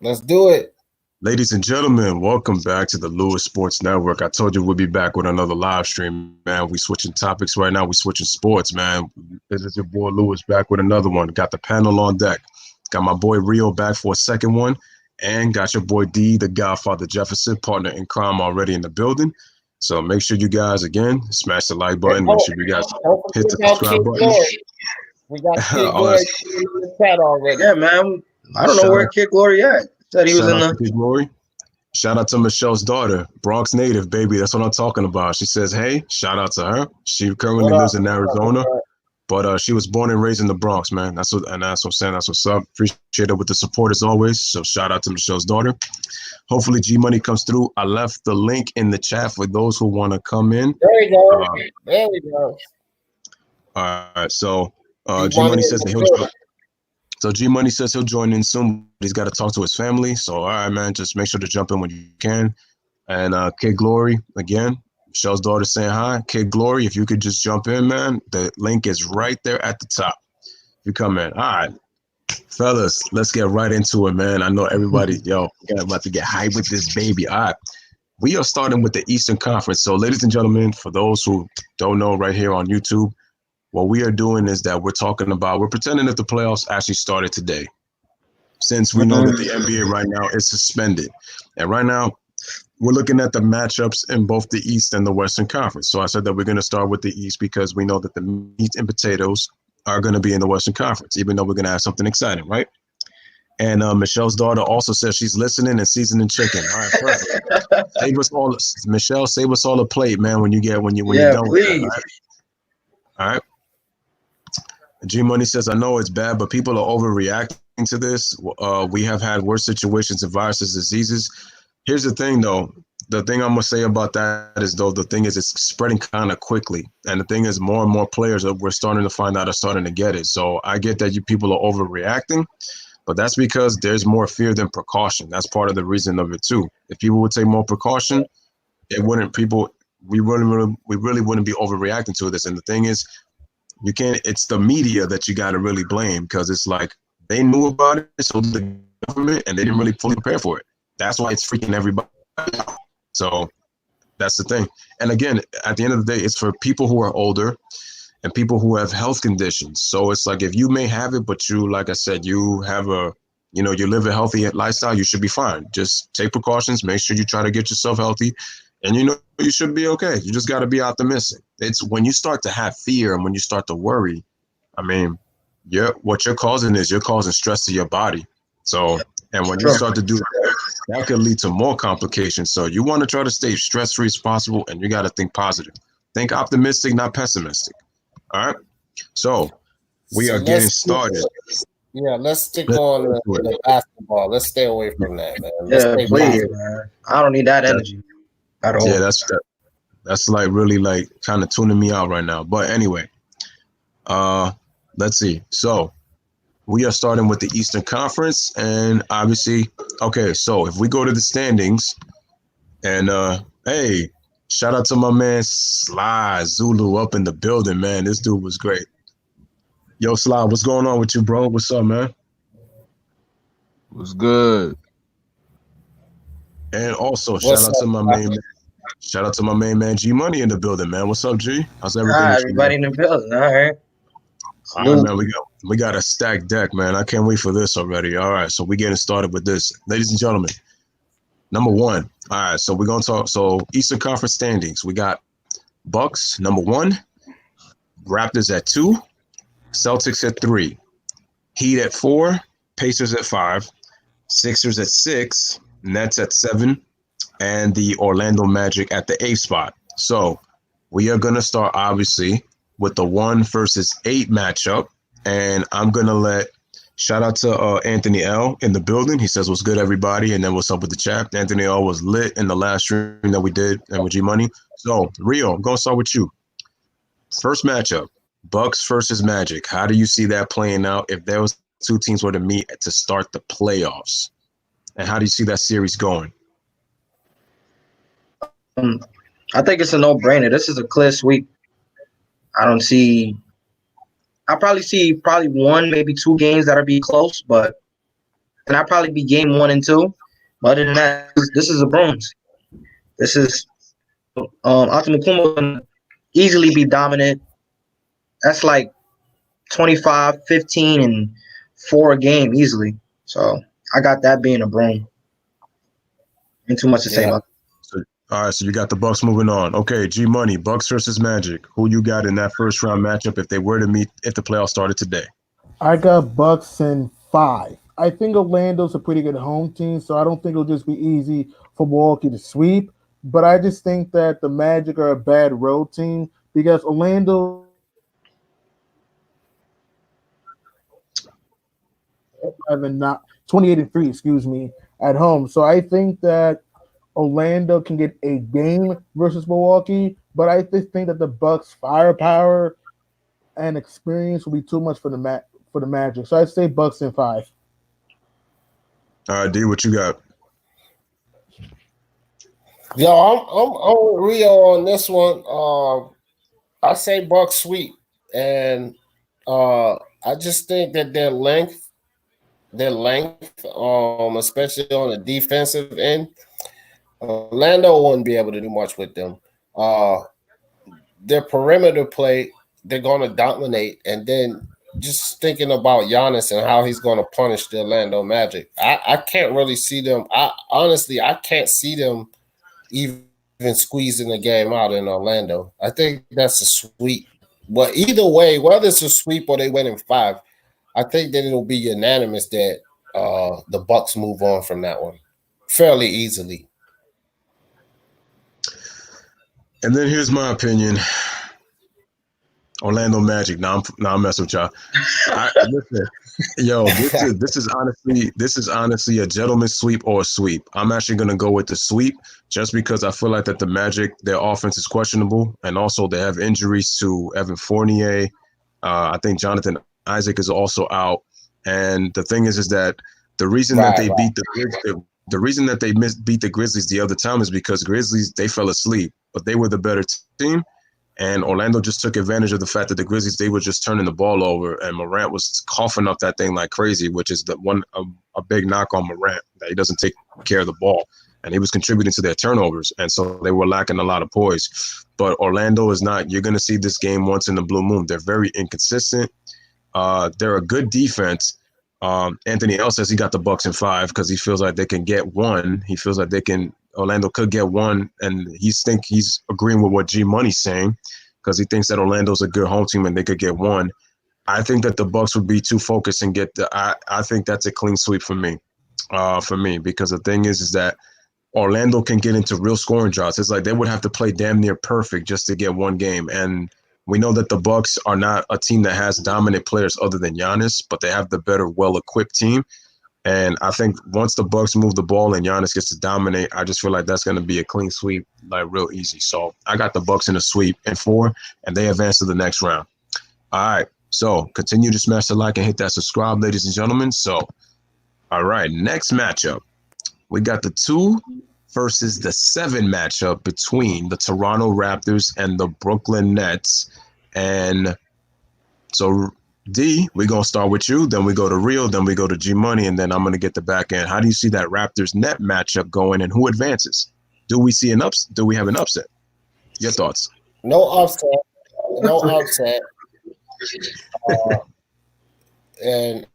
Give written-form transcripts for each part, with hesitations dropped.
Let's do it. Ladies and gentlemen, welcome back to the Louis Sports Network. I told you we'll be back with another live stream, man. We switching topics right now. We switching sports, man. This is your boy Louis back with another one. Got the panel on deck. Got my boy Rio back for a second one. And got your boy D, the Godfather Jefferson, partner in crime already in the building. So make sure you guys, again, smash the like button. Make sure you guys hit the subscribe button. We got Kid Oh, Glory in the chat already. Yeah, man. I don't know where Kid Glory at. Said he was shout in out to Kid Glory. Shout out to Michelle's daughter, Bronx native, baby. That's what I'm talking about. She says, hey, shout out to her. She currently lives in Arizona, but she was born and raised in the Bronx, man. That's what I'm saying. That's what's up. Appreciate it with the support as always. So shout out to Michelle's daughter. Hopefully G Money comes through. I left the link in the chat for those who want to come in. There you go. There we go. All right. So G Money says that he'll join. So G Money says he'll join in soon, but he's got to talk to his family. So all right, man, just make sure to jump in when you can. And Kid Glory, again, Michelle's daughter saying hi. Kid Glory, if you could just jump in, man. The link is right there at the top. You come in. All right. Fellas, let's get right into it, man. I know everybody, about to get hyped with this baby. All right. We are starting with the Eastern Conference. So, ladies and gentlemen, for those who don't know, right here on YouTube, what we are doing is that we're pretending that the playoffs actually started today, since we know that the NBA right now is suspended. And right now, we're looking at the matchups in both the East and the Western Conference. So I said that we're going to start with the East because we know that the meat and potatoes are going to be in the Western Conference, even though we're going to have something exciting, right? And Michelle's daughter also says she's listening and seasoning chicken. All right, perfect. Save us all, Michelle. Save us all a plate, man. When you're done with that. All right. G Money says, I know it's bad, but people are overreacting to this. We have had worse situations of viruses, diseases. Here's the thing, though. The thing I'm going to say about that is, though, the thing is it's spreading kind of quickly. And the thing is more and more players that we're starting to find out are starting to get it. So I get that you people are overreacting, but that's because there's more fear than precaution. That's part of the reason of it, too. If people would take more precaution, we really wouldn't be overreacting to this. And the thing is, it's the media that you got to really blame, because it's like they knew about it, so the government, and they didn't really fully prepare for it. That's why it's freaking everybody out. So that's the thing. And again, at the end of the day, it's for people who are older and people who have health conditions. So it's like, if you may have it, but you, like I said, you have you live a healthy lifestyle, you should be fine. Just take precautions, make sure you try to get yourself healthy, and you should be okay. You just got to be optimistic. It's when you start to have fear and when you start to worry, I mean, what you're causing stress to your body. So, and when you start to do that could lead to more complications. So you want to try to stay stress-free as possible, and you got to think positive. Think optimistic, not pessimistic. All right? So we are getting started. Yeah, let's stick on the basketball. Let's stay away from that, man. Please, man. I don't need that energy at all. Yeah, that's like really like kind of tuning me out right now. But anyway, let's see. So we are starting with the Eastern Conference, and obviously, okay, so if we go to the standings, and hey, shout out to my man Sly Zulu up in the building, man. This dude was great. Yo, Sly, what's going on with you, bro? What's up, man? What's good? And also, shout out to my main man G Money in the building, man. What's up, G? How's everything? Everybody in the building, all right. All right, man, we got a stacked deck, man. I can't wait for this already. All right, so we're getting started with this. Ladies and gentlemen, number one. All right, so we're going to talk. So Eastern Conference standings. We got Bucks, number 1. Raptors at 2. Celtics at 3. Heat at 4. Pacers at 5. Sixers at 6. Nets at 7. And the Orlando Magic at the 8th spot. So we are going to start, obviously, with the 1 versus 8 matchup, and I'm gonna shout out to Anthony L in the building. He says, "What's good, everybody?" And then what's up with the chat? Anthony L was lit in the last stream that we did, and with G Money. So Rio, I'm gonna start with you. First matchup, Bucks versus Magic. How do you see that playing out if there was 2 teams were to meet to start the playoffs? And how do you see that series going? I think it's a no-brainer. This is a clear sweep. I probably see 1, maybe 2 games that'll be close, but and I'd probably be game 1 and 2. But other than that, this is a bronze. This is Antetokounmpo can easily be dominant. That's like 25, 15, and 4 a game easily. So I got that being a bronze. Ain't too much to say about that. All right, so you got the Bucks moving on. Okay, G Money, Bucks versus Magic. Who you got in that first round matchup if they were to meet if the playoffs started today? I got Bucks in 5. I think Orlando's a pretty good home team, so I don't think it'll just be easy for Milwaukee to sweep. But I just think that the Magic are a bad road team because Orlando having not 28-3, excuse me, at home. So I think that Orlando can get a game versus Milwaukee, but I just think that the Bucks' firepower and experience will be too much for the Magic. So I'd say Bucks in 5. All right, D, what you got? Yo, I'm Rio on this one. I say Bucks sweep, and I just think that their length, especially on the defensive end, Orlando wouldn't be able to do much with them. Their perimeter play, they're going to dominate, and then just thinking about Giannis and how he's going to punish the Orlando Magic, I can't really see them. I can't see them even squeezing the game out in Orlando. I think that's a sweep. But either way, whether it's a sweep or they win in 5, I think that it'll be unanimous that the Bucks move on from that one fairly easily. And then here's my opinion. Orlando Magic. Now I'm messing with y'all. Listen, yo, this is honestly a gentleman's sweep or a sweep. I'm actually gonna go with the sweep just because I feel like that the Magic, their offense is questionable, and also they have injuries to Evan Fournier. I think Jonathan Isaac is also out, and the thing is that the reason that they beat the reason that they beat the Grizzlies the other time is because Grizzlies, they fell asleep, but they were the better team. And Orlando just took advantage of the fact that the Grizzlies, they were just turning the ball over, and Morant was coughing up that thing like crazy, which is a big knock on Morant, that he doesn't take care of the ball. And he was contributing to their turnovers, and so they were lacking a lot of poise. But Orlando is not. You're going to see this game once in the blue moon. They're very inconsistent. They're a good defense. Anthony L says he got the Bucks in 5 because he feels like they can get one. He feels like Orlando could get one, and he's agreeing with what G Money's saying because he thinks that Orlando's a good home team and they could get one. I think that the Bucks would be too focused and get I think that's a clean sweep for me. Because the thing is that Orlando can get into real scoring droughts. It's like they would have to play damn near perfect just to get one game, and we know that the Bucks are not a team that has dominant players other than Giannis, but they have the better, well-equipped team. And I think once the Bucks move the ball and Giannis gets to dominate, I just feel like that's going to be a clean sweep, like real easy. So I got the Bucks in a sweep in 4, and they advance to the next round. All right, so continue to smash the like and hit that subscribe, ladies and gentlemen. So, all right, next matchup. We got the 2 versus the 7 matchup between the Toronto Raptors and the Brooklyn Nets. And so, D, we're going to start with you, then we go to Rio, then we go to G Money, and then I'm going to get the back end. How do you see that Raptors-Net matchup going, and who advances? Do we have an upset? Your thoughts? No upset. And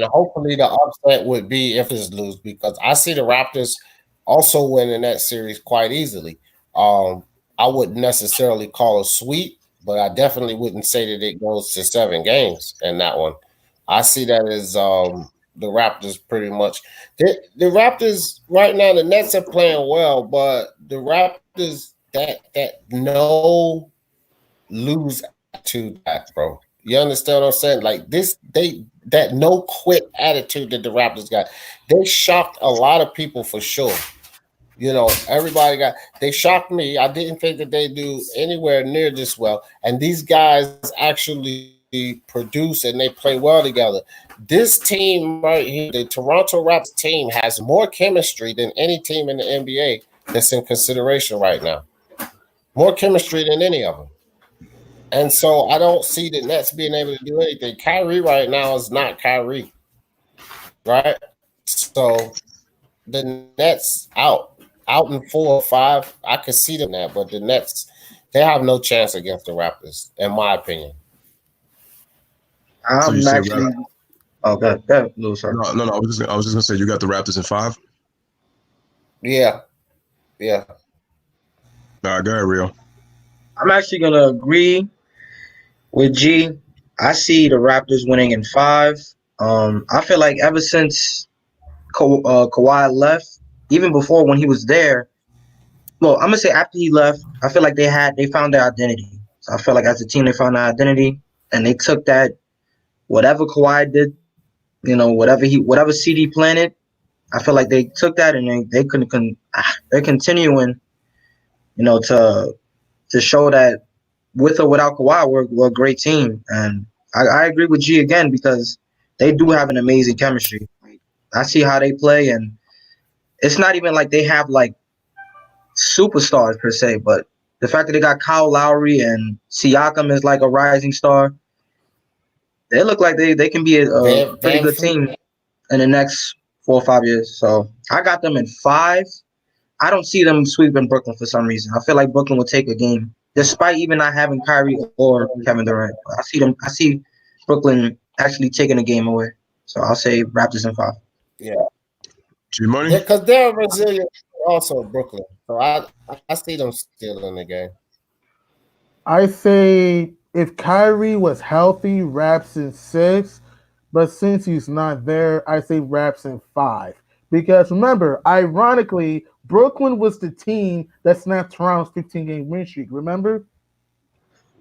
hopefully the upset would be if it's lose, because I see the Raptors also winning that series quite easily. I wouldn't necessarily call a sweep, but I definitely wouldn't say that it goes to 7 games in that one. I see that as the Raptors pretty much. The Raptors right now, the Nets are playing well, but the Raptors that no lose attitude, bro. You understand what I'm saying? Like this, that no quit attitude that the Raptors got. They shocked a lot of people for sure. You know, they shocked me. I didn't think that they do anywhere near this well. And these guys actually produce and they play well together. This team right here, the Toronto Raptors team, has more chemistry than any team in the NBA that's in consideration right now. More chemistry than any of them. And so I don't see the Nets being able to do anything. Kyrie right now is not Kyrie. right? So the Nets out in 4 or 5. I could see them that, but the Nets they have no chance against the Raptors, in my opinion. So you I'm say actually. Oh, good, Lou, sir. no. I was just gonna say you got the Raptors in 5. Yeah, yeah. All right, go ahead, Rio. I'm actually gonna agree with G. I see the Raptors winning in 5. I feel like ever since Kawhi left, even before when he was there. Well, I'm gonna say after he left, I feel like they found their identity. So I feel like as a team they found their identity, and they took that whatever Kawhi did, whatever CD planted. I feel like they took that and they're continuing, to show that with or without Kawhi, we're a great team. And I agree with G again because they do have an amazing chemistry. I see how they play, and it's not even like they have like superstars per se, but the fact that they got Kyle Lowry and Siakam is like a rising star, they look like they can be a pretty Van good Fleet. team in the next 4 or 5 years. So I got them in 5. I don't see them sweeping Brooklyn for some reason. I feel like Brooklyn will take a game, despite even not having Kyrie or Kevin Durant. I see Brooklyn actually taking a game away. So I'll say Raptors in 5. Yeah, G Money. because they're resilient. Also, Brooklyn. So I see them still in the game. I say if Kyrie was healthy, Raps in 6. But since he's not there, I say Raps in 5. Because remember, ironically, Brooklyn was the team that snapped Toronto's 15-game win streak. Remember?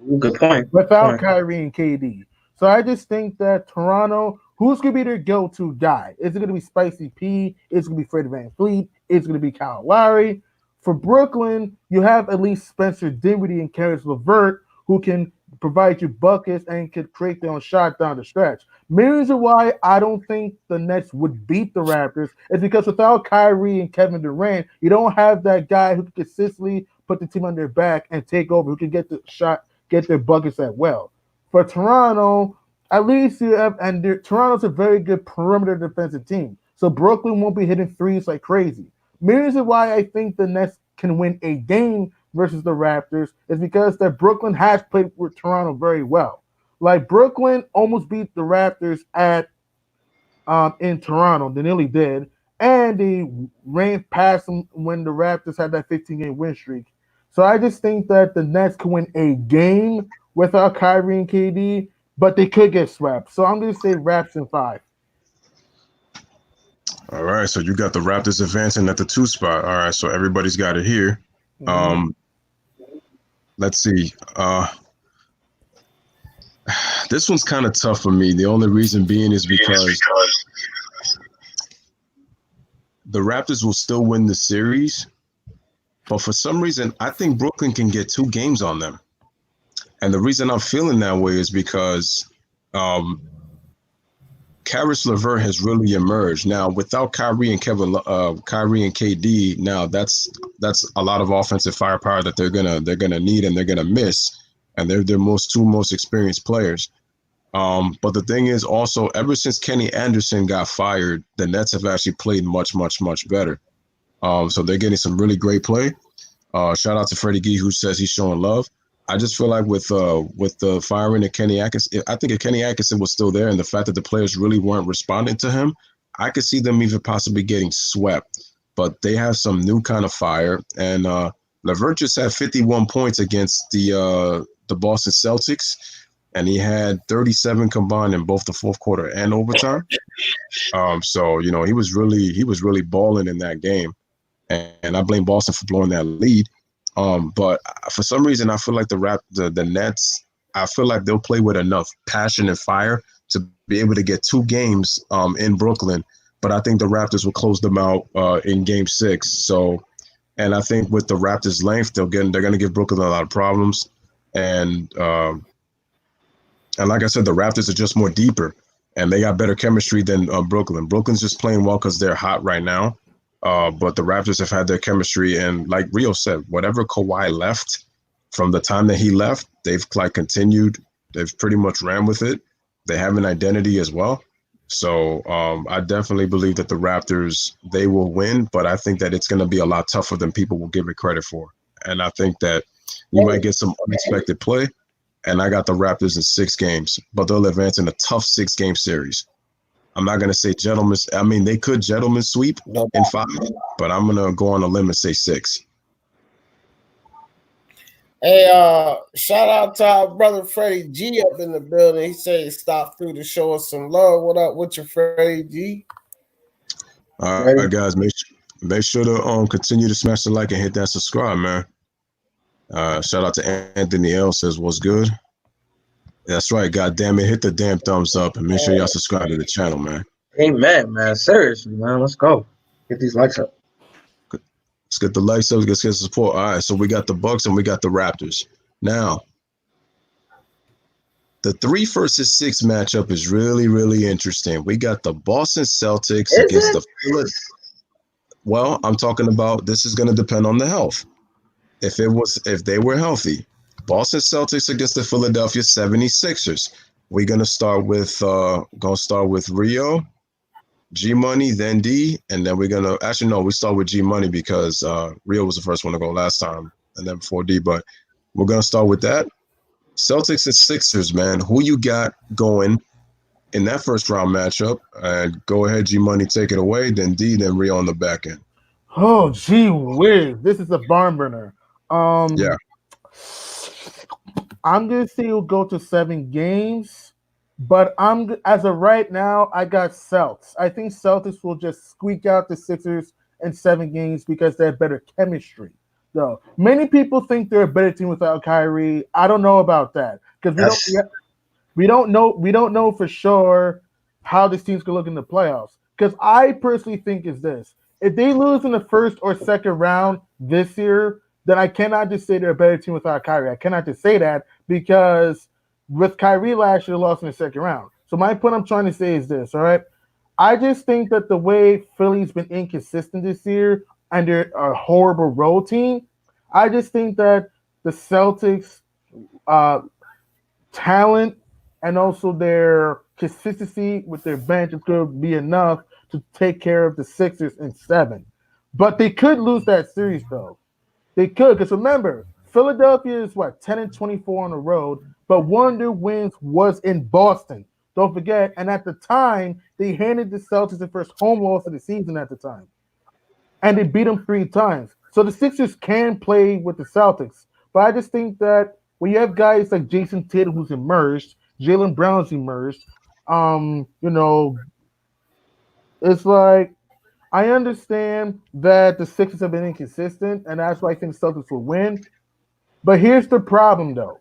Ooh, good point. Good Without point. Kyrie and KD. So I just think that Toronto, who's going to be their go-to guy? Is it going to be Spicy P? Is it going to be Fred Van Fleet? Is it going to be Kyle Lowry? For Brooklyn, you have at least Spencer Dinwiddie and Karis LeVert who can provide you buckets and can create their own shot down the stretch. Main reason why I don't think the Nets would beat the Raptors is because without Kyrie and Kevin Durant, you don't have that guy who can consistently put the team on their back and take over, who can get the shot, get their buckets at well. For Toronto, at least you have, and Toronto's a very good perimeter defensive team. So Brooklyn won't be hitting threes like crazy. Main reason why I think the Nets can win a game versus the Raptors is because that Brooklyn has played with Toronto very well. Like Brooklyn almost beat the Raptors at in Toronto. They nearly did. And they ran past them when the Raptors had that 15-game win streak. So I just think that the Nets can win a game without Kyrie and KD, but they could get swept. So I'm going to say Raps in 5. All right, so you got the Raptors advancing at the 2 spot. All right, so everybody's got it here. Let's see. This one's kind of tough for me. The only reason being is because the Raptors will still win the series, but for some reason, I think Brooklyn can get 2 games on them. And the reason I'm feeling that way is because Karis LeVert has really emerged. Now, without Kyrie and KD, now that's a lot of offensive firepower that they're gonna need and they're gonna miss. And they're their two most experienced players. But the thing is also, ever since Kenny Anderson got fired, the Nets have actually played much, much, much better. So they're getting some really great play. Shout out to Freddie Gee, who says he's showing love. I just feel like with the firing of Kenny Atkinson, I think if Kenny Atkinson was still there and the fact that the players really weren't responding to him, I could see them even possibly getting swept. But they have some new kind of fire. And LeVert just had 51 points against the Boston Celtics, and he had 37 combined in both the fourth quarter and overtime. So he was really balling in that game, and I blame Boston for blowing that lead. But for some reason, I feel like the Nets, I feel like they'll play with enough passion and fire to be able to get 2 games in Brooklyn. But I think the Raptors will close them out in Game 6. So, and I think with the Raptors' length, they're going to give Brooklyn a lot of problems. And like I said, the Raptors are just more deeper, and they got better chemistry than Brooklyn. Brooklyn's just playing well because they're hot right now. But the Raptors have had their chemistry, and like Rio said, whatever Kawhi left, from the time that he left, they've continued. They've pretty much ran with it. They have an identity as well. And I think with the Raptors advancing at the 2 spot, I think the Raptors will still win the series. But for some reason, I feel like the Raptors will still win the series. So I definitely believe that the Raptors, they will win, but I think that it's going to be a lot tougher than people will give it credit for. And I think that you might get some unexpected play. And I got the Raptors in 6 games, but they'll advance in a tough 6-game series. I'm not going to say gentlemen. I mean, they could gentlemen sweep in 5, but I'm going to go on a limb and say 6. Hey, shout out to our brother Freddie G up in the building. He said he stopped through to show us some love. What up with your Freddie G? All right, guys, make sure to continue to smash the like and hit that subscribe, man. Shout out to Anthony L says what's good. That's right, god damn it, hit the damn thumbs up and make sure y'all subscribe to the channel, man. Amen, man. Seriously, man. Let's go. Get these likes up. Let's get the likes up, let's get support. All right, so we got the Bucks and we got the Raptors. Now, the 3 versus 6 matchup is really, really interesting. We got the Boston Celtics against the Philadelphia. Well, I'm talking about this is going to depend on the health. If they were healthy, Boston Celtics against the Philadelphia 76ers. We're gonna start with Rio, G Money, then D, and then we're gonna we start with G Money because Rio was the first one to go last time, and then before D. But we're gonna start with that. Celtics and Sixers, man. Who you got going in that first round matchup? Go ahead, G Money, take it away. Then D, then Rio on the back end. Oh, gee whiz. This is a barn burner. Yeah. I'm gonna say we'll go to 7 games, but as of right now, I got Celtics. I think Celtics will just squeak out the Sixers in 7 games because they have better chemistry. Though many people think they're a better team without Kyrie. I don't know about that because we don't know for sure how this team's gonna look in the playoffs. Because I personally think is this: if they lose in the first or second round this year, then I cannot just say they're a better team without Kyrie. I cannot just say that because with Kyrie last year, they lost in the second round. So my point I'm trying to say is this, all right? I just think that the way Philly's been inconsistent this year and they're a horrible road team, I just think that the Celtics talent and also their consistency with their bench is going to be enough to take care of the Sixers in 7. But they could lose that series, though. They could, because remember, Philadelphia is 10-24 on the road, but one of their wins was in Boston. Don't forget, and at the time, they handed the Celtics the first home loss of the season at the time. And they beat them 3 times. So the Sixers can play with the Celtics. But I just think that when you have guys like Jason Tatum who's emerged, Jaylen Brown's emerged, it's like I understand that the Sixers have been inconsistent, and that's why I think Celtics will win. But here's the problem, though.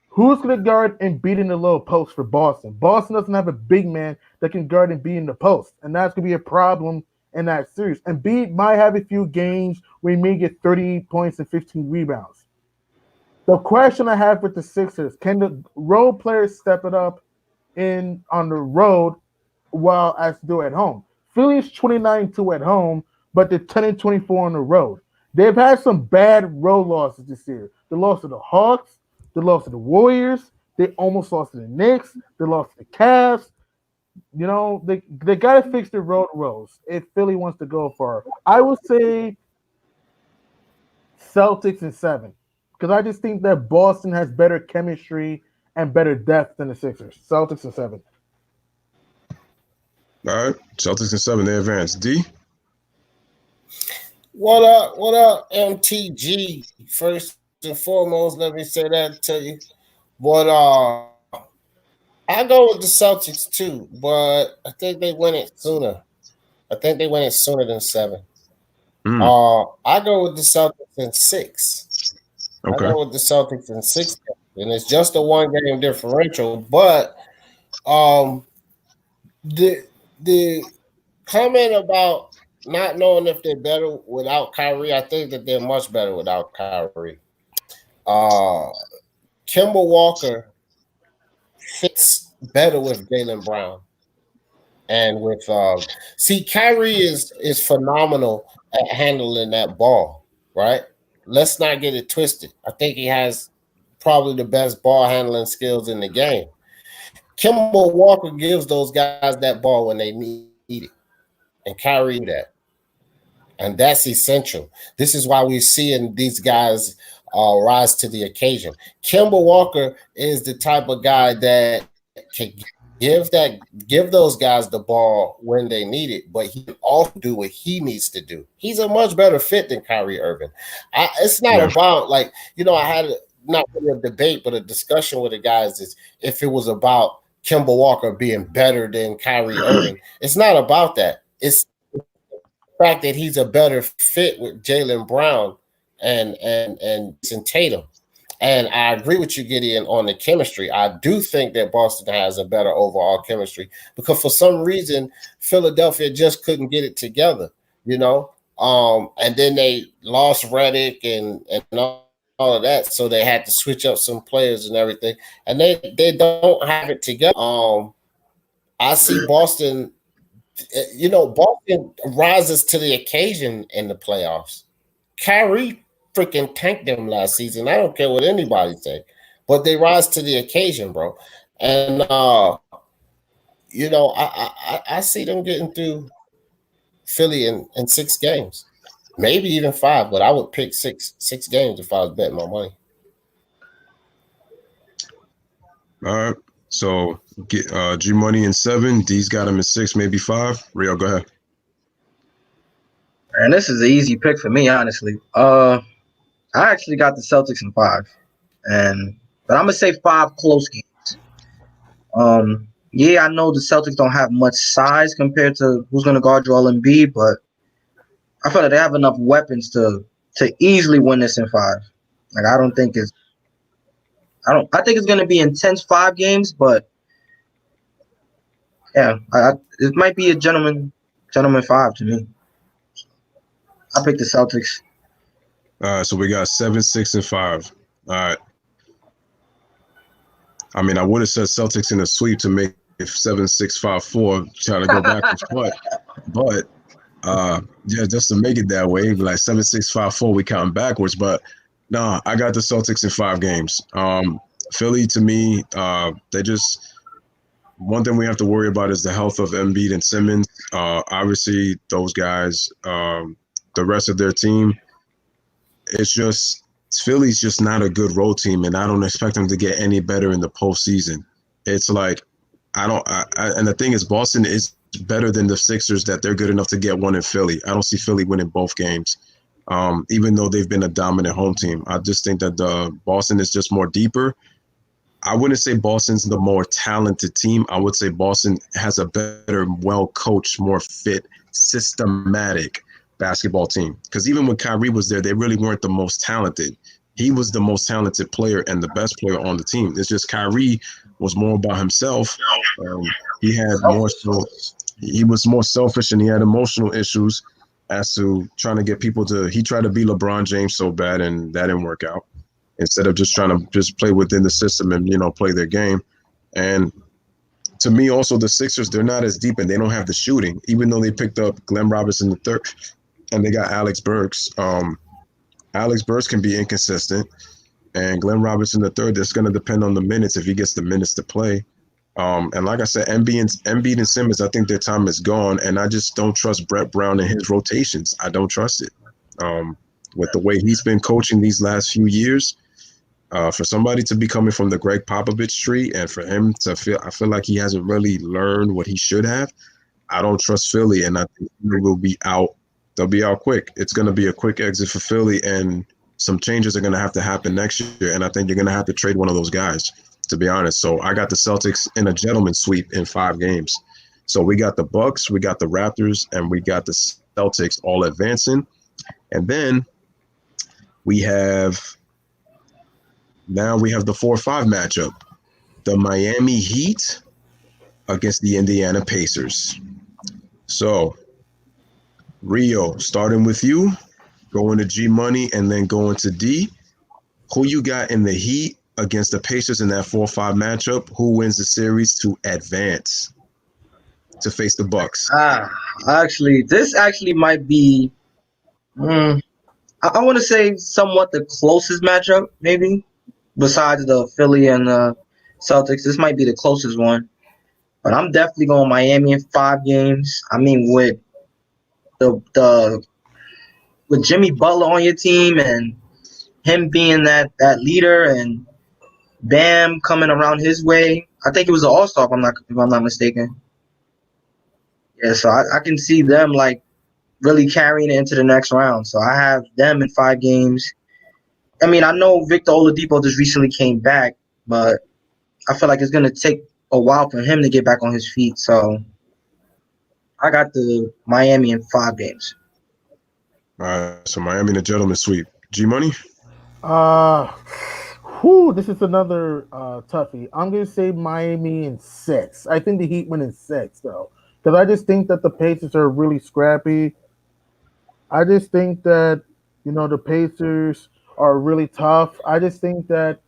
Who's going to guard and beat in the low post for Boston? Boston doesn't have a big man that can guard and beat in the post, and that's going to be a problem in that series. And Embiid might have a few games where he may get 30 points and 15 rebounds. The question I have with the Sixers, can the role players step it up on the road while as do at home? Philly's 29-2 at home, but they're 10-24 on the road. They've had some bad road losses this year. They lost to the Hawks, they lost to the Warriors, they almost lost to the Knicks, they lost to the Cavs. They got to fix their road roles if Philly wants to go far. I would say Celtics in 7 because I just think that Boston has better chemistry and better depth than the Sixers. Celtics in 7. All right, Celtics in 7, they advance. D? What up, MTG? First and foremost, let me say that to you. But I go with the Celtics too, but I think they win it sooner. I think they win it sooner than 7. I go with the Celtics in 6. Okay. I go with the Celtics in 6, and it's just a 1-game differential. But the comment about not knowing if they're better without Kyrie, I think that they're much better without Kyrie. Kemba Walker fits better with Jaylen Brown. And with Kyrie is phenomenal at handling that ball, right? Let's not get it twisted. I think he has probably the best ball handling skills in the game. Kimball Walker gives those guys that ball when they need it, and Kyrie that. And that's essential. This is why we're seeing these guys rise to the occasion. Kimball Walker is the type of guy that can give those guys the ball when they need it, but he can also do what he needs to do. He's a much better fit than Kyrie Irving. It's not Yeah. about like I had not really a debate, but a discussion with the guys is if it was about Kimball Walker being better than Kyrie Irving. It's not about that. It's the fact that he's a better fit with Jaylen Brown and Jason Tatum. And I agree with you, Gideon, on the chemistry. I do think that Boston has a better overall chemistry because for some reason Philadelphia just couldn't get it together, you know. And then they lost Redick and all of that, so they had to switch up some players and everything. And they don't have it together. I see Boston. Boston rises to the occasion in the playoffs. Kyrie freaking tanked them last season. I don't care what anybody say, but they rise to the occasion, bro. And I see them getting through Philly in 6 games, maybe even 5. But I would pick six games if I was betting my money. All right. So get G Money in 7. D's got him in 6, maybe 5. Rio, go ahead. And this is an easy pick for me, honestly. I actually got the Celtics in 5, but I'm gonna say 5 close games. Yeah, I know the Celtics don't have much size compared to who's gonna guard Joel Embiid, but I feel like they have enough weapons to easily win this in 5. Like I think it's gonna be intense 5 games, but yeah, it might be a gentleman 5 to me. I picked the Celtics. All right, so we got 7, 6, and 5. All right. I mean, I would have said Celtics in a sweep to make it 7, 6, 5, 4, trying to go backwards, but yeah, just to make it that way, like 7, 6, 5, 4, we counting backwards. But no, I got the Celtics in 5 games. Philly, to me, they just one thing we have to worry about is the health of Embiid and Simmons. Obviously, those guys, the rest of their team. It's just Philly's just not a good road team, and I don't expect them to get any better in the postseason. It's like and the thing is, Boston is better than the Sixers that they're good enough to get one in Philly. I don't see Philly winning both games, even though they've been a dominant home team. I just think that Boston is just more deeper. I wouldn't say Boston's the more talented team. I would say Boston has a better, well-coached, more fit, systematic basketball team. Because even when Kyrie was there, they really weren't the most talented. He was the most talented player and the best player on the team. It's just Kyrie was more about himself. He had more so he was more selfish and he had emotional issues as to trying to get people to. He tried to be LeBron James so bad and that didn't work out. Instead of just trying to just play within the system and play their game. And to me, also the Sixers, they're not as deep and they don't have the shooting, even though they picked up Glenn Robinson III and they got Alex Burks. Alex Burks can be inconsistent, and Glenn Robinson III, that's going to depend on the minutes if he gets the minutes to play. And like I said, Embiid and Simmons, I think their time is gone, and I just don't trust Brett Brown and his rotations. I don't trust it. With the way he's been coaching these last few years, for somebody to be coming from the Greg Popovich tree and for him to I feel like he hasn't really learned what he should have. I don't trust Philly, and I think Philly will be out. They'll be out quick. It's going to be a quick exit for Philly, and some changes are going to have to happen next year. And I think you're going to have to trade one of those guys, to be honest. So I got the Celtics in a gentleman's sweep in 5 games. So we got the Bucks, we got the Raptors, and we got the Celtics all advancing. And then we have the 4-5 matchup, the Miami Heat against the Indiana Pacers. So Rio, starting with you, going to G Money and then going to D. Who you got in the Heat against the Pacers in that 4-5 matchup? Who wins the series to advance to face the Bucks? This might be, I want to say somewhat the closest matchup, maybe, besides the Philly and Celtics. This might be the closest one, but I'm definitely going Miami in 5 games. I mean, the with Jimmy Butler on your team and him being that leader and Bam coming around his way. I think it was an All Star if I'm not mistaken. Yeah, so I can see them like really carrying it into the next round. So I have them in 5 games. I mean, I know Victor Oladipo just recently came back, but I feel like it's gonna take a while for him to get back on his feet. So I got the Miami in 5 games. All right, so Miami the gentleman sweep. G Money. Uh, this is another toughie. I'm gonna say Miami in 6. I think the Heat win in 6 though, because I just think that the Pacers are really scrappy. I just think that the Pacers are really tough. I just think that,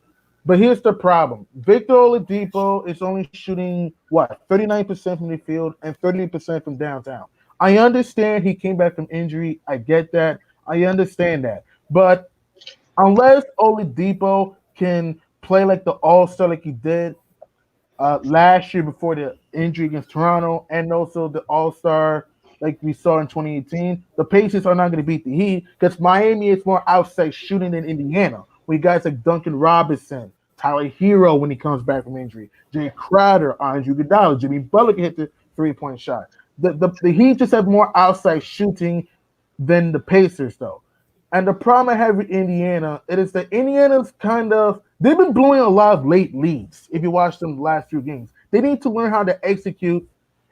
but here's the problem: Victor Oladipo is only shooting what 39% from the field and 30% from downtown. I understand he came back from injury. I get that. I understand that, but unless Oladipo can play like the All Star like he did last year before the injury against Toronto, and also the All Star like we saw in 2018, the Pacers are not going to beat the Heat because Miami is more outside shooting than Indiana. We guys like Duncan Robinson, Tyler Hero when he comes back from injury, Jay Crowder, Andrew Iguodala, Jimmy Butler can hit the 3-point shot. The Heat just have more outside shooting than the Pacers though. And the problem I have with Indiana, it is that Indiana's they've been blowing a lot of late leads. If you watch them the last few games, they need to learn how to execute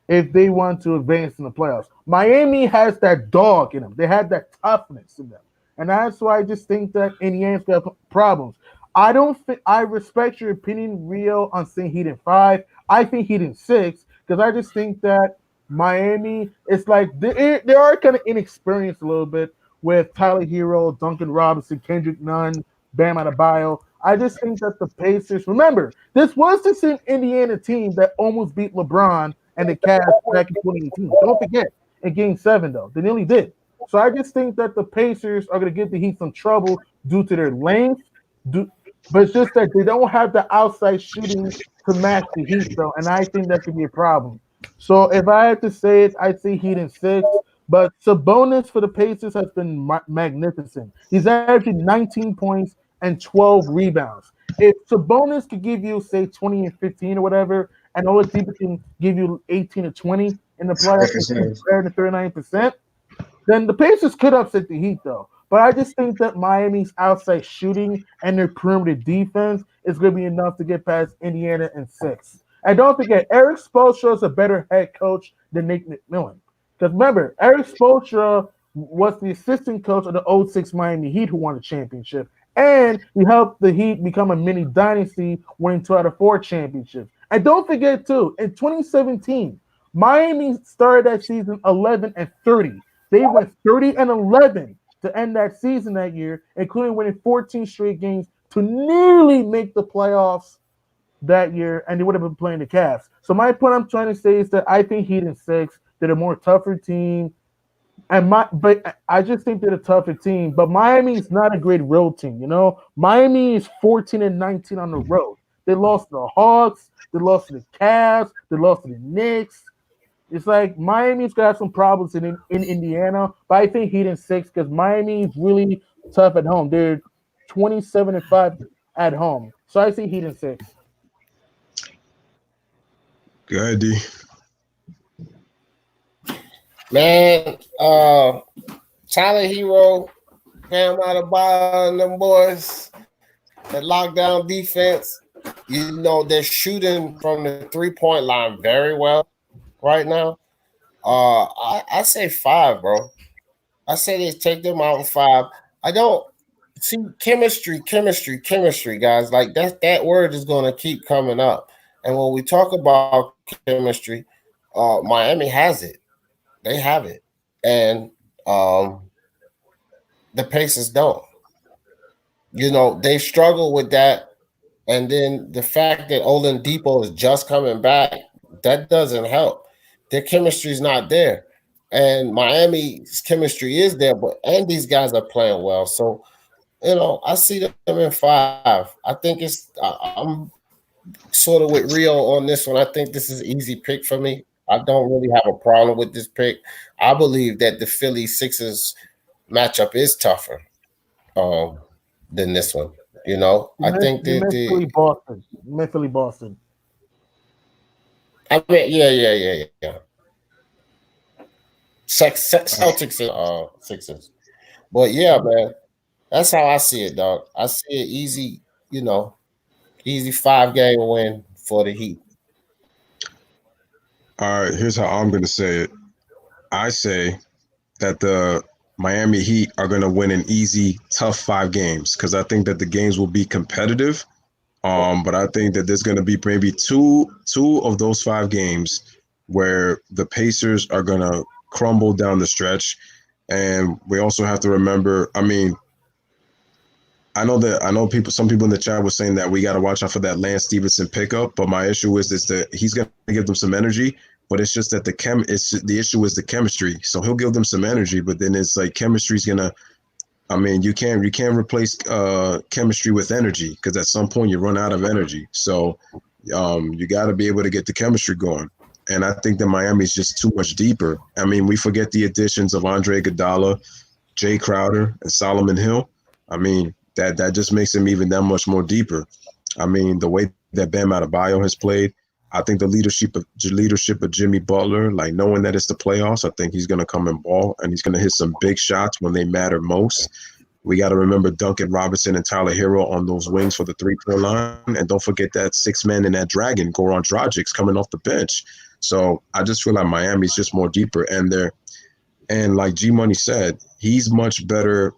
if they want to advance in the playoffs. Miami has that dog in them. They have that toughness in them, and that's why I just think that Indiana's got problems. I don't think I respect your opinion, Rio, on saying Heat in 5. I think Heat in 6 because I just think that Miami is like they are kind of inexperienced a little bit with Tyler Hero, Duncan Robinson, Kendrick Nunn, Bam Adebayo. I just think that the Pacers. Remember, this was the same Indiana team that almost beat LeBron and the Cavs back in 2018. Don't forget, in Game 7, though. They nearly did. So I just think that the Pacers are going to give the Heat some trouble due to their length, but it's just that they don't have the outside shooting to match the Heat, though, and I think that could be a problem. So if I had to say it, I'd say Heat in 6. But Sabonis for the Pacers has been magnificent. He's averaging 19 points and 12 rebounds. If Sabonis could give you, say, 20 and 15 or whatever, and Oladipo can give you 18 or 20 in the playoffs compared to 39%, then the Pacers could upset the Heat, though. But I just think that Miami's outside shooting and their perimeter defense is going to be enough to get past Indiana in 6. And don't forget, Eric Spoelstra is a better head coach than Nick McMillan. Because remember, Eric Spoelstra was the assistant coach of the 06 Miami Heat who won the championship. And he helped the Heat become a mini dynasty, winning 2 out of 4 championships. And don't forget, too, in 2017, Miami started that season 11 and 30. They went 30 and 11 to end that season that year, including winning 14 straight games to nearly make the playoffs that year, and they would have been playing the Cavs. So my point I'm trying to say is that I think Heat in 6, they're a more tougher team. But I just think they're a tougher team. But Miami is not a great road team, Miami is 14 and 19 on the road. They lost to the Hawks, they lost to the Cavs, they lost to the Knicks. It's like Miami's got some problems in Indiana, but I think Heat in 6 because Miami's really tough at home. They're 27 and 5 at home. So I see Heat in 6. Good, D. Man, Tyler Hero, Bam Adebayo and them boys, the lockdown defense, they're shooting from the 3-point line very well right now. I say 5, bro. I say they take them out in 5. I don't see chemistry, guys. Like that word is going to keep coming up. And when we talk about chemistry, Miami has it. They have it, and the Pacers don't. They struggle with that, and then the fact that Oladipo is just coming back, that doesn't help. Their chemistry is not there, and Miami's chemistry is there, and these guys are playing well. So, I see them in 5. I think sort of with Rio on this one. I think this is an easy pick for me. I don't really have a problem with this pick. I believe that the Philly Sixers matchup is tougher um, than this one. You know, I think You that meant Philly Boston. You meant Philly Boston. I mean, yeah. Celtics and Sixers. But yeah, man, that's how I see it, dog. I see it easy, you know, easy 5-game win for the Heat. All right, here's how I'm gonna say it. I say that the Miami Heat are gonna win an easy, tough 5 games because I think that the games will be competitive. But I think that there's gonna be maybe two of those 5 games where the Pacers are gonna crumble down the stretch. And we also have to remember, I mean, I know some people in the chat were saying that we got to watch out for that Lance Stevenson pickup, but my issue is that he's going to give them some energy, but it's just that the issue is the chemistry. So he'll give them some energy, but then it's like chemistry's going to, I mean, you can't replace chemistry with energy because at some point you run out of energy. So you got to be able to get the chemistry going. And I think that Miami's just too much deeper. I mean, we forget the additions of Andre Iguodala, Jay Crowder, and Solomon Hill. I mean, that just makes him even that much more deeper. I mean, the way that Bam Adebayo has played, I think the leadership of Jimmy Butler, like knowing that it's the playoffs, I think he's going to come and ball and he's going to hit some big shots when they matter most. We got to remember Duncan Robinson and Tyler Hero on those wings for the 3-point line, and don't forget that 6 man and that dragon Goran Dragic's coming off the bench. So I just feel like Miami's just more deeper, and like G Money said, he's much better.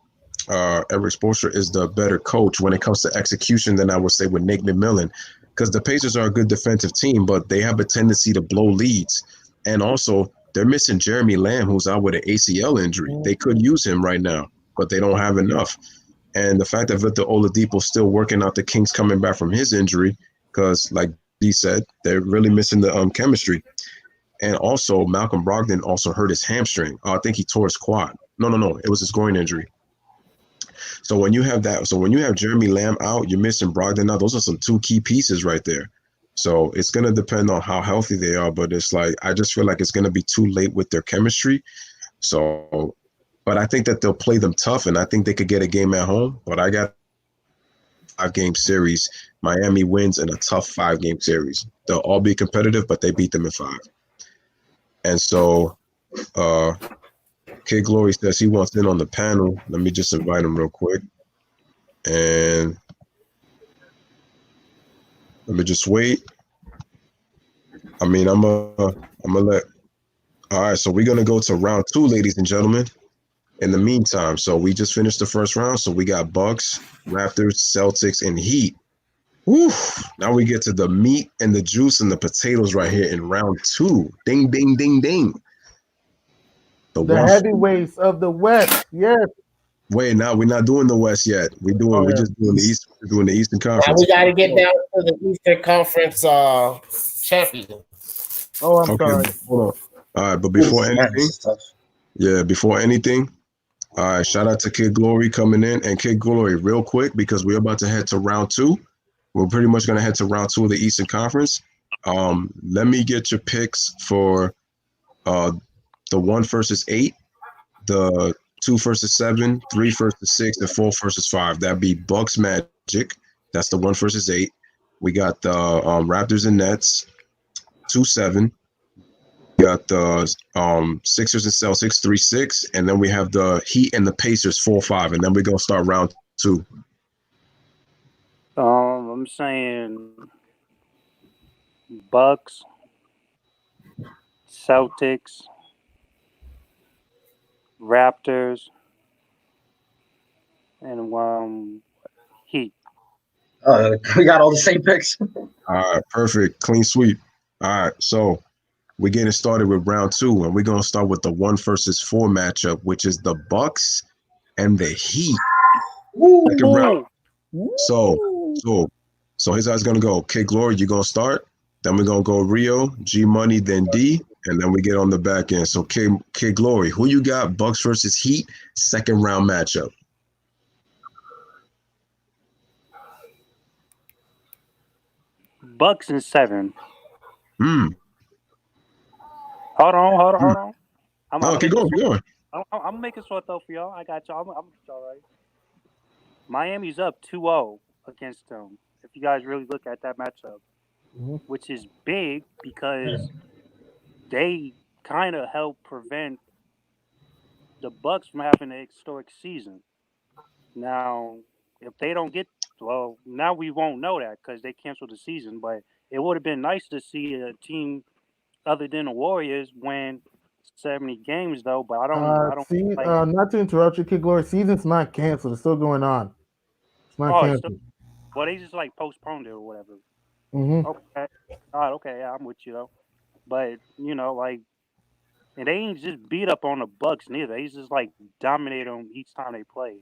Eric Spoelstra is the better coach when it comes to execution than I would say with Nate McMillan, because the Pacers are a good defensive team, but they have a tendency to blow leads, and also they're missing Jeremy Lamb, who's out with an ACL injury. They could use him right now, but they don't have enough. And the fact that Victor Oladipo's still working out the kinks coming back from his injury, because like he said, they're really missing the chemistry. And also, Malcolm Brogdon also hurt his hamstring. I think he tore his quad. No. It was his groin injury. So when you have that, so when you have Jeremy Lamb out, you're missing Brogdon out. Those are some 2 key pieces right there. So it's going to depend on how healthy they are. But it's like, I just feel like it's going to be too late with their chemistry. So, but I think that they'll play them tough, and I think they could get a game at home. But I got 5-game series. Miami wins in a tough 5-game series. They'll all be competitive, but they beat them in 5. And so Kid Glory says he wants in on the panel. Let me just invite him real quick. And let me just wait. I mean, I'm gonna let. All right, so we're gonna go to round 2, ladies and gentlemen. In the meantime, so we just finished the first round. So we got Bucks, Raptors, Celtics, and Heat. Woo! Now we get to the meat and the juice and the potatoes right here in round 2. Ding, ding, ding, ding. The heavyweights of the West. Yes. Wait, now we're not doing the West yet. We're just doing the East. We're doing the Eastern Conference. Now we got to get down to the Eastern Conference champion. Oh, I'm sorry. Hold on. All right, but before anything, all right, shout out to Kid Glory coming in. And Kid Glory, real quick, because we're about to head to round 2. We're pretty much going to head to round 2 of the Eastern Conference. Let me get your picks for the 1 versus 8, the 2 versus 7, 3 versus 6, and 4 versus 5. That'd be Bucks Magic. That's the 1 versus 8. We got the Raptors and Nets, 2-7. We got the Sixers and Celtics, 3-6. And then we have the Heat and the Pacers, 4-5. And then we're going to start round 2. I'm saying Bucks, Celtics, Raptors, and Heat. We got all the same picks. All right, perfect. Clean sweep. All right, so we're getting started with round 2, and we're going to start with the 1 versus 4 matchup, which is the Bucks and the Heat. Second round. So here's how it's going to go. Kid Glory, you're going to start. Then we're going to go Rio, G Money, then D, and then we get on the back end. So Kid Glory, who you got? Bucks versus Heat, second round matchup. Bucks in 7. Hmm. Hold on. No, I'm keep making going, keep short. going. I'm making short though for y'all. I got y'all. I'm all right. Miami's up 2-0 against them. If you guys really look at that matchup, Mhm. which is big because they kind of help prevent the Bucks from having an historic season. Now, if they don't get well, now we won't know that because they canceled the season. But it would have been nice to see a team other than the Warriors win 70 games though. But I don't like. Not to interrupt you, Kid Glory. Season's not canceled. It's still going on. It's not Oh, it's still, canceled. well, they just like postponed it or whatever. Mm-hmm. Okay, all right, okay, yeah, I'm with you though. But like, and they ain't just beat up on the Bucks neither. They just like dominate them each time they play.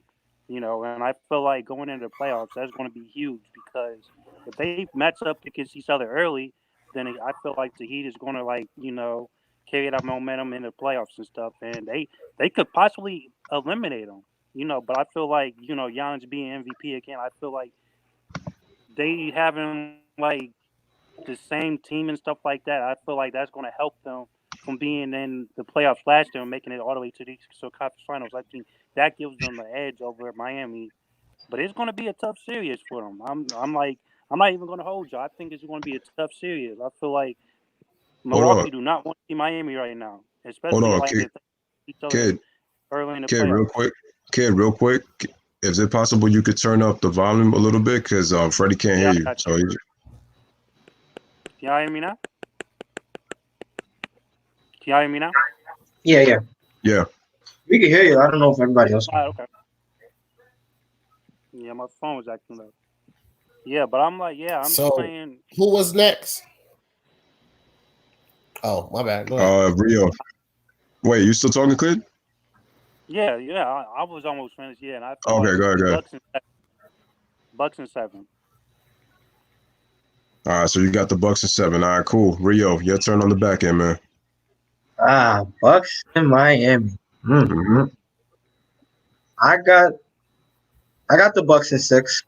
And I feel like going into the playoffs, that's going to be huge because if they match up against each other early, then I feel like the Heat is going to like carry that momentum in the playoffs and stuff, and they could possibly eliminate them. But I feel like Giannis being MVP again, I feel like they having like the same team and stuff like that. I feel like that's going to help them from being in the playoffs last year and making it all the way to the conference finals. I think that gives them the edge over Miami. But it's going to be a tough series for them. I'm not even going to hold you. I think it's going to be a tough series. I feel like Hold Milwaukee on, do not want to see Miami right now, hold especially on, like kid, if they each other kid, early in the kid, real playoffs. quick, kid, real quick. Is it possible you could turn up the volume a little bit? Because Freddie can't Yeah, hear I you. got So you. Can y'all hear me now? Can y'all hear me now? Yeah. yeah. We can hear you. I don't know if everybody else All can. right, okay. Yeah, my phone was acting up. Yeah, but I'm like, yeah, I'm just So saying, who was next? Oh, my bad. Go ahead. Rio. Wait, you still talking, kid? yeah, I was almost finished. Yeah, and I feel Okay, like go ahead, go ahead. Bucks and 7. All right, so you got the Bucks and 7. All right, cool. Rio, your turn on the back end, man. Bucks in Miami. Mm-hmm. Mm-hmm. I got I got the Bucks in 6,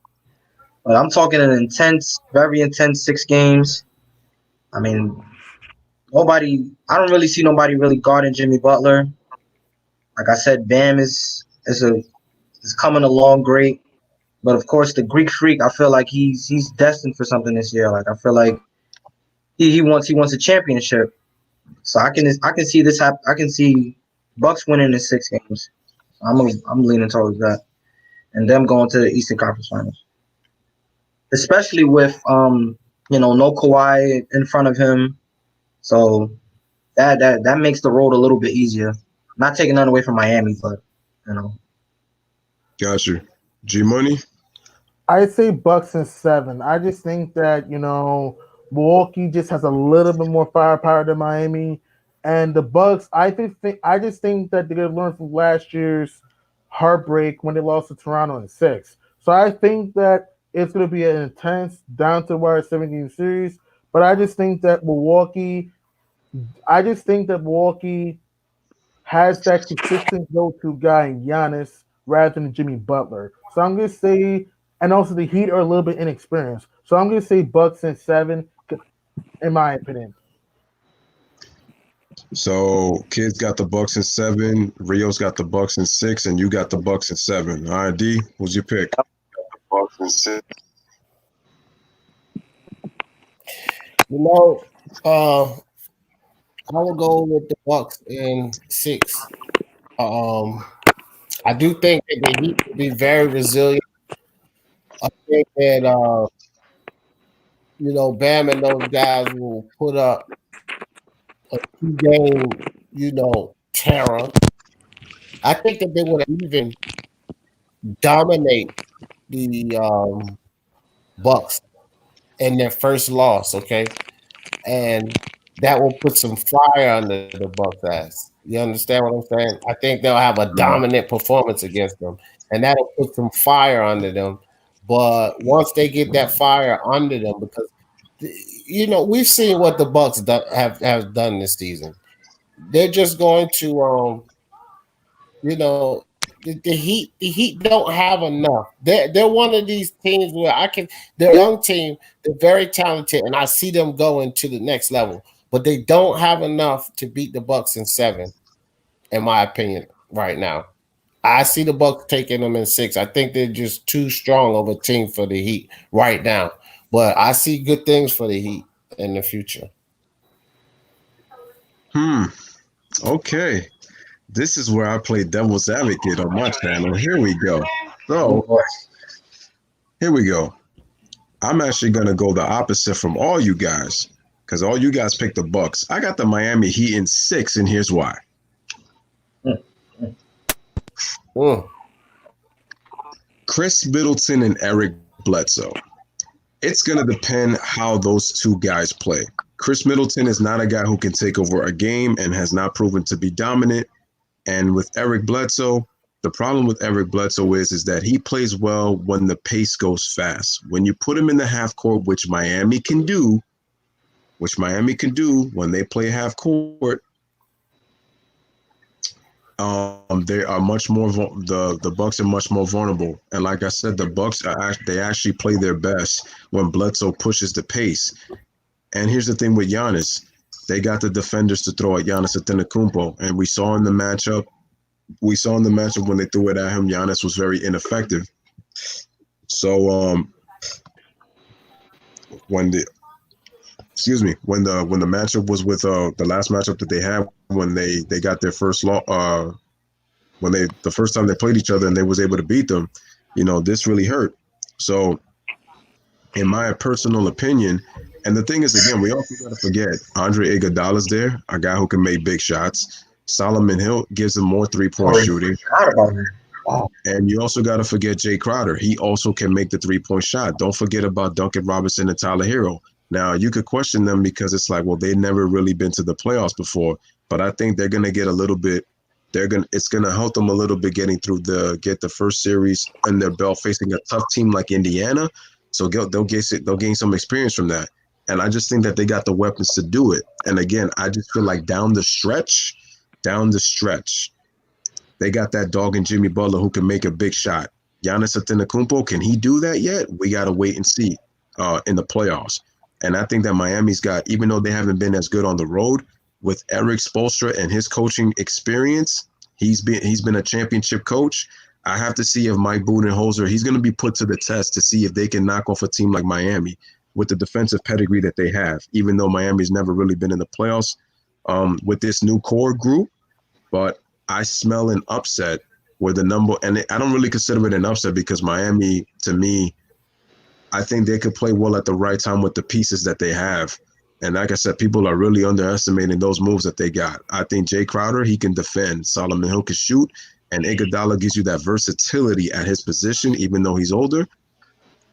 but I'm talking an intense, very intense 6 games. I mean, nobody. I don't really see nobody really guarding Jimmy Butler. Like I said, Bam is coming along great, but of course the Greek Freak. I feel like he's destined for something this year. Like I feel like he wants a championship. So I can see this happen. I can see Bucks winning in 6 games. I'm leaning towards that, and them going to the Eastern Conference Finals, especially with no Kawhi in front of him. So that makes the road a little bit easier. Not taking none away from Miami, but you know. Got you. G Money. I say Bucks and 7. I just think that Milwaukee just has a little bit more firepower than Miami, and the Bucks. I just think that they're gonna learn from last year's heartbreak when they lost to Toronto in 6. So I think that it's gonna be an intense, down to the wire 7 game series. But I just think that Milwaukee. I just think that Milwaukee has that consistent go-to guy in Giannis rather than Jimmy Butler. So I'm gonna say, and also the Heat are a little bit inexperienced. So I'm gonna say Bucks and 7, in my opinion. So kids got the Bucks and 7. Rio's got the Bucks and 6, and you got the Bucks and 7. All right, D, who's your pick? Bucks and 6. You know, uh, I will go with the Bucks in 6. Um, I do think that the Heat will be very resilient. I think that Bam and those guys will put up a 2 game, terror. I think that they would even dominate the Bucks in their first loss. Okay, and that will put some fire under the Bucks' ass. You understand what I'm saying? I think they'll have a dominant performance against them, and that'll put some fire under them. But once they get that fire under them, because we've seen what the Bucks have done this season. They're just going to, the Heat don't have enough. They're one of these teams where they're a young team, they're very talented, and I see them going to the next level, but they don't have enough to beat the Bucks in 7, in my opinion, right now. I see the Bucks taking them in 6. I think they're just too strong of a team for the Heat right now. But I see good things for the Heat in the future. Okay. This is where I play devil's advocate on my channel. Here we go. Oh, So boy. here we go. I'm actually gonna go the opposite from all you guys, because all you guys picked the Bucks. I got the Miami Heat in 6, and here's why. Mm. Chris Middleton and Eric Bledsoe. It's gonna depend how those two guys play. Chris Middleton is not a guy who can take over a game and has not proven to be dominant. And with Eric Bledsoe, the problem with Eric Bledsoe is that he plays well when the pace goes fast. When you put him in the half court, which Miami can do when they play half court, they are much more the Bucks are much more vulnerable. And like I said, the Bucks they actually play their best when Bledsoe pushes the pace. And here's the thing with Giannis. They got the defenders to throw at Giannis Antetokounmpo, and we saw in the matchup when they threw it at him, Giannis was very ineffective. So when the matchup was with the last matchup that they had when they got their first the first time they played each other and they was able to beat them, this really hurt. So in my personal opinion, and the thing is, again, we also got to forget Andre Iguodala's there, a guy who can make big shots. Solomon Hill gives him more 3-point shooting. And you also got to forget Jay Crowder. He also can make the 3-point shot. Don't forget about Duncan Robinson and Tyler Hero. Now, you could question them because it's like, well, they've never really been to the playoffs before. But I think they're going to get a little bit. It's going to help them a little bit getting through get the first series in their belt facing a tough team like Indiana. So they'll gain some experience from that. And I just think that they got the weapons to do it. And again, I just feel like down the stretch, they got that dog in Jimmy Butler who can make a big shot. Giannis Antetokounmpo, can he do that yet? We got to wait and see in the playoffs. And I think that Miami's got, even though they haven't been as good on the road, with Eric Spoelstra and his coaching experience, he's been a championship coach. I have to see if Mike Budenholzer, he's going to be put to the test to see if they can knock off a team like Miami with the defensive pedigree that they have, even though Miami's never really been in the playoffs with this new core group. But I smell an upset with the number, and I don't really consider it an upset because Miami, to me, I think they could play well at the right time with the pieces that they have. And like I said, people are really underestimating those moves that they got. I think Jay Crowder, he can defend. Solomon Hill can shoot. And Iguodala gives you that versatility at his position, even though he's older.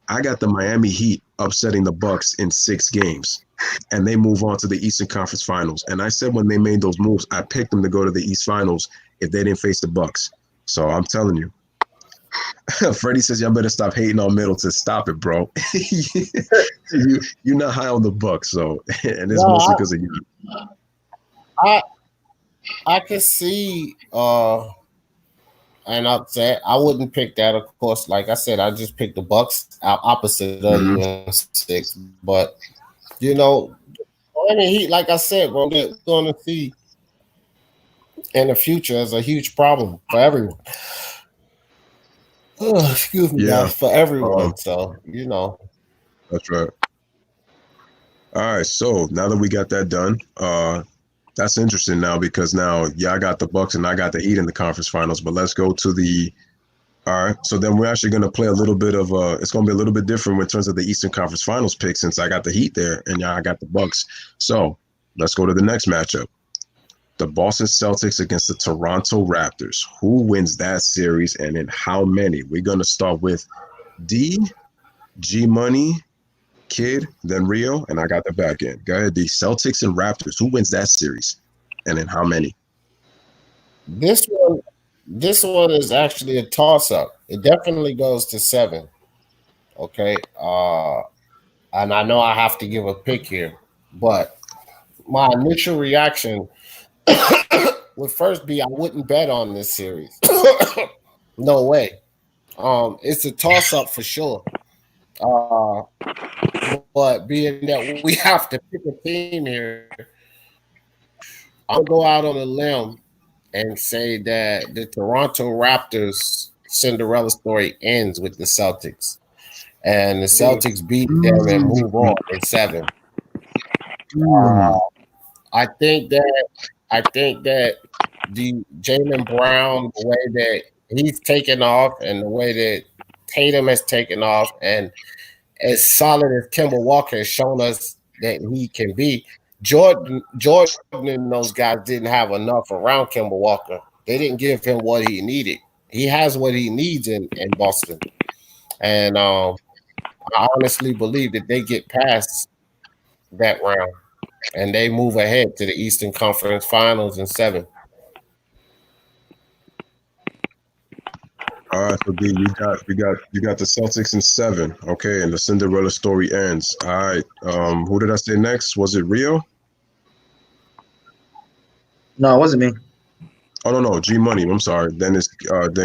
I got the Miami Heat upsetting the Bucks in 6 games. And they move on to the Eastern Conference Finals. And I said when they made those moves, I picked them to go to the East Finals if they didn't face the Bucks. So I'm telling you. Freddie says, y'all better stop hating on Middleton. Stop it, bro. You're not high on the Bucks, so and it's mostly because of you. I can see an upset. I wouldn't pick that, of course. Like I said, I just picked the Bucks opposite of you in 6. But Miami Heat, like I said, bro, they're going to see in the future as a huge problem for everyone. Oh, excuse me, guys, for everyone. So That's right. All right, so now that we got that done, that's interesting now because now I got the Bucks and I got the Heat in the conference finals. But let's go to all right. So then we're actually going to play a little bit of it's going to be a little bit different in terms of the Eastern Conference Finals pick since I got the Heat there and I got the Bucks. So let's go to the next matchup. The Boston Celtics against the Toronto Raptors. Who wins that series and in how many? We're going to start with D, G Money, Kid, then Rio, and I got the back end. Go ahead, D. Celtics and Raptors. Who wins that series and in how many? This one is actually a toss-up. It definitely goes to 7. Okay. And I know I have to give a pick here, but my initial reaction would first be I wouldn't bet on this series. No way. It's a toss up for sure. Uh, but being that we have to pick a team here, I'm gonna go out on a limb and say that the Toronto Raptors Cinderella story ends with the Celtics, and the Celtics beat them and move on in seven. Uh, I think that the Jalen Brown, the way that he's taken off, and the way that Tatum has taken off, and as solid as Kemba Walker has shown us that he can be. Jordan and those guys didn't have enough around Kemba Walker. They didn't give him what he needed. He has what he needs in Boston. And I honestly believe that they get past that round and they move ahead to the Eastern Conference Finals in seven. All right, so D, you got the Celtics in seven. Okay, and the Cinderella story ends. All right. Who did I say next? Was it Rio? No, it wasn't me. Oh no, G Money. I'm sorry. Then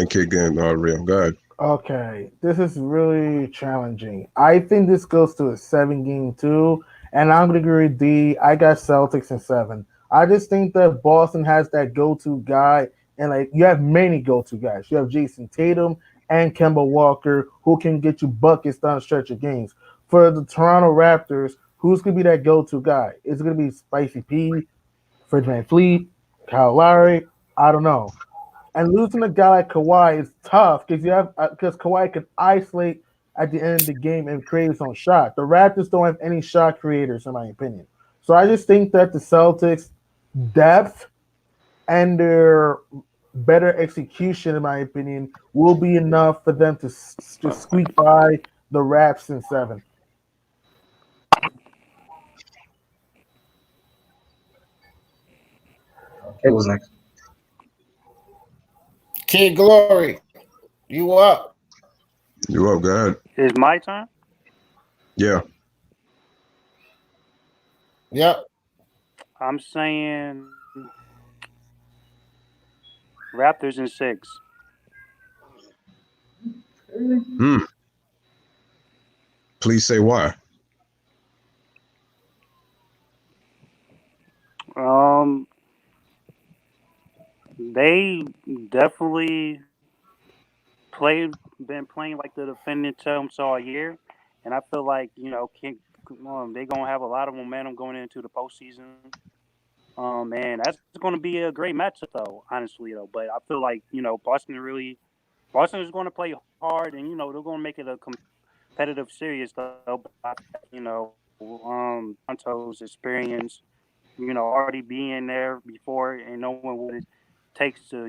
Kid and Rio. Go ahead. Okay, this is really challenging. I think this goes to a 7 game too, and I'm gonna agree with D. I got Celtics in seven. I just think that Boston has that go-to guy, and like you have many go-to guys. You have Jason Tatum and Kemba Walker who can get you buckets down the stretch of games. For the Toronto Raptors, who's gonna be that go-to guy? Is it gonna be Spicy P, Fred Van Fleet, Kyle Lowry? I don't know. And losing a guy like Kawhi is tough because you have because Kawhi can isolate at the end of the game and create his own shot. The Raptors don't have any shot creators, in my opinion. So I just think that the Celtics' depth and their better execution, in my opinion, will be enough for them to just squeak by the Raps in seven. It was next. Kid Glory, you up? You up? Go ahead. It's my turn. Yeah. Yep. I'm saying Raptors in six. Hmm. Please say why. Um, they definitely been playing like the defending champs all year, and I feel like they gonna have a lot of momentum going into the postseason. And that's going to be a great matchup, though. Honestly, though, but I feel like Boston is going to play hard, and they're going to make it a competitive series, though. But Toronto's experience, already being there before and knowing what it takes to,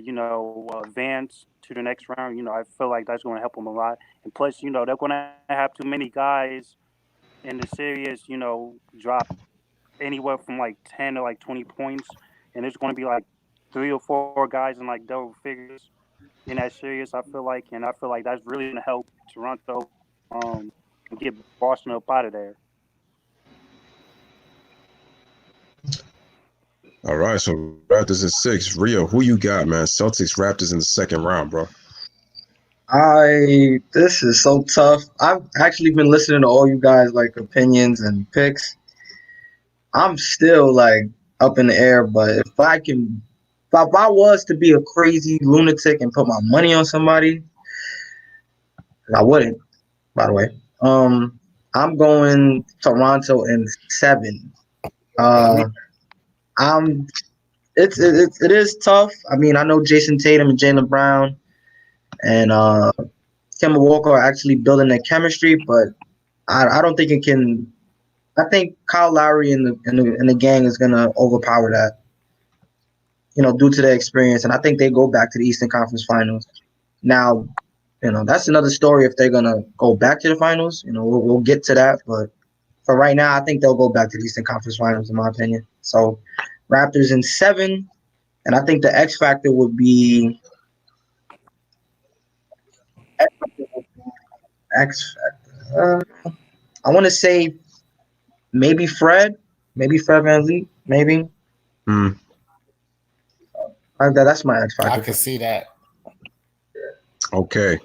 advance to the next round, I feel like that's going to help them a lot. And plus, they're going to have too many guys in the series, drop anywhere from like 10 to like 20 points. And there's going to be like 3 or 4 guys in like double figures in that series, I feel like. And I feel like that's really going to help Toronto get Boston up out of there. All right, so Raptors in six. Rio, who you got, man? Celtics, Raptors in the second round, bro. This is so tough. I've actually been listening to all you guys like opinions and picks. I'm still like up in the air, but if I was to be a crazy lunatic and put my money on somebody, I wouldn't. By the way, I'm going Toronto in seven. Uh, I'm. It is tough. I mean, I know Jason Tatum and Jalen Brown and Kemba Walker are actually building their chemistry, but I don't think it can. I think Kyle Lowry and the gang is gonna overpower that, due to their experience, and I think they go back to the Eastern Conference Finals. Now, that's another story if they're gonna go back to the finals. We'll get to that, but for right now, I think they'll go back to the Eastern Conference Finals, in my opinion. So, Raptors in seven, and I think the X factor would be X factor. I want to say maybe Fred Van maybe. Hmm. That's my X I factor. can see that. Okay.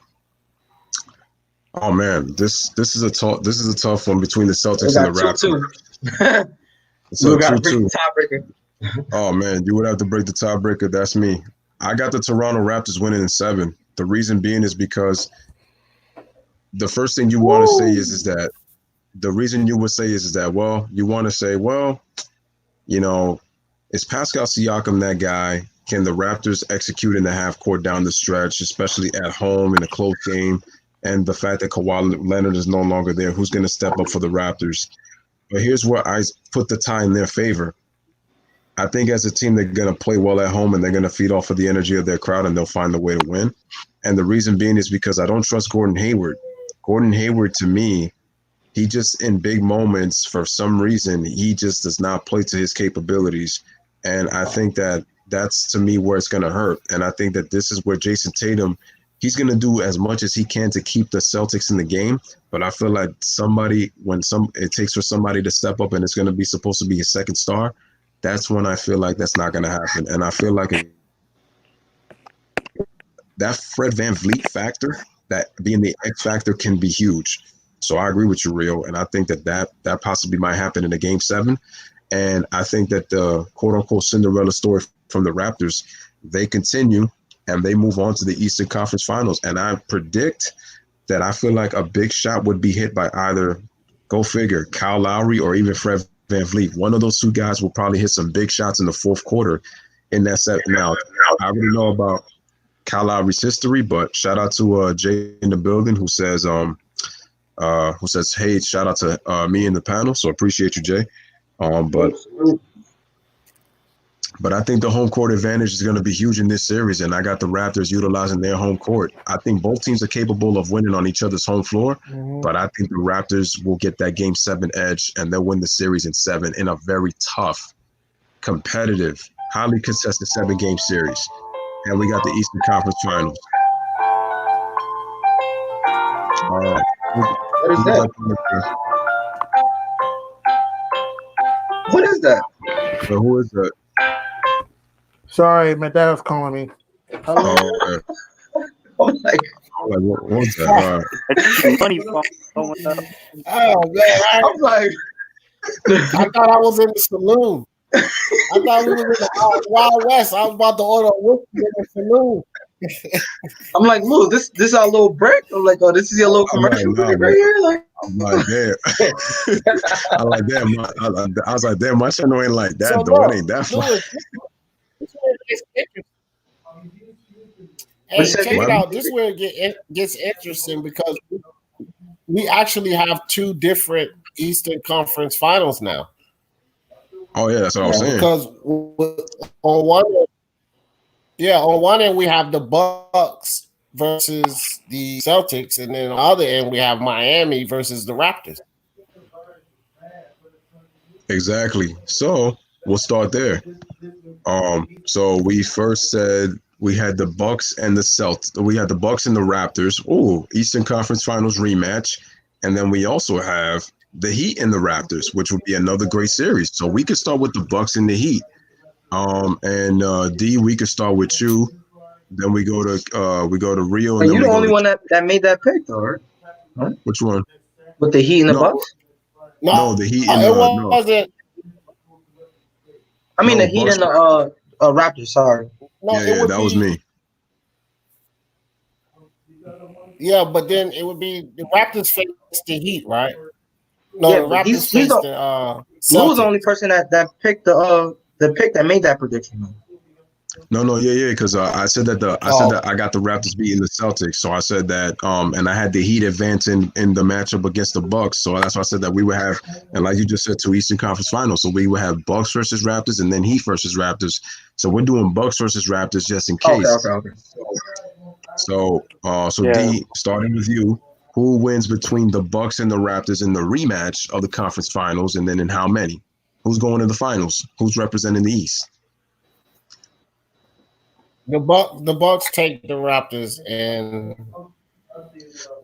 Oh man, this is a tough one between the Celtics and the Raptors. It's We a got to break 2-2. the tiebreaker. Oh man, you would have to break the tiebreaker. That's me. I got the Toronto Raptors winning in 7. The reason being is because the first thing you want to say is that the reason you would say is that well, you want to say you know, is Pascal Siakam that guy? Can the Raptors execute in the half court down the stretch, especially at home in a close game? And the fact that Kawhi Leonard is no longer there, who's going to step up for the Raptors? But here's where I put the tie in their favor. I think as a team, they're going to play well at home and they're going to feed off of the energy of their crowd and they'll find a way to win. And the reason being is because I don't trust Gordon Hayward. Gordon Hayward, to me, he just in big moments, for some reason, he just does not play to his capabilities. And I think that that's, to me, where it's going to hurt. And I think that this is where Jason Tatum, he's going to do as much as he can to keep the Celtics in the game. But I feel like it takes for somebody to step up and it's going to be supposed to be a second star, that's when I feel like that's not going to happen. And I feel like that Fred VanVleet factor, that being the X factor, can be huge. So I agree with you, Rio, and I think that possibly might happen in a Game 7. And I think that the quote-unquote Cinderella story from the Raptors, they continue and they move on to the Eastern Conference Finals. And I predict that I feel like a big shot would be hit by either, go figure, Kyle Lowry or even Fred VanVleet. One of those two guys will probably hit some big shots in the fourth quarter in that set. Now, I already know about Kyle Lowry's history, but shout out to Jay in the building who says, hey, shout out to me in the panel. So appreciate you, Jay. But I think the home court advantage is going to be huge in this series, and I got the Raptors utilizing their home court. I think both teams are capable of winning on each other's home floor, but I think the Raptors will get that Game 7 edge, and they'll win the series in 7 in a very tough, competitive, highly contested 7-game series. And we got the Eastern Conference Finals. What is that? What is that? So who is that? Sorry, my dad was calling me. Hello. Oh my God. What was that? It's funny. Oh man, I'm like, I thought I was in the saloon. I thought we were in the Wild West. I was about to order a whiskey in the saloon. I'm like, Lou, this is our little break. I'm like, oh, this is your little commercial break right here. Like, I'm like, damn. I was like, damn, my channel ain't like that, So though. look, It ain't that fun. This is where it gets interesting. Hey, check it out. This is where it gets interesting because we actually have 2 different Eastern Conference Finals now. Oh yeah, that's what I was saying. Because on one end we have the Bucks versus the Celtics, and then on the other end we have Miami versus the Raptors. Exactly. So we'll start there. So we first said we had the Bucks and the Celtics. We had the Bucks and the Raptors. Oh, Eastern Conference Finals rematch, and then we also have the Heat and the Raptors, which would be another great series. So we could start with the Bucks and the Heat. D, we could start with you. Then we go to Rio. And you're the only one that made that pick, though, right? Huh? Which one? With the Heat and the Bucks? No, the Heat and it wasn't. I mean, the Heat and the Raptors. Sorry. No, yeah, that was me. Yeah, but then it would be the Raptors face the Heat, right? No, yeah, the Raptors face the Celtics. Lou was the only person that picked the pick that made that prediction. No, yeah, because I said that I got the Raptors beating the Celtics, so I said that, and I had the Heat advancing in the matchup against the Bucks, so that's why I said that we would have, and like you just said, 2 Eastern Conference Finals, so we would have Bucks versus Raptors, and then Heat versus Raptors. So we're doing Bucks versus Raptors just in case. Okay. So D, starting with you, who wins between the Bucks and the Raptors in the rematch of the conference finals, and then in how many? Who's going to the finals? Who's representing the East? The Bucks take the Raptors in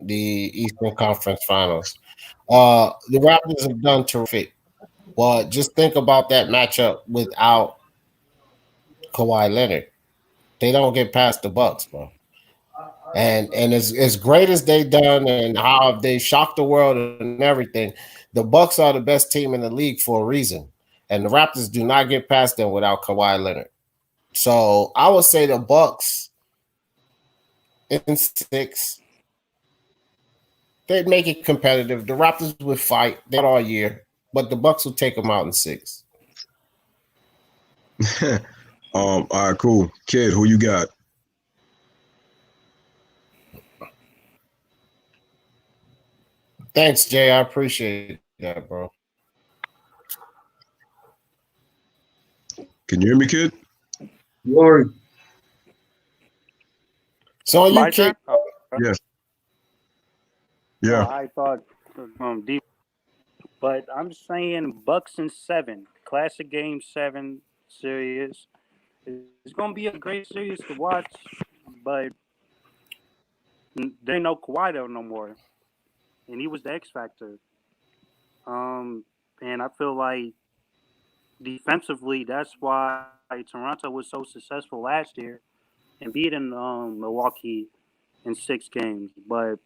the Eastern Conference Finals. The Raptors have done terrific. But just think about that matchup without Kawhi Leonard. They don't get past the Bucks, bro. And as great as they done and how they shocked the world and everything, the Bucks are the best team in the league for a reason. And the Raptors do not get past them without Kawhi Leonard. So I would say the Bucks in 6. They'd make it competitive. The Raptors would fight. They all year, but the Bucks will take them out in 6. All right, cool. Kid, who you got? Thanks, Jay. I appreciate that, bro. Can you hear me, kid? Glory. So you My kid. turn? Yeah. Yeah. I thought deep, but I'm saying Bucks in 7, classic game 7 series. It's gonna be a great series to watch, but there ain't no Kawhi there no more, and he was the X factor. And I feel like defensively, that's why Toronto was so successful last year and beating Milwaukee in 6 games. But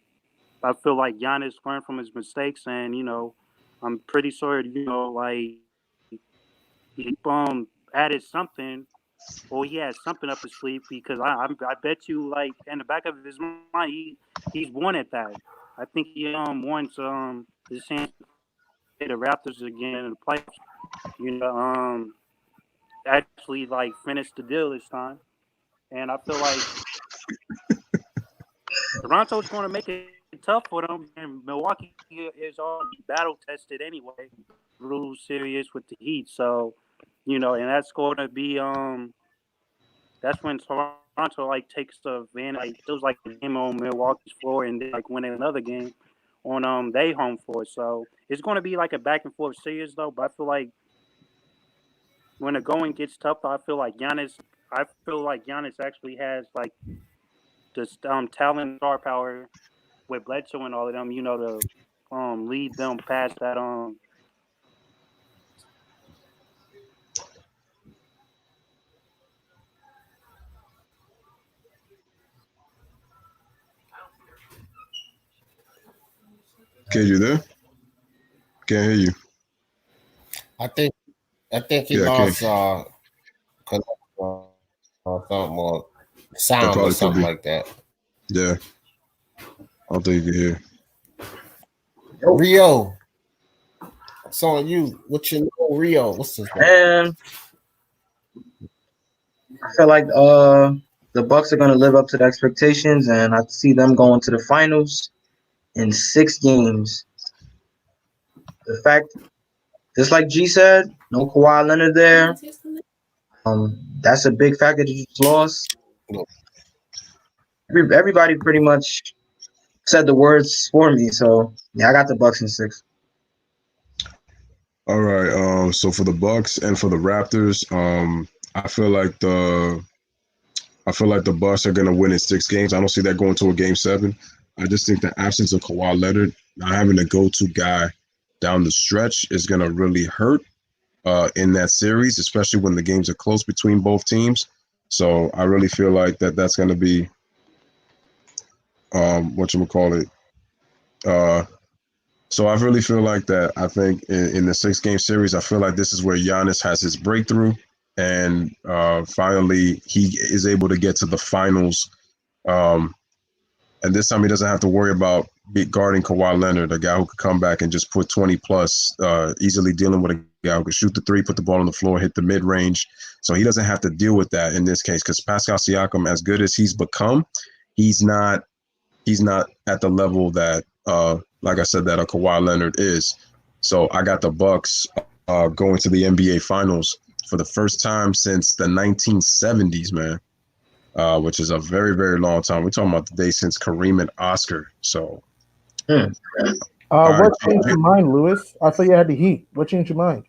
I feel like Giannis learned from his mistakes, and I'm pretty sure like he added something, or he has something up his sleeve because I bet you like in the back of his mind he's wanted that. I think he wants his chance to play the Raptors again in the playoffs. You know, actually like finish the deal this time, and I feel like Toronto's going to make it tough for them, and Milwaukee is already battle tested anyway. Rules serious with the Heat, so and that's going to be that's when Toronto like takes the advantage. Like it was like a game on Milwaukee's floor, and then like winning another game on they home floor. So it's going to be like a back and forth series though. But I feel like when the going gets tough, I feel like Giannis actually has like this talent, star power with Bledsoe and all of them. To lead them past that Kid, you there? Can't hear you. I think he Yeah, I lost can't. connection or something or That sound or probably could something be. like that. Yeah. I don't think you can hear. Rio, it's on you. What you know, Rio? What's his name? And I feel like the Bucks are gonna live up to the expectations, and I see them going to the finals in 6 games. The fact, just like G said, no Kawhi Leonard there. That's a big factor that you just lost. Everybody pretty much said the words for me, so yeah, I got the Bucks in 6. All right. So for the Bucks and for the Raptors, I feel like the Bucks are gonna win in 6 games. I don't see that going to a game 7. I just think the absence of Kawhi Leonard, not having a go-to guy down the stretch, is gonna really hurt in that series, especially when the games are close between both teams. So I really feel like that's gonna be whatchamacallit. Uh, so I really feel like that. I think in the 6 game series, I feel like this is where Giannis has his breakthrough, and finally he is able to get to the finals. Um, and this time he doesn't have to worry about guarding Kawhi Leonard, a guy who could come back and just put 20 plus, easily dealing with a guy who could shoot the three, put the ball on the floor, hit the mid range. So he doesn't have to deal with that in this case because Pascal Siakam, as good as he's become, he's not at the level that, like I said, that a Kawhi Leonard is. So I got the Bucks going to the NBA Finals for the first time since the 1970s, man. Which is a very, very long time. We're talking about the day since Kareem and Oscar. So, Hmm. What changed your mind, Louis? I thought you had the Heat. What changed your mind?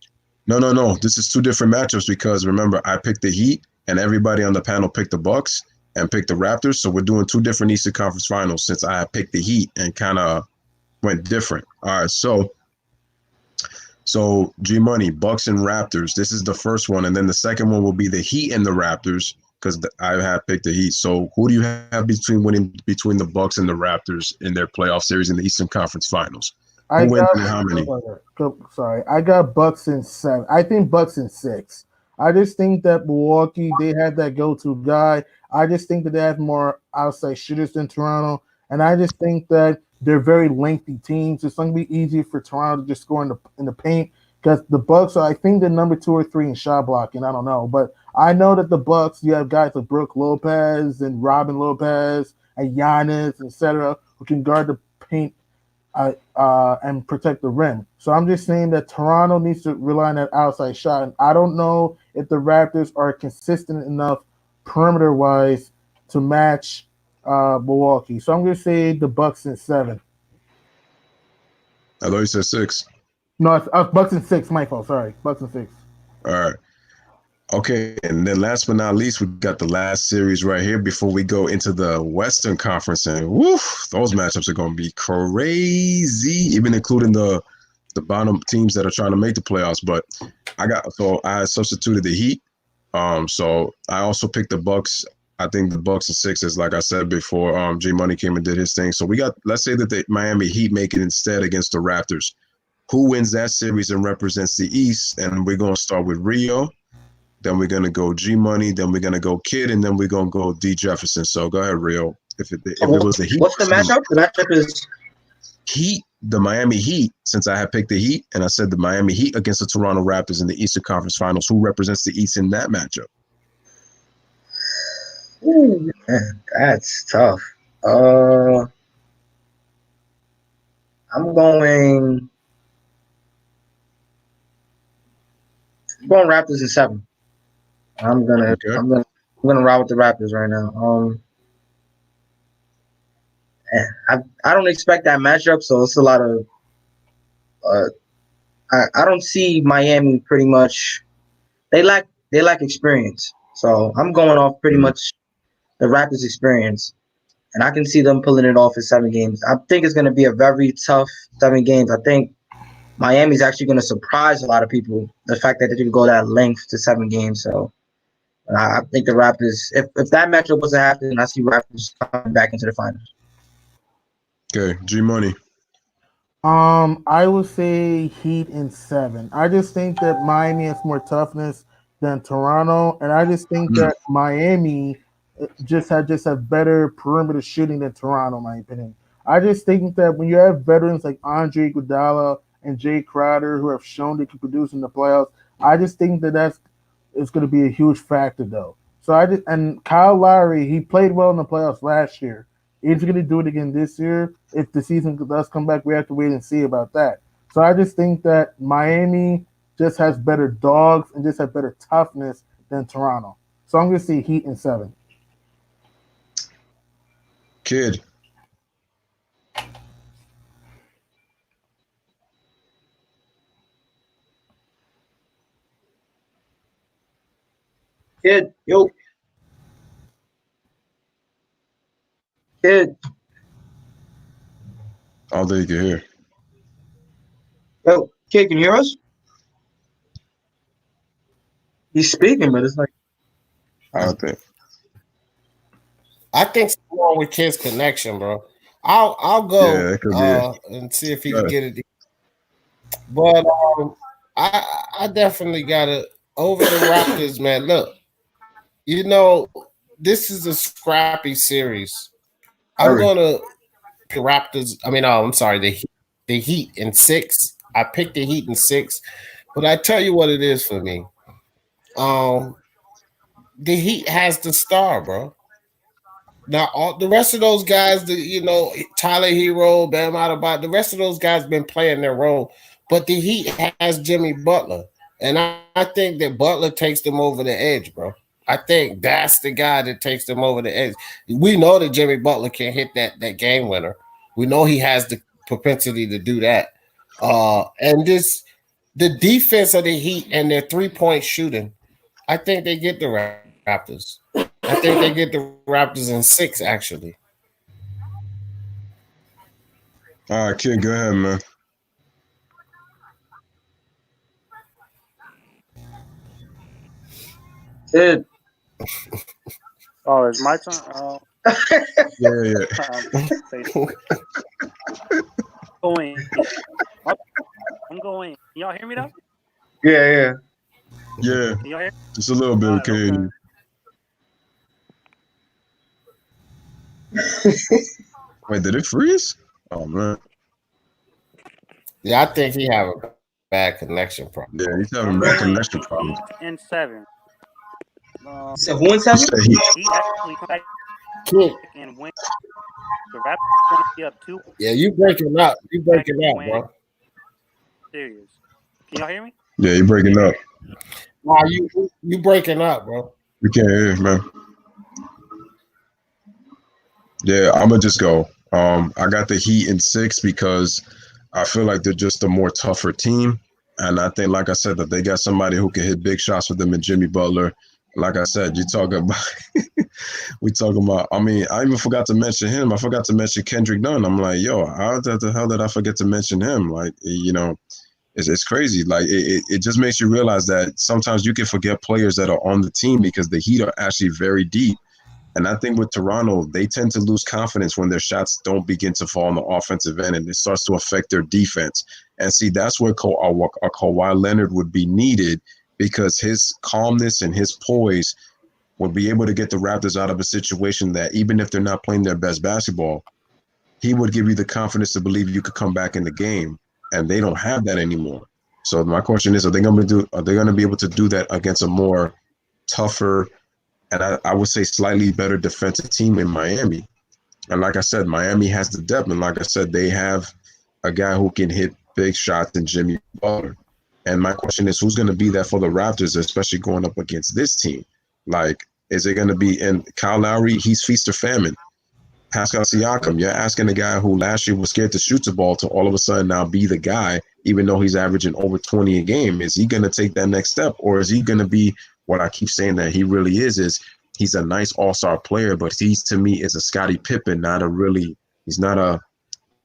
No. This is 2 different matchups because remember, I picked the Heat and everybody on the panel picked the Bucks and picked the Raptors. So we're doing 2 different Eastern Conference Finals since I picked the Heat and kind of went different. All right, so G Money, Bucks and Raptors. This is the first one, and then the second one will be the Heat and the Raptors. because I have picked the Heat. So who do you have winning between the Bucks and the Raptors in their playoff series in the Eastern Conference Finals? I Who wins got and how many? sorry, I got Bucks in 7. I think Bucks in 6. I just think that Milwaukee, they have that go-to guy. I just think that they have more outside shooters than Toronto, and I just think that they're very lengthy teams. It's going to be easy for Toronto to just score in the paint because the Bucks are, I think, the number 2 or 3 in shot blocking. I don't know, but I know that the Bucks, you have guys like Brooke Lopez and Robin Lopez and Giannis, etc., who can guard the paint and protect the rim. So I'm just saying that Toronto needs to rely on that outside shot. And I don't know if the Raptors are consistent enough perimeter wise to match Milwaukee. So I'm going to say the Bucks in 7. I thought you said 6. No, it's Bucks in 6. My fault. Sorry, Bucks in 6. All right. Okay, and then last but not least, we got the last series right here before we go into the Western Conference, and woof, those matchups are going to be crazy, even including the bottom teams that are trying to make the playoffs. But I substituted the Heat. So I also picked the Bucks. I think the Bucks and 6 like I said before. G Money came and did his thing. So we got, let's say that the Miami Heat make it instead against the Raptors. Who wins that series and represents the East? And we're going to start with Rio. Then we're gonna go G Money. Then we're gonna go Kid, and then we're gonna go D Jefferson. So go ahead, Rio. If it was the Heat, what's the matchup? The matchup is Heat, the Miami Heat. Since I had picked the Heat, and I said the Miami Heat against the Toronto Raptors in the Eastern Conference Finals. Who represents the East in that matchup? ooh, man, that's tough. I'm going Raptors in 7. I'm gonna ride with the Raptors right now. I don't expect that matchup, so it's a lot of. I don't see Miami pretty much. They lack experience, so I'm going off pretty much the Raptors' experience, and I can see them pulling it off in 7 games. I think it's going to be a very tough 7 games. I think Miami's actually going to surprise a lot of people. The fact that they can go that length to 7 games, so. I think the Raptors, if that matchup wasn't happening, I see Raptors coming back into the finals. Okay, G Money. I would say Heat in 7. I just think that Miami has more toughness than Toronto, and I just think that Miami just have better perimeter shooting than Toronto, in my opinion. I just think that when you have veterans like Andre Iguodala and Jay Crowder who have shown they can produce in the playoffs, I just think that it's going to be a huge factor, though. So and Kyle Lowry, he played well in the playoffs last year. Is he going to do it again this year? If the season does come back, we have to wait and see about that. So I just think that Miami just has better dogs and just have better toughness than Toronto. So I'm going to see Heat in 7. Kid. Kid, yo. Kid. I don't think you can hear. Yo, Kid, can you hear us? He's speaking, but it's like. I don't think. I think something wrong with Kid's connection, bro. I'll go and see if he can get it. But I definitely gotta over the Raptors, man. Look, this is a scrappy series. I'm gonna the Raptors. I mean, I'm sorry, the Heat in 6. I picked the Heat in 6, but I tell you what it is for me. The Heat has the star, bro. Now, all the rest of those guys, Tyler Hero, Bam Adebayo, the rest of those guys been playing their role, but the Heat has Jimmy Butler, and I think that Butler takes them over the edge, bro. I think that's the guy that takes them over the edge. We know that Jimmy Butler can hit that game winner. We know he has the propensity to do that. And the defense of the Heat and their 3-point shooting, I think they get the Raptors. I think they get the Raptors in 6, actually. All right, Kid, go ahead, man. Kid. Oh, it's my turn. Yeah, yeah, Say going. I'm going. Can y'all hear me though? Yeah. yeah. Can y'all hear? Just a little bit, All right. okay. Okay. Wait, did it freeze? Oh man. Yeah, I think he have a bad connection Yeah, problem. he's having I'm bad going connection Heat problems. in 7. So who in You 7? said he. Heat actually come back Kid, and win. The Raptors going to be up 2 yeah, you breaking up. You back breaking to up, win bro. series. Can y'all hear me? Yeah, you breaking up. Nah, you breaking up, bro. We can't hear you, man. Yeah, I'm gonna just go. I got the Heat in 6 because I feel like they're just a more tougher team, and I think, like I said, that they got somebody who can hit big shots for them in Jimmy Butler. Like I said, you talking about we talking about. I mean, I even forgot to mention him. I forgot to mention Kendrick Nunn. I'm like, yo, how the hell did I forget to mention him? Like, it's crazy. Like, it just makes you realize that sometimes you can forget players that are on the team because the Heat are actually very deep. And I think with Toronto, they tend to lose confidence when their shots don't begin to fall on the offensive end, and it starts to affect their defense. And see, that's where Kawhi Leonard would be needed, because his calmness and his poise would be able to get the Raptors out of a situation that, even if they're not playing their best basketball, he would give you the confidence to believe you could come back in the game. And they don't have that anymore. So my question is, are they going to be able to do that against a more tougher, and I would say slightly better defensive team in Miami? And like I said, Miami has the depth, and like I said, they have a guy who can hit big shots in Jimmy Butler. And my question is, who's going to be there for the Raptors, especially going up against this team? Like, is it going to be? And Kyle Lowry, he's feast or famine. Pascal Siakam, you're asking a guy who last year was scared to shoot the ball to all of a sudden now be the guy, even though he's averaging over 20 a game. Is he going to take that next step, or is he going to be what I keep saying that he really is he's a nice all-star player, but he's, to me, is a Scottie Pippen,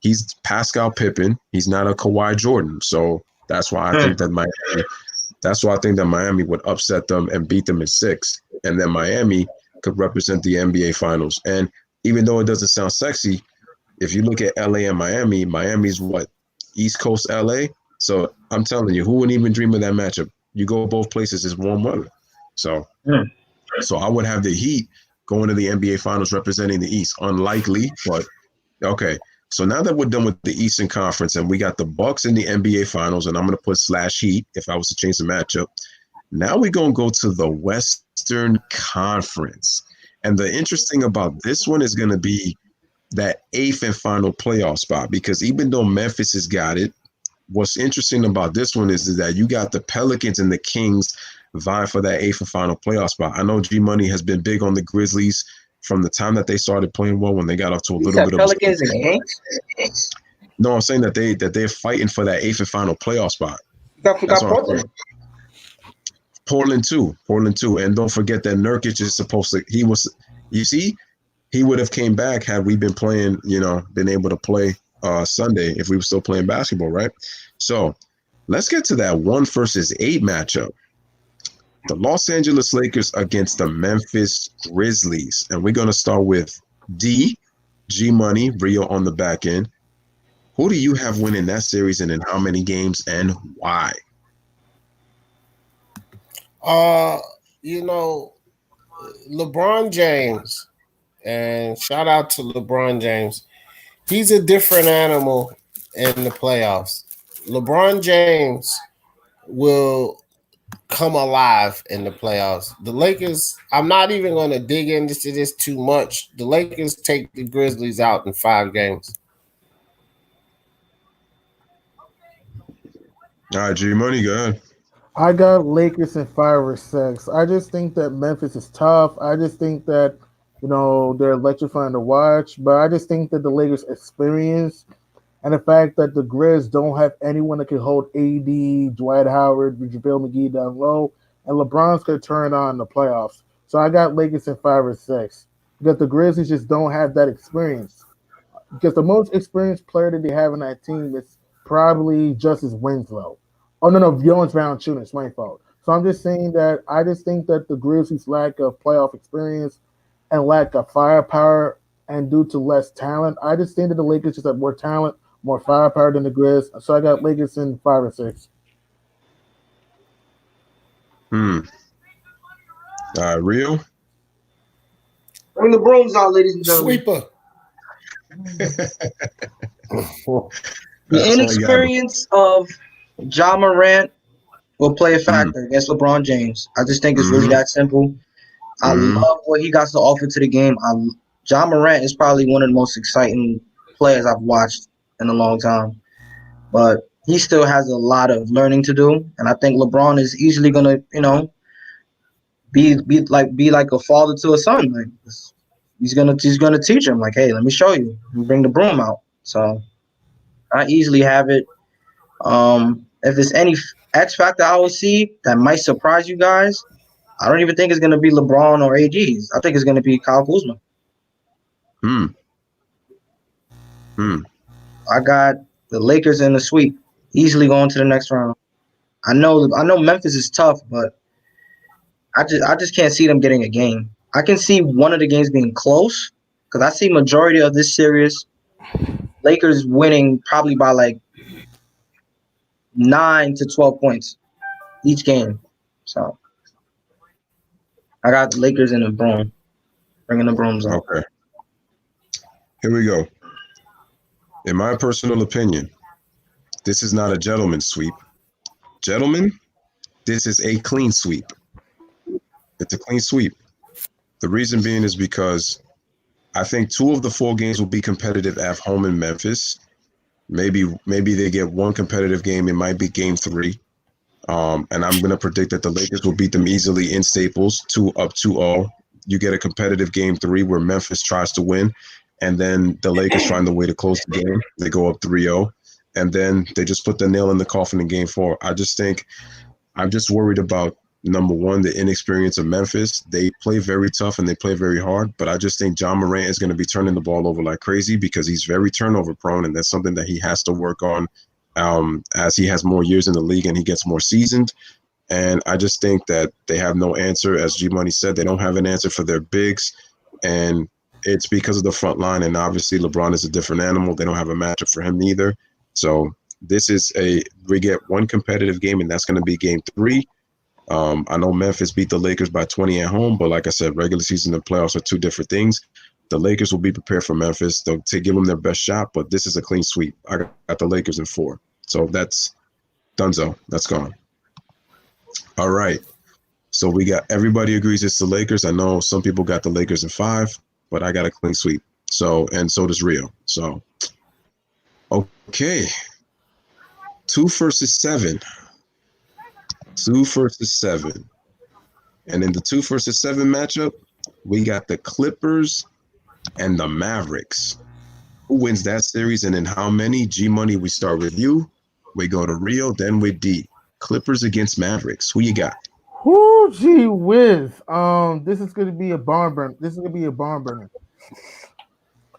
he's Pascal Pippen. He's not a Kawhi Jordan. So that's why I think that Miami would upset them and beat them in 6. And then Miami could represent the NBA Finals. And even though it doesn't sound sexy, if you look at LA and Miami, Miami's what? East Coast LA. So I'm telling you, who wouldn't even dream of that matchup? You go both places, it's warm weather. So so I would have the Heat going to the NBA Finals representing the East. Unlikely, but okay. So now that we're done with the Eastern Conference and we got the Bucks in the NBA Finals, and I'm going to put /Heat if I was to change the matchup. Now we're going to go to the Western Conference. And the interesting about this one is going to be that 8th and final playoff spot, because even though Memphis has got it, what's interesting about this one is that you got the Pelicans and the Kings vying for that 8th and final playoff spot. I know G Money has been big on the Grizzlies from the time that they started playing well, when they got off to a little bit of Pelicans and Kings? No, I'm saying that they're fighting for that 8th and final playoff spot. That's Portland. Portland too. And don't forget that Nurkic is supposed to, he would have came back had we been playing, been able to play Sunday if we were still playing basketball, right? So let's get to that 1 versus 8 matchup. The Los Angeles Lakers against the Memphis Grizzlies. And we're going to start with G Money, Rio on the back end. Who do you have winning that series, and in how many games, and why? LeBron James, and shout out to LeBron James. He's a different animal in the playoffs. LeBron James will come alive in the playoffs. The Lakers, I'm not even going to dig into this too much. The Lakers take the Grizzlies out in 5 games. All right, G Money, go ahead. I got Lakers in 5 or 6. I just think that Memphis is tough. I just think that they're electrifying to watch. But I just think that the Lakers' experience and the fact that the Grizz don't have anyone that can hold AD, Dwight Howard, JaVale McGee down low, and LeBron's going to turn on in the playoffs. So I got Lakers in 5 or 6 because the Grizzlies just don't have that experience. Because the most experienced player that they have in that team is probably Justice Winslow. Oh no, Jones Valanciunas, my fault. So I'm just saying that I just think that the Grizzlies' lack of playoff experience and lack of firepower and due to less talent. I just think that the Lakers just have more talent, more firepower than the Grizz. So I got Lakers in 5 and 6. Rio. Bring the brooms out, ladies and gentlemen. Sweeper. The inexperience of Ja Morant will play a factor against LeBron James. I just think it's really that simple. I love what he got to offer to the game. Ja Morant is probably one of the most exciting players I've watched in a long time. But he still has a lot of learning to do. And I think LeBron is easily gonna, be like a father to a son. Like he's gonna teach him, like, hey, let me show you. And bring the broom out. So I easily have it. If there's any X factor I will see that might surprise you guys, I don't even think it's gonna be LeBron or AD. I think it's gonna be Kyle Kuzma. I got the Lakers in the sweep, easily going to the next round. I know Memphis is tough, but I just can't see them getting a game. I can see one of the games being close because I see majority of this series Lakers winning probably by like 9 to 12 points each game. So I got the Lakers in the broom, bringing the brooms up. Okay. Here we go. In my personal opinion, this is not a gentleman's sweep. Gentlemen, this is a clean sweep. It's a clean sweep. The reason being is because I think 2 of the 4 games will be competitive at home in Memphis. Maybe they get one competitive game. It might be game 3. And I'm going to predict that the Lakers will beat them easily in Staples, 2-0. You get a competitive game 3 where Memphis tries to win. And then the Lakers find a way to close the game. They go up 3-0. And then they just put the nail in the coffin in game 4. I'm just worried about, number one, the inexperience of Memphis. They play very tough and they play very hard. But I just think Ja Morant is going to be turning the ball over like crazy because he's very turnover prone. And that's something that he has to work on as he has more years in the league and he gets more seasoned. And I just think that they have no answer. As G Money said, they don't have an answer for their bigs. And it's because of the front line. And obviously LeBron is a different animal. They don't have a matchup for him either. So we get one competitive game, and that's going to be game 3. I know Memphis beat the Lakers by 20 at home, but like I said, regular season and playoffs are 2 different things. The Lakers will be prepared for Memphis to give them their best shot, but this is a clean sweep. I got the Lakers in 4. So that's donezo. That's gone. All right. So we got everybody agrees it's the Lakers. I know some people got the Lakers in 5, but I got a clean sweep. So does Rio. So okay. 2 versus 7. 2 versus 7. And in the 2 versus 7 matchup, we got the Clippers and the Mavericks. Who wins that series and in how many? G Money, we start with you. We go to Rio, then with D. Clippers against Mavericks. Who you got? Whoo, gee whiz. This is gonna be a barn burner. This is gonna be a barn burner.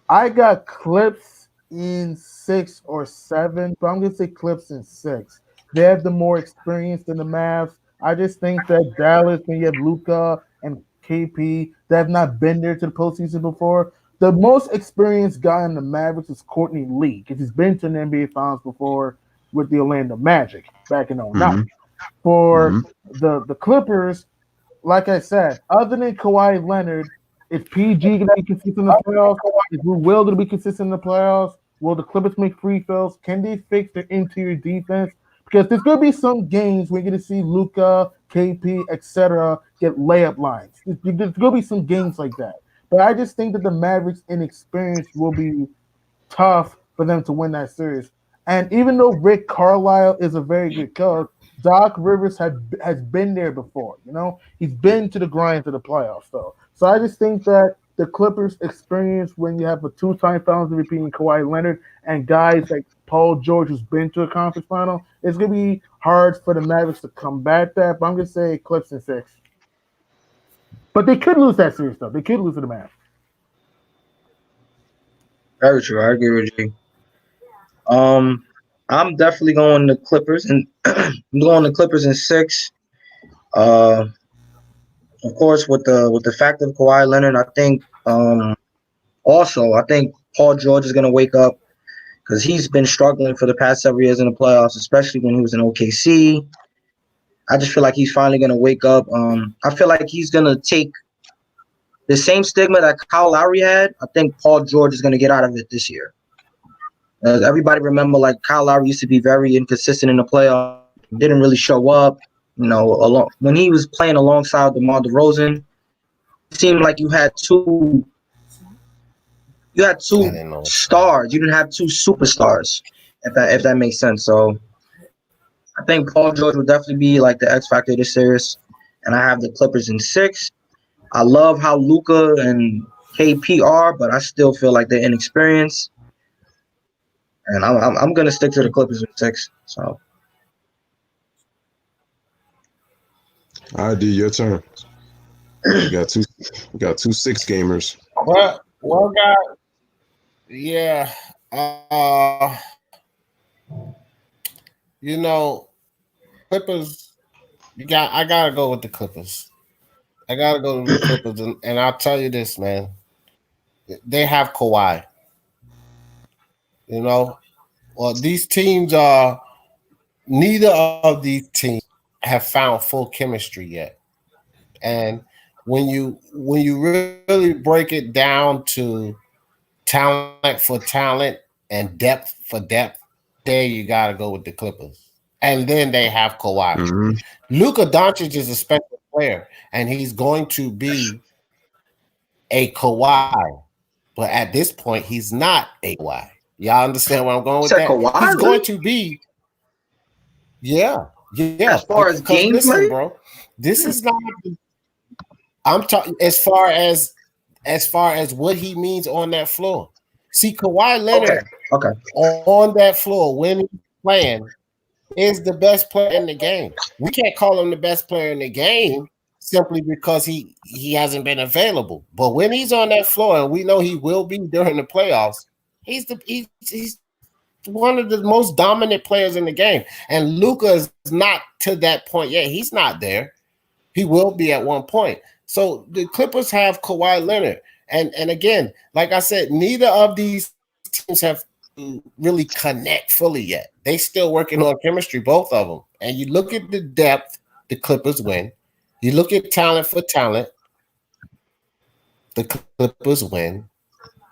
I got Clips in 6 or 7, but I'm gonna say Clips in 6. They have the more experience than the Mavs. I just think that Dallas, when you have Luka and KP, that have not been there to the postseason before. The most experienced guy in the Mavericks is Courtney Lee, because he's been to the NBA Finals before with the Orlando Magic back in 09. For the Clippers, like I said, other than Kawhi Leonard, is PG going to be consistent in the playoffs? Is Will going to be consistent in the playoffs? Will the Clippers make free throws? Can they fix their interior defense? Because there's going to be some games where you're going to see Luka, KP, etc. get layup lines. There's going to be some games like that. But I just think that the Mavericks' inexperience will be tough for them to win that series. And even though Rick Carlisle is a very good coach, Doc Rivers has been there before. He's been to the grind to the playoffs, though. So I just think that the Clippers' experience when you have a 2-time Finals MVP in Kawhi Leonard and guys like Paul George, who's been to a conference final, it's gonna be hard for the Mavericks to combat that. But I'm gonna say Clips in 6. But they could lose that series, though. They could lose to the Mavs. Very true. I agree with you. I'm definitely going to Clippers, and I'm going to Clippers in 6. of course, with the fact of Kawhi Leonard, I think also I think Paul George is gonna wake up because he's been struggling for the past several years in the playoffs, especially when he was in OKC. I just feel like he's finally gonna wake up. I feel like he's gonna take the same stigma that Kyle Lowry had. I think Paul George is gonna get out of it this year. As everybody remember, like Kyle Lowry used to be very inconsistent in the playoffs, didn't really show up. When he was playing alongside DeMar DeRozan, it seemed like you had I two didn't know. stars. You didn't have two superstars, if that makes sense. So I think Paul George will definitely be like the X factor of this series, and I have the Clippers in 6. I love how Luka and KP are, but I still feel like they're inexperienced, and I'm gonna stick to the Clippers in 6. So All right, D, your turn. We got two 6-gamers. Well, guys, yeah. You know, Clippers. I gotta go with the Clippers. I gotta go with the Clippers, and I'll tell you this, man. They have Kawhi. You know, well, these teams are. Neither of these teams have found full chemistry yet, and when you really break it down to talent for talent and depth for depth, there you got to go with the Clippers. And then they have Kawhi. Mm-hmm. Luka Doncic is a special player, and he's going to be a Kawhi. But at this point, he's not a Kawhi. Y'all understand where I'm going with said that? Kawhi, He's going really? to be, yeah. As far as Because listen, gameplay, bro, this is not. I'm talking as far as what he means on that floor. See, Kawhi Leonard okay. on that floor when he's playing is the best player in the game. We can't call him the best player in the game simply because he hasn't been available. But when he's on that floor, and we know he will be during the playoffs, he's one of the most dominant players in the game. And Luka is not to that point yet. He's not there. He will be at one point. So the Clippers have Kawhi Leonard. And again, like I said, neither of these teams have really connect fully yet. They still working on chemistry, both of them. And you look at the depth, the Clippers win. You look at talent for talent, the Clippers win.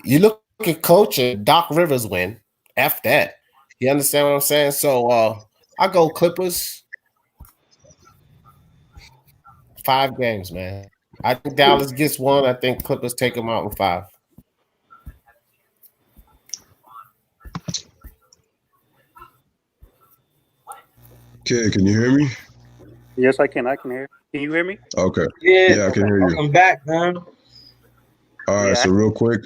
You look at coaching, Doc Rivers win. F that. You understand what I'm saying? So I go Clippers 5 games, man. I think Dallas gets 1. I think Clippers take them out in 5. Okay, can you hear me? Yes, I can. I can hear. Can you hear me? Okay. Yeah, Yeah, I can hear you. welcome back, man. All right, Yeah, so real quick,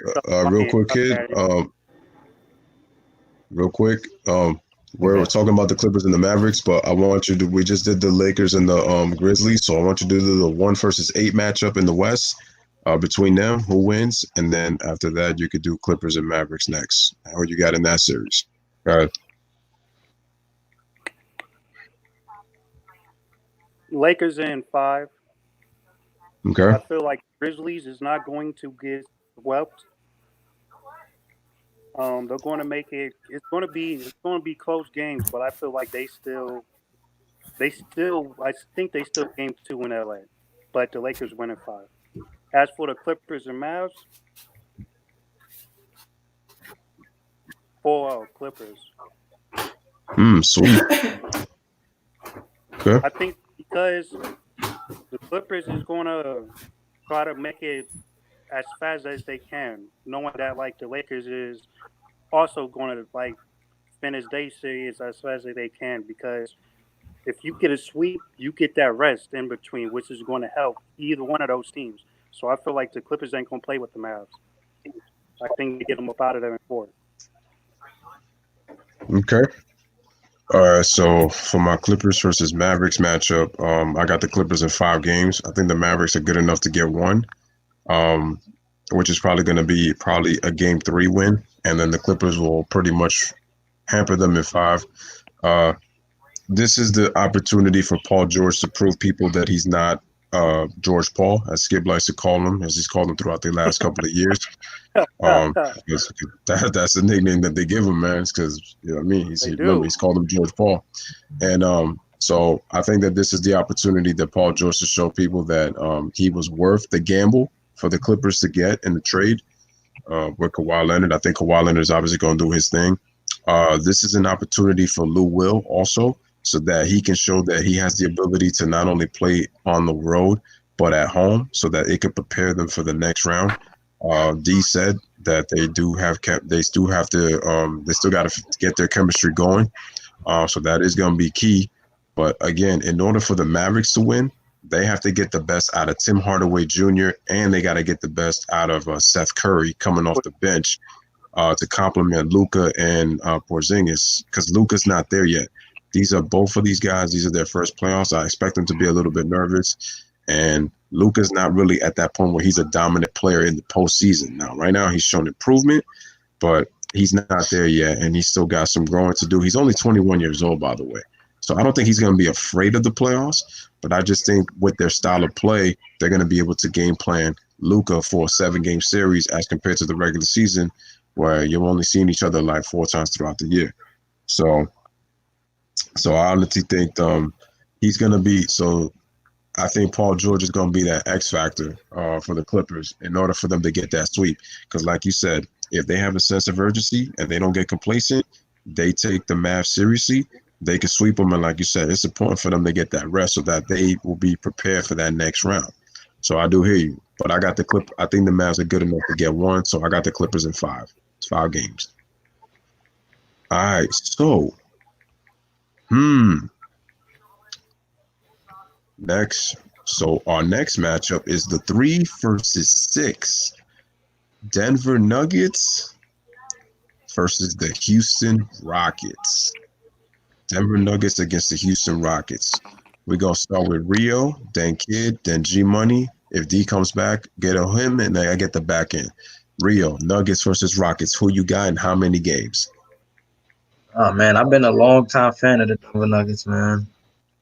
kid. Real quick, we're talking about the Clippers and the Mavericks, but I want you to. We just did the Lakers and the Grizzlies, so I want you to do the 1 versus 8 matchup in the West between them. Who wins? And then after that, you could do Clippers and Mavericks next. How you got in that series? All right. Lakers in 5. Okay. I feel like Grizzlies is not going to get swept. They're going to make it. It's going to be close games, but I feel like I think they still game 2 in LA, but the Lakers win in 5. As for the Clippers and Mavs, for Clippers. Sweet. Okay. I think because the Clippers is going to try to make it as fast as they can, knowing that like the Lakers is also going to like finish their series as fast as they can, because if you get a sweep, you get that rest in between, which is going to help either one of those teams. So I feel like the Clippers ain't going to play with the Mavs. I think they get them up out of there in 4. Okay. All right. So for my Clippers versus Mavericks matchup, I got the Clippers in 5 games. I think the Mavericks are good enough to get 1, which is probably going to be a game 3 win, and then the Clippers will pretty much hamper them in 5. This is the opportunity for Paul George to prove people that he's not George Paul, as Skip likes to call him, as he's called him throughout the last couple of years. Because that's the nickname that they give him, man. It's because you know what I mean. Remember he's called him George Paul, and so I think that this is the opportunity that Paul George to show people that he was worth the gamble for the Clippers to get in the trade with Kawhi Leonard. I think Kawhi Leonard is obviously going to do his thing. This is an opportunity for Lou Will also, so that he can show that he has the ability to not only play on the road but at home, so that it could prepare them for the next round. D said that they still have to they still got to get their chemistry going. So that is going to be key. But again, in order for the Mavericks to win, they have to get the best out of Tim Hardaway Jr. and they got to get the best out of Seth Curry coming off the bench to complement Luka and Porzingis, because Luka's not there yet. These are both of these guys. These are their first playoffs. I expect them to be a little bit nervous. And Luka's not really at that point where he's a dominant player in the postseason. Now, right now, he's shown improvement, but he's not there yet, and he's still got some growing to do. He's only 21 years old, by the way. So I don't think he's going to be afraid of the playoffs, but I just think with their style of play, they're going to be able to game plan Luka for a 7-game series as compared to the regular season, where you're only seeing each other like 4 times throughout the year. So I honestly think he's going to be so. I think Paul George is going to be that X factor for the Clippers in order for them to get that sweep. Because, like you said, if they have a sense of urgency and they don't get complacent, they take the Mavs seriously. They can sweep them, and like you said, it's important for them to get that rest so that they will be prepared for that next round. So I do hear you, but I got the Clip. I think the Mavs are good enough to get one, so I got the Clippers in 5. It's 5 games. All right, so next. So our next matchup is the 3 versus 6 Denver Nuggets versus the Houston Rockets. Denver Nuggets against the Houston Rockets. We're going to start with Rio, then Kid, then G Money. If D comes back, get him, and then I get the back end. Rio, Nuggets versus Rockets. Who you got and how many games? Oh man, I've been a long time fan of the Denver Nuggets, man,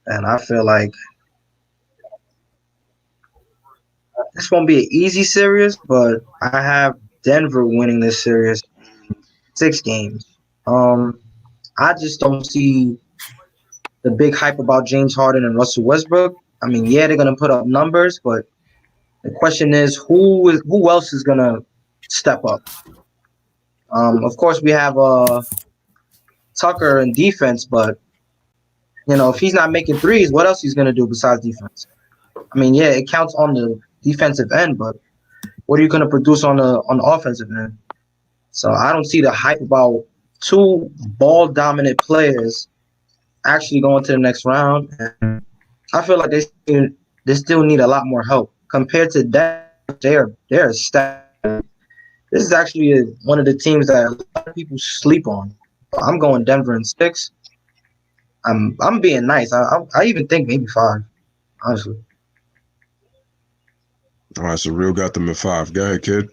and I feel like it's gonna be an easy series, but I have Denver winning this series 6 games. Um, I just don't see the big hype about James Harden and Russell Westbrook. I mean, yeah, they're gonna put up numbers, but the question is who else is gonna step up? Of course, we have Tucker in defense, but if he's not making threes, what else he's gonna do besides defense? I mean, yeah, it counts on the defensive end, but what are you gonna produce on the offensive end? So I don't see the hype about 2 ball dominant players actually going to the next round. And I feel like they still need a lot more help compared to that. They're stacked. This is actually one of the teams that a lot of people sleep on. I'm going Denver in 6. I'm being nice. I even think maybe 5, honestly. All right, so Real got them at 5. Go ahead, Kid.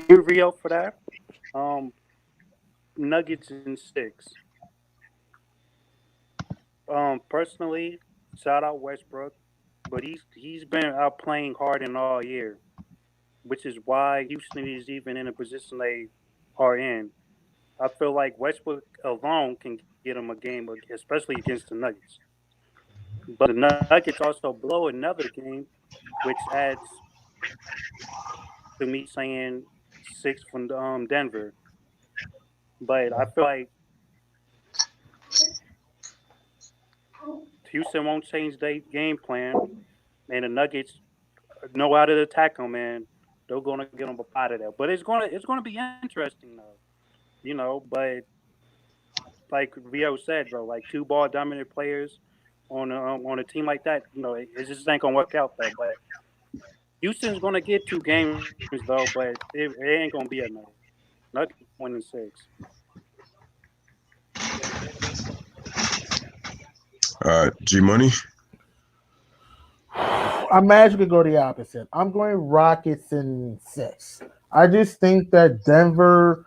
Rio for that. Um, Nuggets in 6. Personally, shout out Westbrook, but he's been out playing Harden all year, which is why Houston is even in a position they are in. I feel like Westbrook alone can get him a game, especially against the Nuggets. But the Nuggets also blow another game, which adds to me saying 6 from Denver. But I feel like Houston won't change their game plan, and the Nuggets know how to attack them, and they're gonna get them up out of there. But it's gonna be interesting though, But like Rio said, bro, like 2 ball dominant players on a team like that, it just ain't gonna work out though. But Houston's gonna get 2 games though, but it ain't gonna be enough. Nuggets winning 6. All right, G Money. I'm magically go the opposite. I'm going Rockets in 6. I just think that Denver,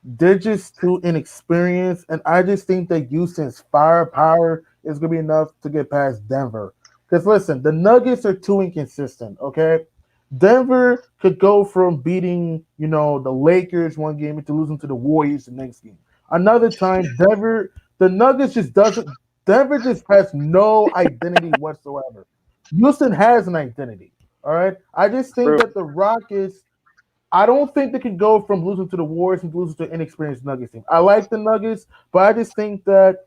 they're just too inexperienced, and I just think that Houston's firepower is going to be enough to get past Denver. Because listen, the Nuggets are too inconsistent. Okay, Denver could go from beating the Lakers one game into losing to the Warriors the next game. Another time, the Nuggets just doesn't. Denver just has no identity whatsoever. Houston has an identity. All right, I just think True. that the Rockets. I don't think they can go from losing to the Warriors and losing to an inexperienced Nuggets team. I like the Nuggets, but I just think that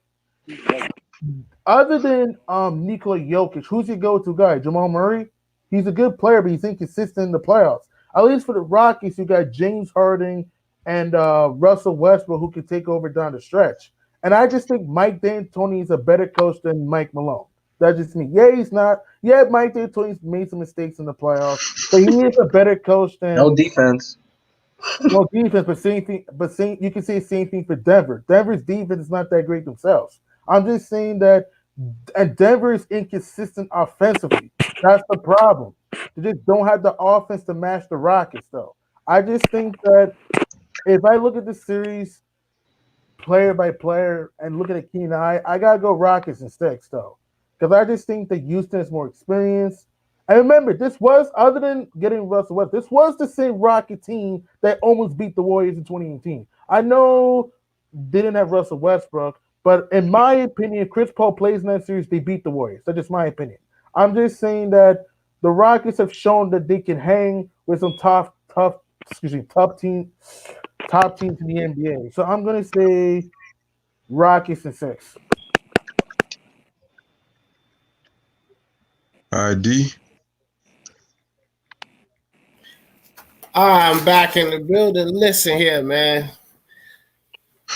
other than Nikola Jokic, who's your go-to guy? Jamal Murray? He's a good player, but he's inconsistent in the playoffs. At least for the Rockies, you got James Harden and Russell Westbrook who can take over down the stretch. And I just think Mike D'Antoni is a better coach than Mike Malone. That's just me. Yeah, he's not. Yeah, Mike D'Antoni's made some mistakes in the playoffs, but he is a better coach No than defense. no defense. But same thing. You can say the same thing for Denver. Denver's defense is not that great themselves. I'm just saying that, and Denver is inconsistent offensively. That's the problem. They just don't have the offense to match the Rockets, though. I just think that if I look at the series player by player and look at a keen eye, I gotta go Rockets and Sticks, though, because I just think that Houston is more experienced. And remember, this was, other than getting Russell Westbrook, this was the same Rocket team that almost beat the Warriors in 2018. I know they didn't have Russell Westbrook, but in my opinion, if Chris Paul plays in that series, they beat the Warriors. That's just my opinion. I'm just saying that the Rockets have shown that they can hang with some top teams in the NBA. So I'm gonna say Rockets and 6. All right, D. I'm back in the building. Listen here, man.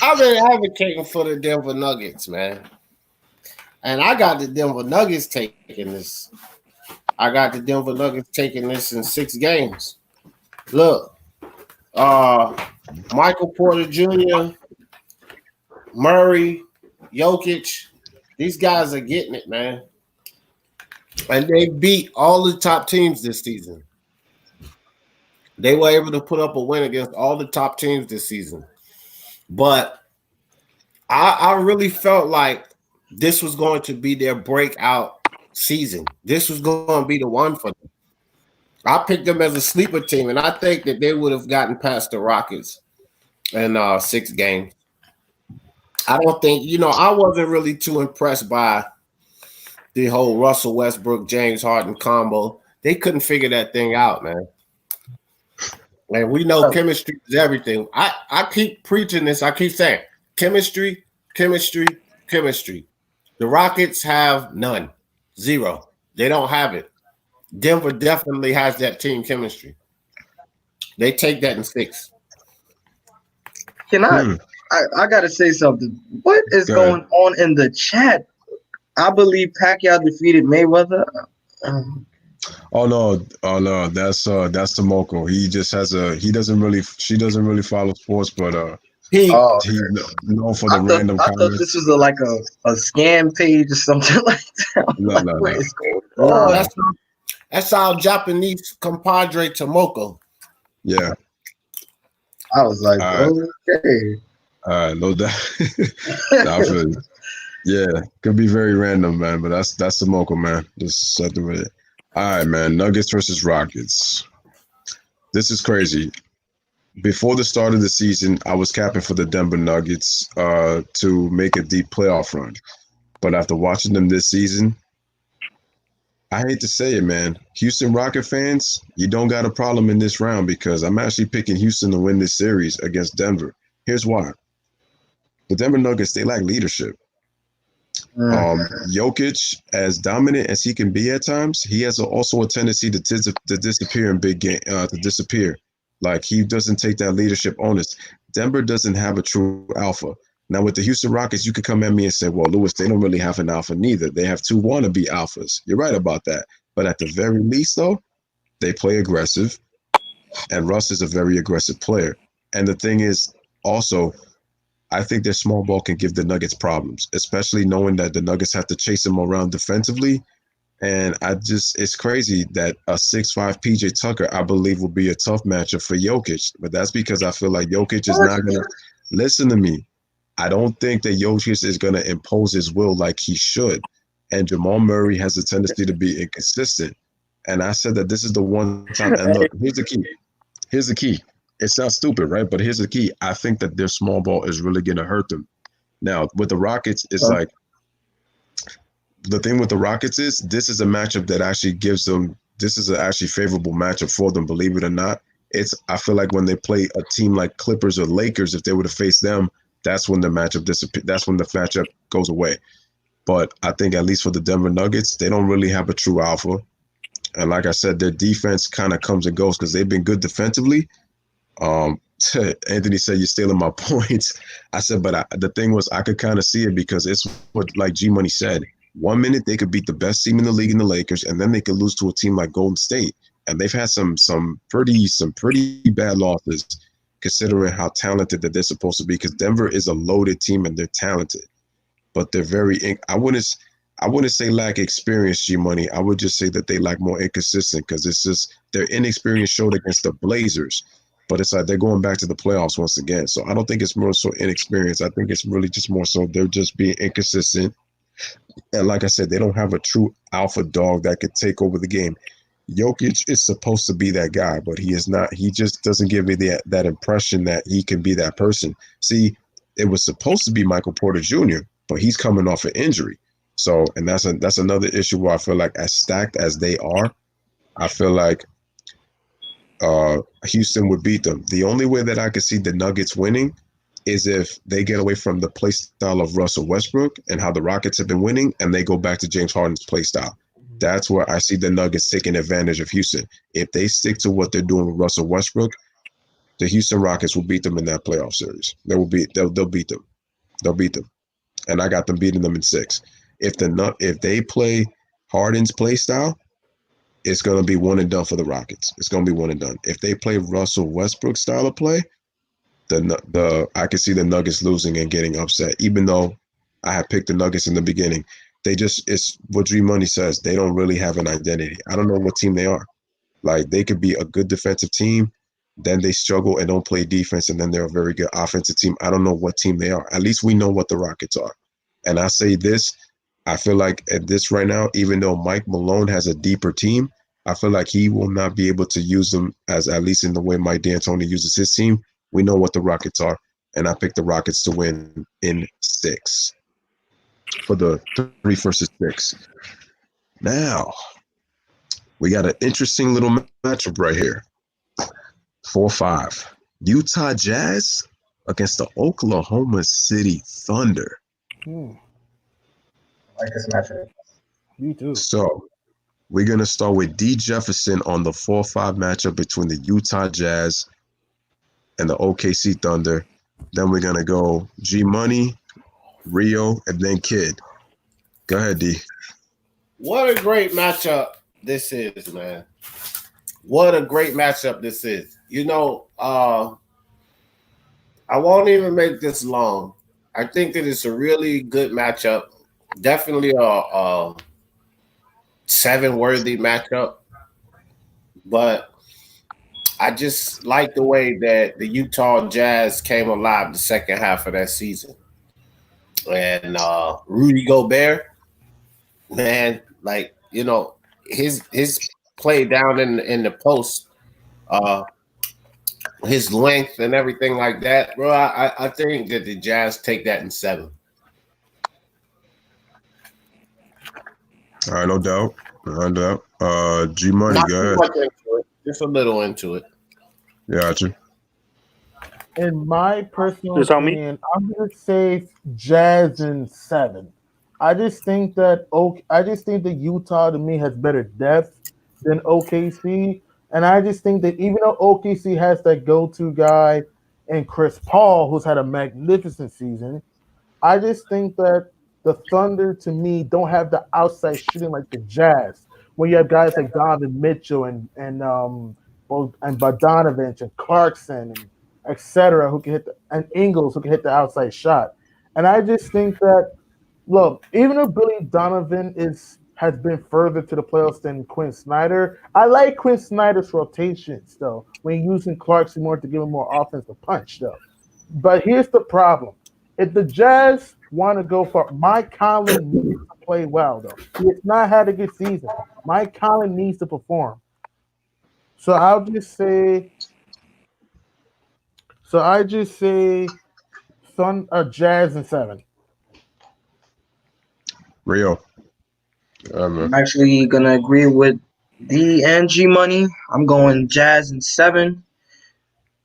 I've been advocating for the Denver Nuggets, man. And I got the Denver Nuggets taking this. I got the Denver Nuggets taking this in 6 games. Look, Michael Porter Jr., Murray, Jokic, these guys are getting it, man. And they beat all the top teams this season. They were able to put up a win against all the top teams this season. But I really felt like this was going to be their breakout season. This was going to be the one for them. I picked them as a sleeper team, and I think that they would have gotten past the Rockets in 6 games. I don't think, I wasn't really too impressed by the whole Russell Westbrook, James Harden combo. They couldn't figure that thing out, man. And we know chemistry is everything. I keep preaching this. I keep saying chemistry, chemistry, chemistry. The Rockets have none. 0. They don't have it. Denver definitely has that team chemistry. They take that in 6. Can I gotta say something. What is going on in the chat? I believe Pacquiao defeated Mayweather. Oh no, that's the Moko. He just has she doesn't really follow sports, but he's known for the random comments. I thought this was like a scam page or something like that. No. That's our Japanese compadre Tomoko. Yeah. I was like, okay. All right, no doubt. I feel it. Yeah, could be very random, man, but that's the Moko, man. Just something with it. All right, man. Nuggets versus Rockets. This is crazy. Before the start of the season, I was capping for the Denver Nuggets to make a deep playoff run. But after watching them this season, I hate to say it, man. Houston Rocket fans, you don't got a problem in this round because I'm actually picking Houston to win this series against Denver. Here's why. The Denver Nuggets, they lack leadership. Jokic, as dominant as he can be at times, he has also a tendency to disappear in big game, to disappear. Like he doesn't take that leadership onus. Denver doesn't have a true alpha. Now with the Houston Rockets, you could come at me and say, well, Louis, they don't really have an alpha neither. They have 2 wannabe alphas. You're right about that. But at the very least, though, they play aggressive. And Russ is a very aggressive player. And the thing is, also, I think their small ball can give the Nuggets problems, especially knowing that the Nuggets have to chase them around defensively. And it's crazy that a 6'5" PJ Tucker, I believe, will be a tough matchup for Jokic. But that's because I feel like Jokic is not going to listen to me. I don't think that Jokic is going to impose his will like he should. And Jamal Murray has a tendency to be inconsistent. And I said that this is the one time. And look, here's the key. Here's the key. It sounds stupid, right? But here's the key. I think that their small ball is really going to hurt them. Now, with the Rockets, it's like the thing with the Rockets is this is a matchup that actually gives them. This is an actually favorable matchup for them. Believe it or not, it's. I feel like when they play a team like Clippers or Lakers, if they were to face them, that's when the matchup disappears. That's when the matchup goes away. But I think at least for the Denver Nuggets, they don't really have a true alpha. And like I said, their defense kind of comes and goes because they've been good defensively. Anthony said, "You're stealing my points." I said, but the thing was, I could kind of see it because it's what, like G Money said, 1 minute they could beat the best team in the league in the Lakers, and then they could lose to a team like Golden State. And they've had some pretty bad losses considering how talented that they're supposed to be, because Denver is a loaded team and they're talented. But they're I wouldn't say lack experience, G Money. I would just say that they lack more inconsistent because it's just their inexperience showed against the Blazers. But it's like they're going back to the playoffs once again. So I don't think it's more so inexperience. I think it's really just more so they're just being inconsistent. And like I said, they don't have a true alpha dog that could take over the game. Jokic is supposed to be that guy, but he is not. He just doesn't give me that impression that he can be that person. See, it was supposed to be Michael Porter Jr., but he's coming off an injury. So, and that's another issue where I feel like as stacked as they are, I feel like Houston would beat them. The only way that I could see the Nuggets winning is if they get away from the play style of Russell Westbrook and how the Rockets have been winning, and they go back to James Harden's play style. That's where I see the Nuggets taking advantage of Houston. If they stick to what they're doing with Russell Westbrook, the Houston Rockets will beat them in that playoff series. They'll beat them. They'll beat them. And I got them beating them in 6. If they play Harden's play style, it's going to be one and done for the Rockets. It's going to be one and done. If they play Russell Westbrook style of play, I can see the Nuggets losing and getting upset, even though I had picked the Nuggets in the beginning. It's what Dream Money says. They don't really have an identity. I don't know what team they are. Like, they could be a good defensive team, then they struggle and don't play defense, and then they're a very good offensive team. I don't know what team they are. At least we know what the Rockets are. And I say this, I feel like at this right now, even though Mike Malone has a deeper team, I feel like he will not be able to use them as, at least in the way Mike D'Antoni uses his team. We know what the Rockets are, and I picked the Rockets to win in 6 for the 3 versus 6. Now, we got an interesting little matchup right here. 4-5. Utah Jazz against the Oklahoma City Thunder. I like this matchup. Me too. So we're going to start with D. Jefferson on the 4-5 matchup between the Utah Jazz and the OKC Thunder. Then we're going to go G Money, Rio, and then Kid. Go ahead, D. What a great matchup this is, man. What a great matchup this is. You know, I won't even make this long. I think that it's a really good matchup. Definitely a 7-worthy matchup. But I just like the way that the Utah Jazz came alive the second half of that season. And Rudy Gobert, man, like, you know, his play down in the post, his length and everything like that, bro. I think that the Jazz take that in 7. All right, no doubt. G Money, go ahead. Much into it, just a little into it. Gotcha. In my personal It's on me? opinion, I'm gonna say Jazz in 7. I just think that Utah to me has better depth than OKC, and I just think that even though OKC has that go-to guy and Chris Paul, who's had a magnificent season, I just think that the Thunder to me don't have the outside shooting like the Jazz. When you have guys like Donovan Mitchell and Bogdanovich and Clarkson and etc. who can and Ingles who can hit the outside shot. And I just think that look, even though Billy Donovan has been further to the playoffs than Quinn Snyder, I like Quinn Snyder's rotations though, when using Clarkson more to give him more offensive punch though. But here's the problem. If the Jazz want to go for Mike Conley needs to play well though. He has not had a good season. Mike Conley needs to perform. So I'll just say so I just say Jazz and 7. Rio. I'm actually gonna agree with D and G Money. I'm going Jazz and 7.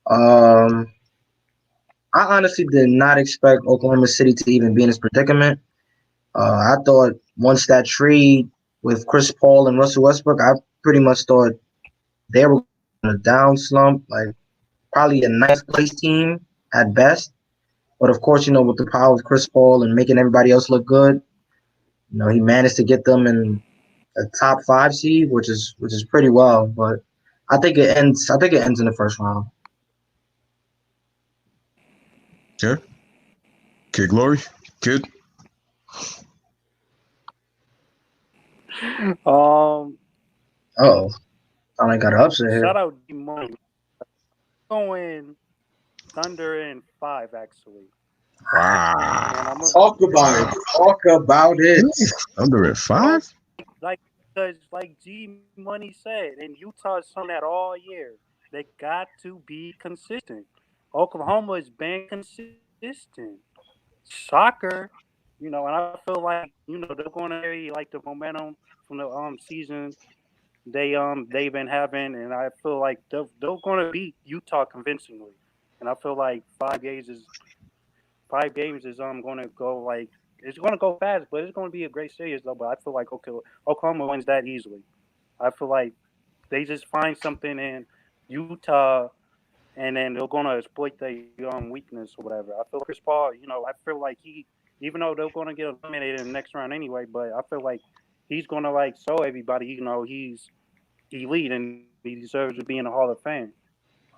Um, I honestly did not expect Oklahoma City to even be in this predicament. I thought once that trade with Chris Paul and Russell Westbrook, I pretty much thought they were in a down slump, like probably a ninth place team at best. But of course, with the power of Chris Paul and making everybody else look good, he managed to get them in a top 5 seed, which is pretty well. But I think it ends. I think it ends in the first round. Okay. Kid Glory. Kid. Um, Oh, I got an upset here. Shout out D Money. Going Thunder in 5 actually. Wow. Talk about it. Talk about it. Thunder at 5? Because like G Money said, and Utah's shown that all year. They got to be consistent. Oklahoma has been consistent. Soccer, and I feel like they're going to carry like the momentum from the season they've been having, and I feel like they're going to beat Utah convincingly. And I feel like 5 games is going to go like it's going to go fast, but it's going to be a great series though. But I feel like Oklahoma wins that easily. I feel like they just find something in Utah, and then they're going to exploit their weakness or whatever. I feel Chris Paul, I feel like even though they're going to get eliminated in the next round anyway, but I feel like he's going to like show everybody, he's elite and he deserves to be in the Hall of Fame.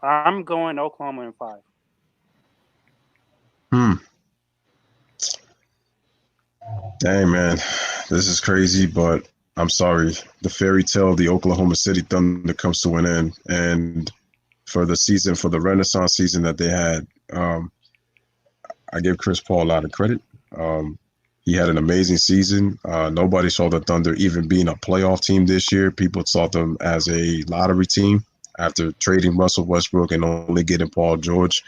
I'm going Oklahoma in 5. Dang, man. This is crazy, but I'm sorry. The fairy tale of the Oklahoma City Thunder comes to an end. And for the season, for the Renaissance season that they had, I give Chris Paul a lot of credit. He had an amazing season. Nobody saw the Thunder even being a playoff team this year. People saw them as a lottery team after trading Russell Westbrook and only getting Paul George.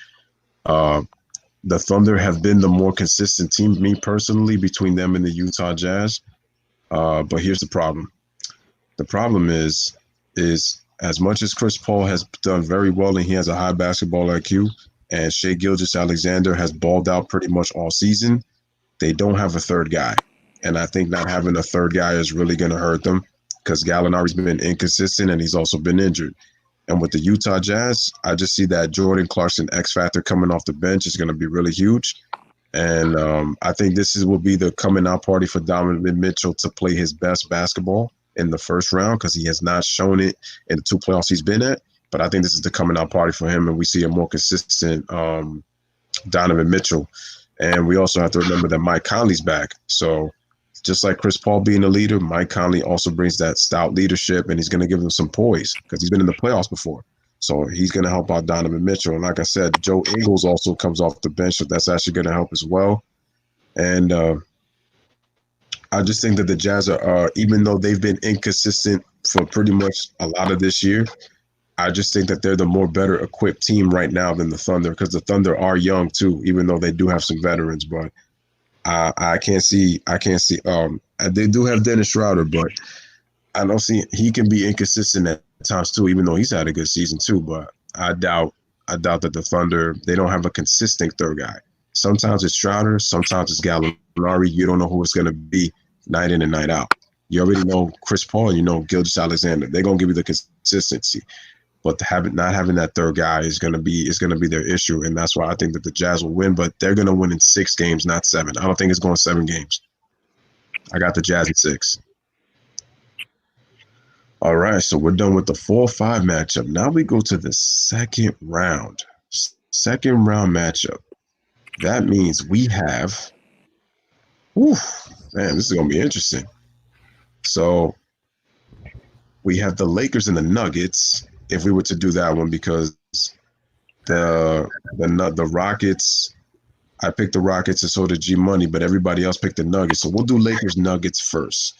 The Thunder have been the more consistent team, me personally, between them and the Utah Jazz. But here's the problem. The problem is as much as Chris Paul has done very well and he has a high basketball IQ, and Shai Gilgeous-Alexander has balled out pretty much all season, they don't have a third guy. And I think not having a third guy is really going to hurt them because Gallinari's been inconsistent and he's also been injured. And with the Utah Jazz, I just see that Jordan Clarkson X factor coming off the bench is going to be really huge. And I think will be the coming out party for Donovan Mitchell to play his best basketball in the first round because he has not shown it in the 2 playoffs he's been at. But I think this is the coming out party for him, and we see a more consistent Donovan Mitchell. And we also have to remember that Mike Conley's back. So just like Chris Paul being a leader, Mike Conley also brings that stout leadership, and he's going to give him some poise because he's been in the playoffs before. So he's going to help out Donovan Mitchell. And like I said, Joe Ingles also comes off the bench, so that's actually going to help as well. And I just think that the Jazz are, even though they've been inconsistent for pretty much a lot of this year, I just think that they're the more better equipped team right now than the Thunder because the Thunder are young too, even though they do have some veterans. But I can't see. They do have Dennis Schroeder, but I don't see he can be inconsistent at times too, even though he's had a good season too. But I doubt that the Thunder, they don't have a consistent third guy. Sometimes it's Schroeder, sometimes it's Gallinari. You don't know who it's going to be night in and night out. You already know Chris Paul and you know Gilgeous-Alexander. They're going to give you the consistency. But not having that third guy is going to be their issue, and that's why I think that the Jazz will win. But they're going to win in 6 games, not 7. I don't think it's going 7 games. I got the Jazz in 6. All right, so we're done with the 4-5 matchup. Now we go to the second round. Second round matchup. That means we have. Man, this is going to be interesting. So we have the Lakers and the Nuggets. If we were to do that one, because the Rockets I picked the Rockets, and so did G Money, but everybody else picked the Nuggets. So we'll do Lakers Nuggets first.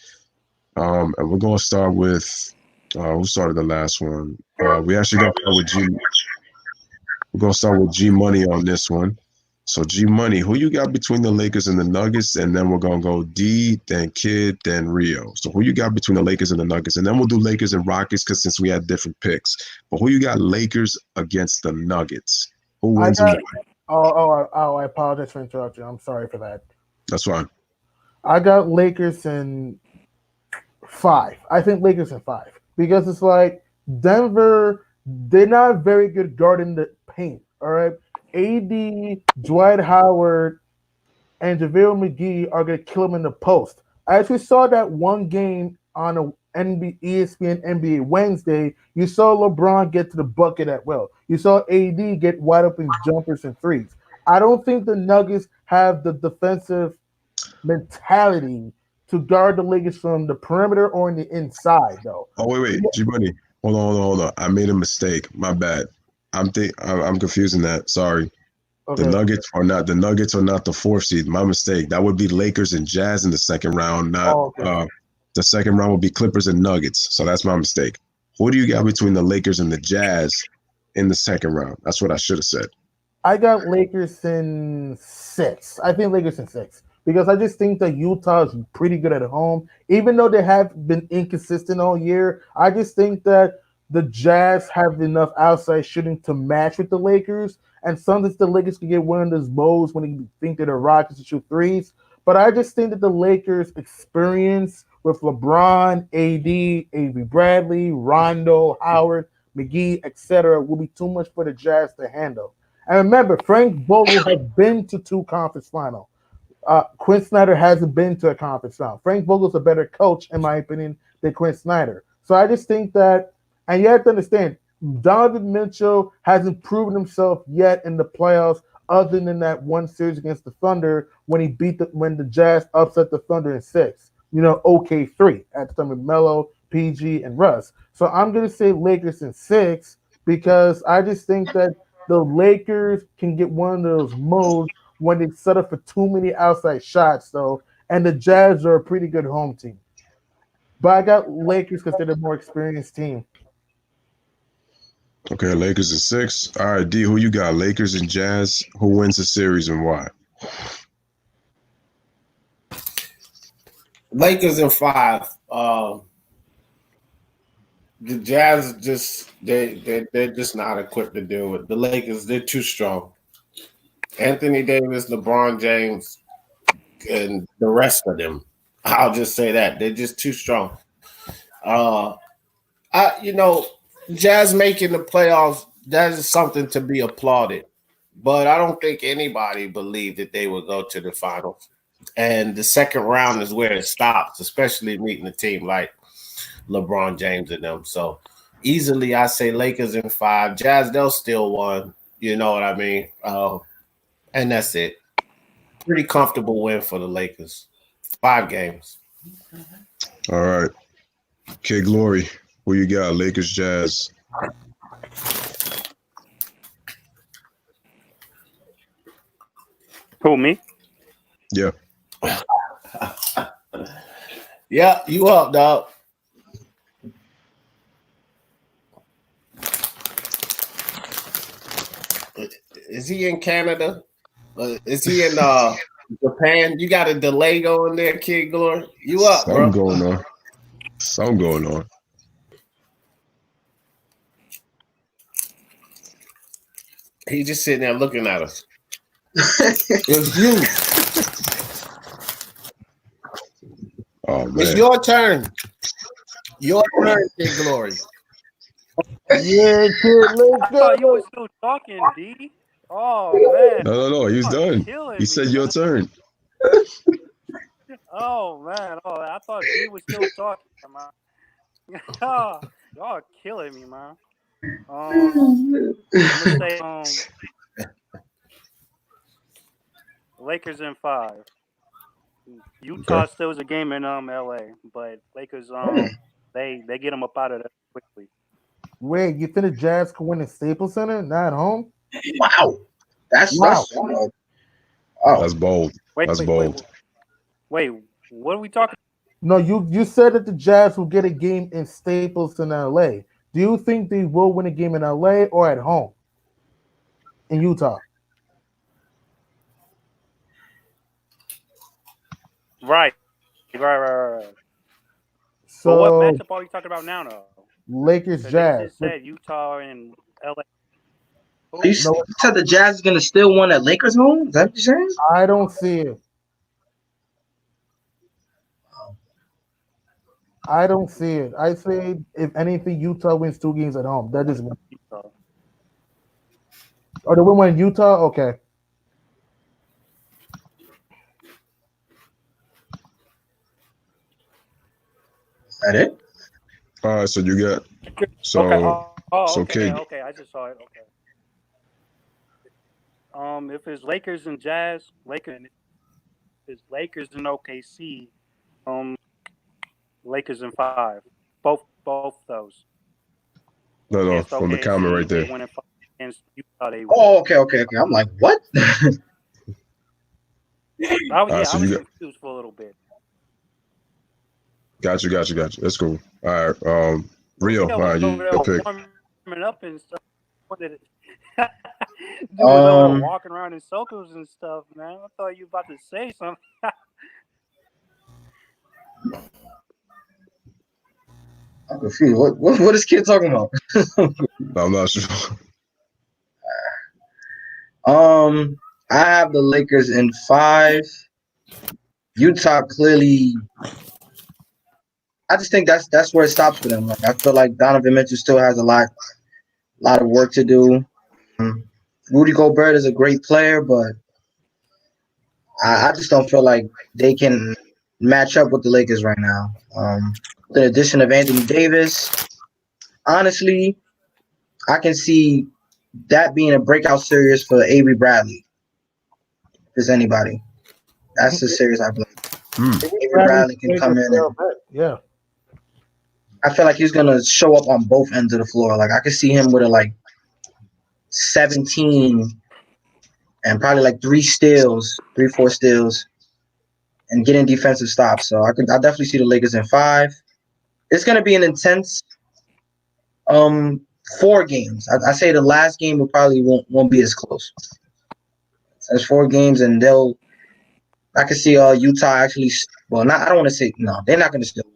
And we're gonna start with who started the last one? We actually gonna start with G. We're gonna start with G Money on this one. So G Money, who you got between the Lakers and the Nuggets? And then we're gonna go D, then Kid, then Rio. So who you got between the Lakers and the Nuggets? And then we'll do Lakers and Rockets because since we had different picks. But who you got Lakers against the Nuggets? Who wins and why? I apologize for interrupting. I'm sorry for that. That's fine. I got Lakers in 5. I think Lakers in 5 because it's like Denver. They're not very good guarding the paint. All right, AD, Dwight Howard, and JaVale McGee are going to kill him in the post. I actually saw that one game on a ESPN NBA Wednesday. You saw LeBron get to the bucket at will. You saw AD get wide open jumpers and threes. I don't think the Nuggets have the defensive mentality to guard the Lakers from the perimeter or in the inside, though. Oh wait, G Money. Hold on. I made a mistake. My bad. I'm confusing that. Sorry. Okay. The Nuggets are not the 4th seed. My mistake. That would be Lakers and Jazz in the second round. Not the second round would be Clippers and Nuggets. So that's my mistake. Who do you got between the Lakers and the Jazz in the second round? That's what I should have said. I got Lakers in 6. I think Lakers in 6 because I just think that Utah is pretty good at home, even though they have been inconsistent all year. I just think that the Jazz have enough outside shooting to match with the Lakers, and sometimes the Lakers can get one of those modes when they think that the Rockets shoot threes. But I just think that the Lakers' experience with LeBron, AD, Avery Bradley, Rondo, Howard, McGee, etc., will be too much for the Jazz to handle. And remember, Frank Vogel has been to 2 conference finals. Quinn Snyder hasn't been to a conference final. Frank Vogel's a better coach, in my opinion, than Quinn Snyder. So I just think that, and you have to understand, Donovan Mitchell hasn't proven himself yet in the playoffs, other than that one series against the Thunder when when the Jazz upset the Thunder in 6. OK3 at the time with Melo, PG, and Russ. So I'm gonna say Lakers in 6 because I just think that the Lakers can get one of those modes when they set up for too many outside shots, though, and the Jazz are a pretty good home team. But I got Lakers because they're the more experienced team. Okay, Lakers is 6. All right, D, who you got? Lakers and Jazz. Who wins the series and why? Lakers in 5. The Jazz they're just not equipped to deal with the Lakers. They're too strong. Anthony Davis, LeBron James, and the rest of them. I'll just say that they're just too strong. Jazz making the playoffs, that is something to be applauded. But I don't think anybody believed that they would go to the finals. And the second round is where it stops, especially meeting a team like LeBron James and them. So easily I say Lakers in 5. Jazz, they'll still win. You know what I mean? And that's it. Pretty comfortable win for the Lakers. 5 games. All right. Kid Glory, who you got? Lakers, Jazz. Who, me? Yeah. Yeah, you up, dog. Is he in Canada? Is he in Japan? You got a delay going there, Kid Glory? You up, Something bro? going on. Something going on. He just sitting there looking at us. It's you. Oh man. It's your turn. Your turn, Kid Glory. Yeah, kid, let's I thought you go. were still talking, D. Oh man. No. He was done. He said your turn. Oh man. Oh, I thought D was still talking, man. Y'all are killing me, man. I'm gonna say Lakers in 5. Utah still is a game in LA, but Lakers they get them up out of there quickly. Wait, you think the Jazz can win at Staples Center, not at home? Wow. That's Wow. solid. Oh, That's bold. That's bold. Wait, what are we talking? No, you said that the Jazz will get a game in Staples in LA. Do you think they will win a game in LA or at home in Utah? Right. But what So matchup are you talking about now, though? Lakers Because they Jazz. just said Utah and LA. you No, said the Jazz is gonna still win at Lakers home? Is that what you're saying? I don't see it. I don't see it. I say if anything, Utah wins 2 games at home. That is, Utah. or they win one in Utah. Okay. Is that it? All right, so you got Okay. so Okay. Kid. Okay. I just saw it. Okay. If it's Lakers and Jazz, Lakers and OKC, um, Lakers in 5. Both those No, against from the comment OKC, right they there. win in 5. Against Utah, they win. Oh, okay. I'm like, what? I All right, so was you got confused for a little bit. got you. That's cool. All right, Rio. All Was right, over you there your pick. warming up and stuff. Dude was over there Um, walking around in circles and stuff, man. I thought you were about to say something. I'm confused. What is kid talking about? I'm not sure. I have the Lakers in 5. Utah clearly. I just think that's where it stops for them. Like I feel like Donovan Mitchell still has a lot of work to do. Rudy Gobert is a great player, but I just don't feel like they can match up with the Lakers right now. The addition of Anthony Davis, honestly, I can see that being a breakout series for Avery Bradley. If there's anybody, that's the series I believe. Avery Bradley can come in and Yeah. I feel like he's gonna show up on both ends of the floor. Like I could see him with a 17 and probably 4 steals, and getting defensive stops. So I definitely see the Lakers in 5. It's gonna be an intense 4 games. I say the last game will probably won't be as close. As 4 games, and I can see Utah actually. Well, not I don't want to say no. They're not gonna still win.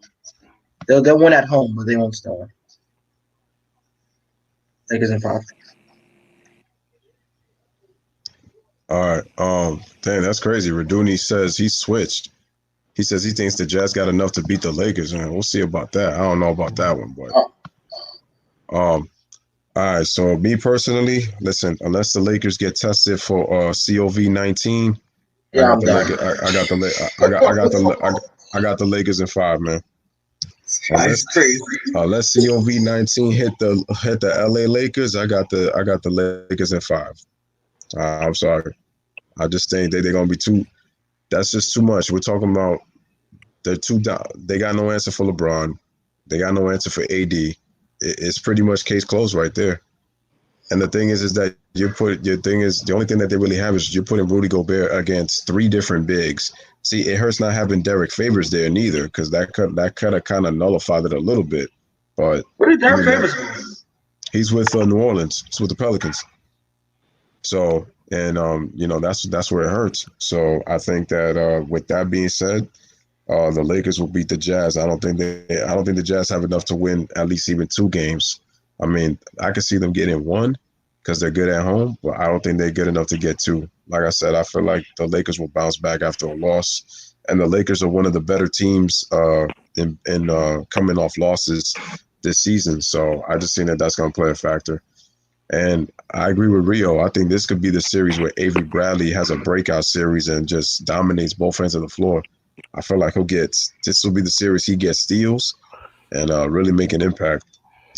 They'll win at home, but they won't still win. Lakers in 5. All right. Dang, that's crazy. Raduni says he switched. He says he thinks the Jazz got enough to beat the Lakers, and we'll see about that. I don't know about that one, but all right. So me personally, listen, unless the Lakers get tested for COVID-19, Yeah, I'm I done. got the Lakers in 5, man. That's crazy. Unless COVID-19 hit the LA Lakers, I got the Lakers in 5. I'm sorry. I just think they're gonna be too. That's just too much. We're talking about they're too down. They got no answer for LeBron. They got no answer for AD. It's pretty much case closed right there. And the thing is that the only thing that they really have is you're putting Rudy Gobert against 3 different bigs. See, it hurts not having Derek Favors there neither, because that could have kind of nullified it a little bit. But Where did Derek Favors go? he's with New Orleans. He's with the Pelicans. So, and that's where it hurts. So I think that with that being said, the Lakers will beat the Jazz. I don't think the Jazz have enough to win at least even 2 games. I mean, I could see them getting 1 because they're good at home, but I don't think they're good enough to get 2. Like I said, I feel like the Lakers will bounce back after a loss, and the Lakers are one of the better teams in coming off losses this season. So I just think that that's going to play a factor. And I agree with Rio. I think this could be the series where Avery Bradley has a breakout series and just dominates both ends of the floor. I feel like this will be the series he gets steals and really make an impact,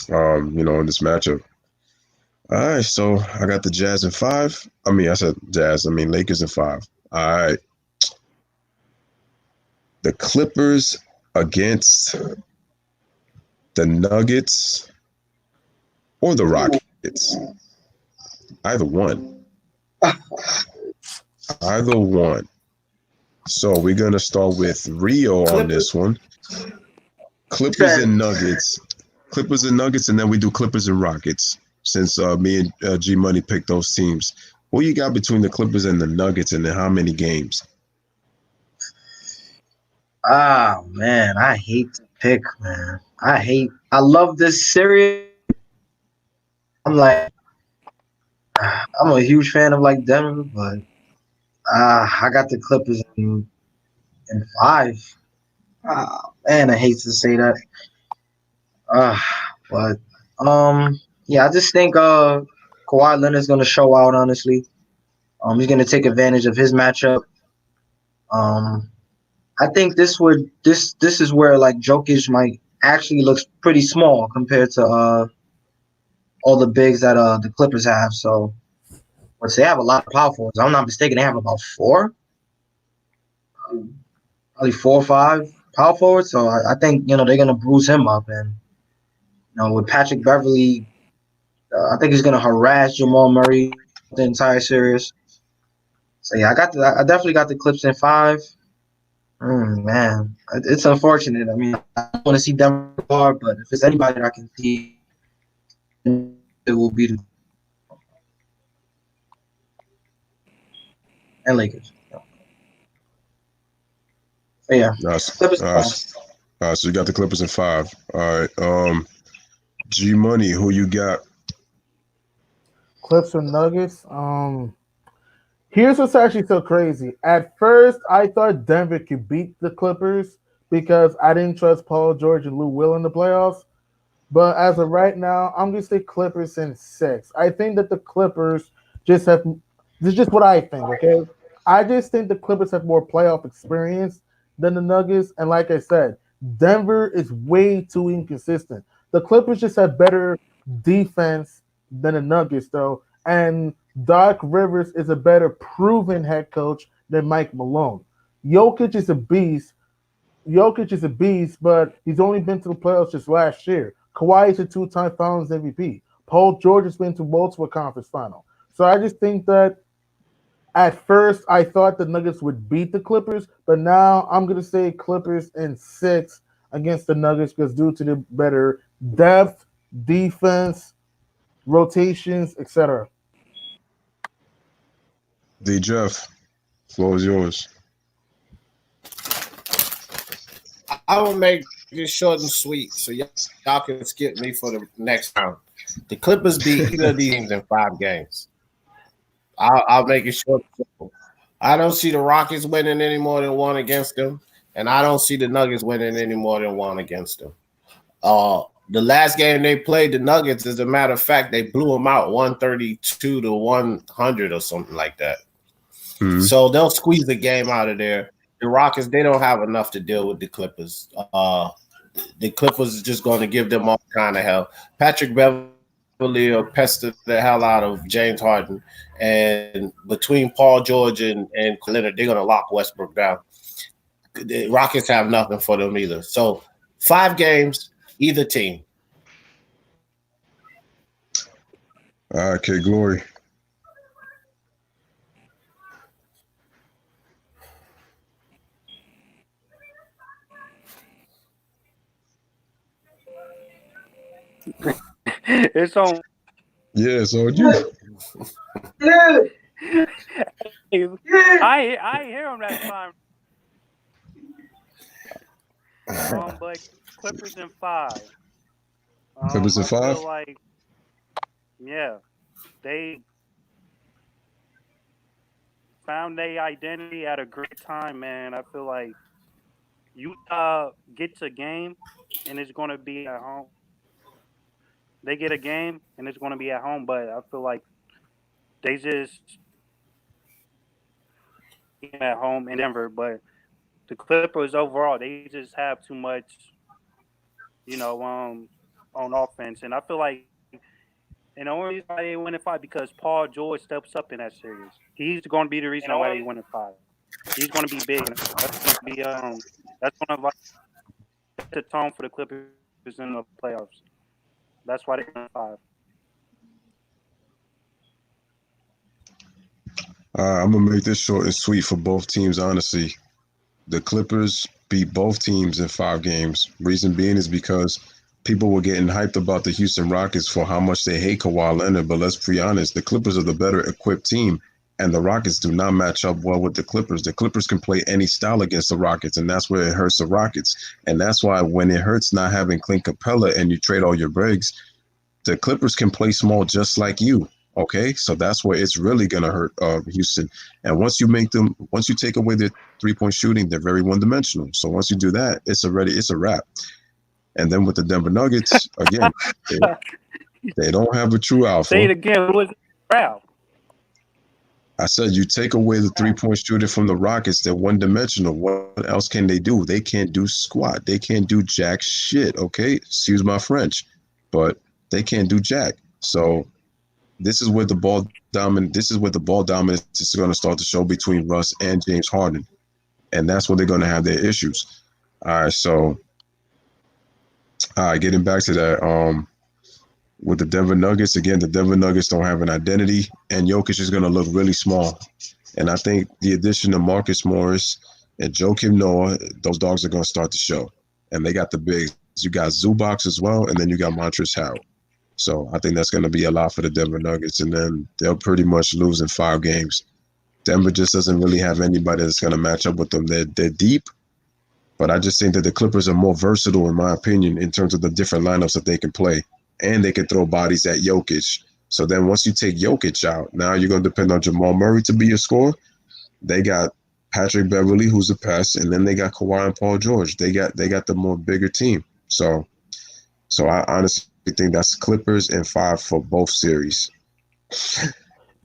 in this matchup. All right, so I got the Jazz in 5. I said Jazz. Lakers in 5. All right. The Clippers against the Nuggets or the Rockets. Either one. Either one. So we're gonna start with Rio on this one. Clippers and Nuggets. Clippers and Nuggets, and then we do Clippers and Rockets. Since me and G Money picked those teams. Who you got between the Clippers and the Nuggets, and then how many games? Ah, man, I hate to pick, man. I love this series. I'm like, I'm a huge fan of like Denver, but I got the Clippers in five. Ah, man, I hate to say that. Uh, but yeah, I just think Kawhi Leonard's gonna show out. Honestly, he's gonna take advantage of his matchup. Um, I think this is where like Jokic might actually looks pretty small compared to all the bigs that the Clippers have. So, but they have a lot of power forwards. If I'm not mistaken, they have about probably 4 or 5 power forwards. So I think they're gonna bruise him up, and with Patrick Beverly, I think he's gonna harass Jamal Murray the entire series. So yeah, I definitely got the Clips in five. Man, it's unfortunate. I mean, I don't want to see Denver hard, but if it's anybody that I can see, it will be the and Lakers. So yeah, Nice. Clippers in five. So you got the Clippers in five. All right. G Money, who you got? Clips or Nuggets. Here's what's actually so crazy. At first, I thought Denver could beat the Clippers because I didn't trust Paul George and Lou Will in the playoffs. But as of right now, I'm gonna say Clippers in 6. I think that the Clippers just have. This is just what I think. Okay, I just think the Clippers have more playoff experience than the Nuggets, and like I said, Denver is way too inconsistent. The Clippers just have better defense than the Nuggets, though, and Doc Rivers is a better proven head coach than Mike Malone. Jokic is a beast, Jokic is a beast, but he's only been to the playoffs just last year. Kawhi is a two-time Finals MVP. Paul George has been to multiple conference final. So I just think that at first I thought the Nuggets would beat the Clippers, but now I'm gonna say Clippers in 6 against the Nuggets because due to the better depth, defense, rotations, etc. D Jeff, floor is yours. I will make this short and sweet so y'all can skip me for the next round. The Clippers beat either of these teams in 5 games. I'll make it short and simple. I don't see the Rockets winning any more than one against them, and I don't see the Nuggets winning any more than one against them. The last game they played, the Nuggets, as a matter of fact, they blew them out 132 to 100 or something like that. Mm-hmm. So they'll squeeze the game out of there. The Rockets, they don't have enough to deal with the Clippers. The Clippers is just going to give them all kind of hell. Patrick Beverly will pester the hell out of James Harden. And between Paul George and Leonard, they're going to lock Westbrook down. The Rockets have nothing for them either. So 5 games, either team. Okay, Glory. It's on. Yeah, so you. I hear him that time. But Clippers in 5. Clippers in 5? I feel like, yeah, they found their identity at a great time, man. I feel like Utah gets a game and it's going to be at home. They get a game and it's going to be at home, but I feel like they just at home in Denver. But the Clippers overall, they just have too much, on offense, and I feel like. And the only reason why they win in 5 because Paul George steps up in that series. He's going to be the reason why they win in 5. He's going to be big. And that's going to be that's going to like set the tone for the Clippers in the playoffs. That's why they win 5. I'm gonna make this short and sweet for both teams. Honestly, the Clippers beat both teams in 5 games. Reason being is because people were getting hyped about the Houston Rockets for how much they hate Kawhi Leonard. But let's be honest, the Clippers are the better equipped team, and the Rockets do not match up well with the Clippers. The Clippers can play any style against the Rockets, and that's where it hurts the Rockets. And that's why when it hurts not having Clint Capella and you trade all your Briggs, the Clippers can play small just like you. Okay, so that's where it's really gonna hurt Houston. And once you take away their 3-point shooting, they're very one-dimensional. So once you do that, it's a wrap. And then with the Denver Nuggets, again, they don't have a true Say it alpha. again. What was it? Proud. I said you take away the 3-point shooting from the Rockets, they're one-dimensional. What else can they do? They can't do squat. They can't do jack shit. Okay, excuse my French, but they can't do jack. So this is where the ball dominance is going to start to show between Russ and James Harden, and that's where they're going to have their issues. All right, so getting back to that, with the Denver Nuggets again, the Denver Nuggets don't have an identity, and Jokic is going to look really small. And I think the addition of Marcus Morris and Joakim Noah, those dogs are going to start to show. And they got the bigs. You got Zubac as well, and then you got Montrezl Harrell. So I think that's going to be a lot for the Denver Nuggets, and then they'll pretty much lose in 5 games. Denver just doesn't really have anybody that's going to match up with them. They're deep, but I just think that the Clippers are more versatile, in my opinion, in terms of the different lineups that they can play, and they can throw bodies at Jokic. So then once you take Jokic out, now you're going to depend on Jamal Murray to be your scorer. They got Patrick Beverly, who's a pest, and then they got Kawhi and Paul George. They got the more bigger team. So I honestly think that's Clippers and 5 for both series.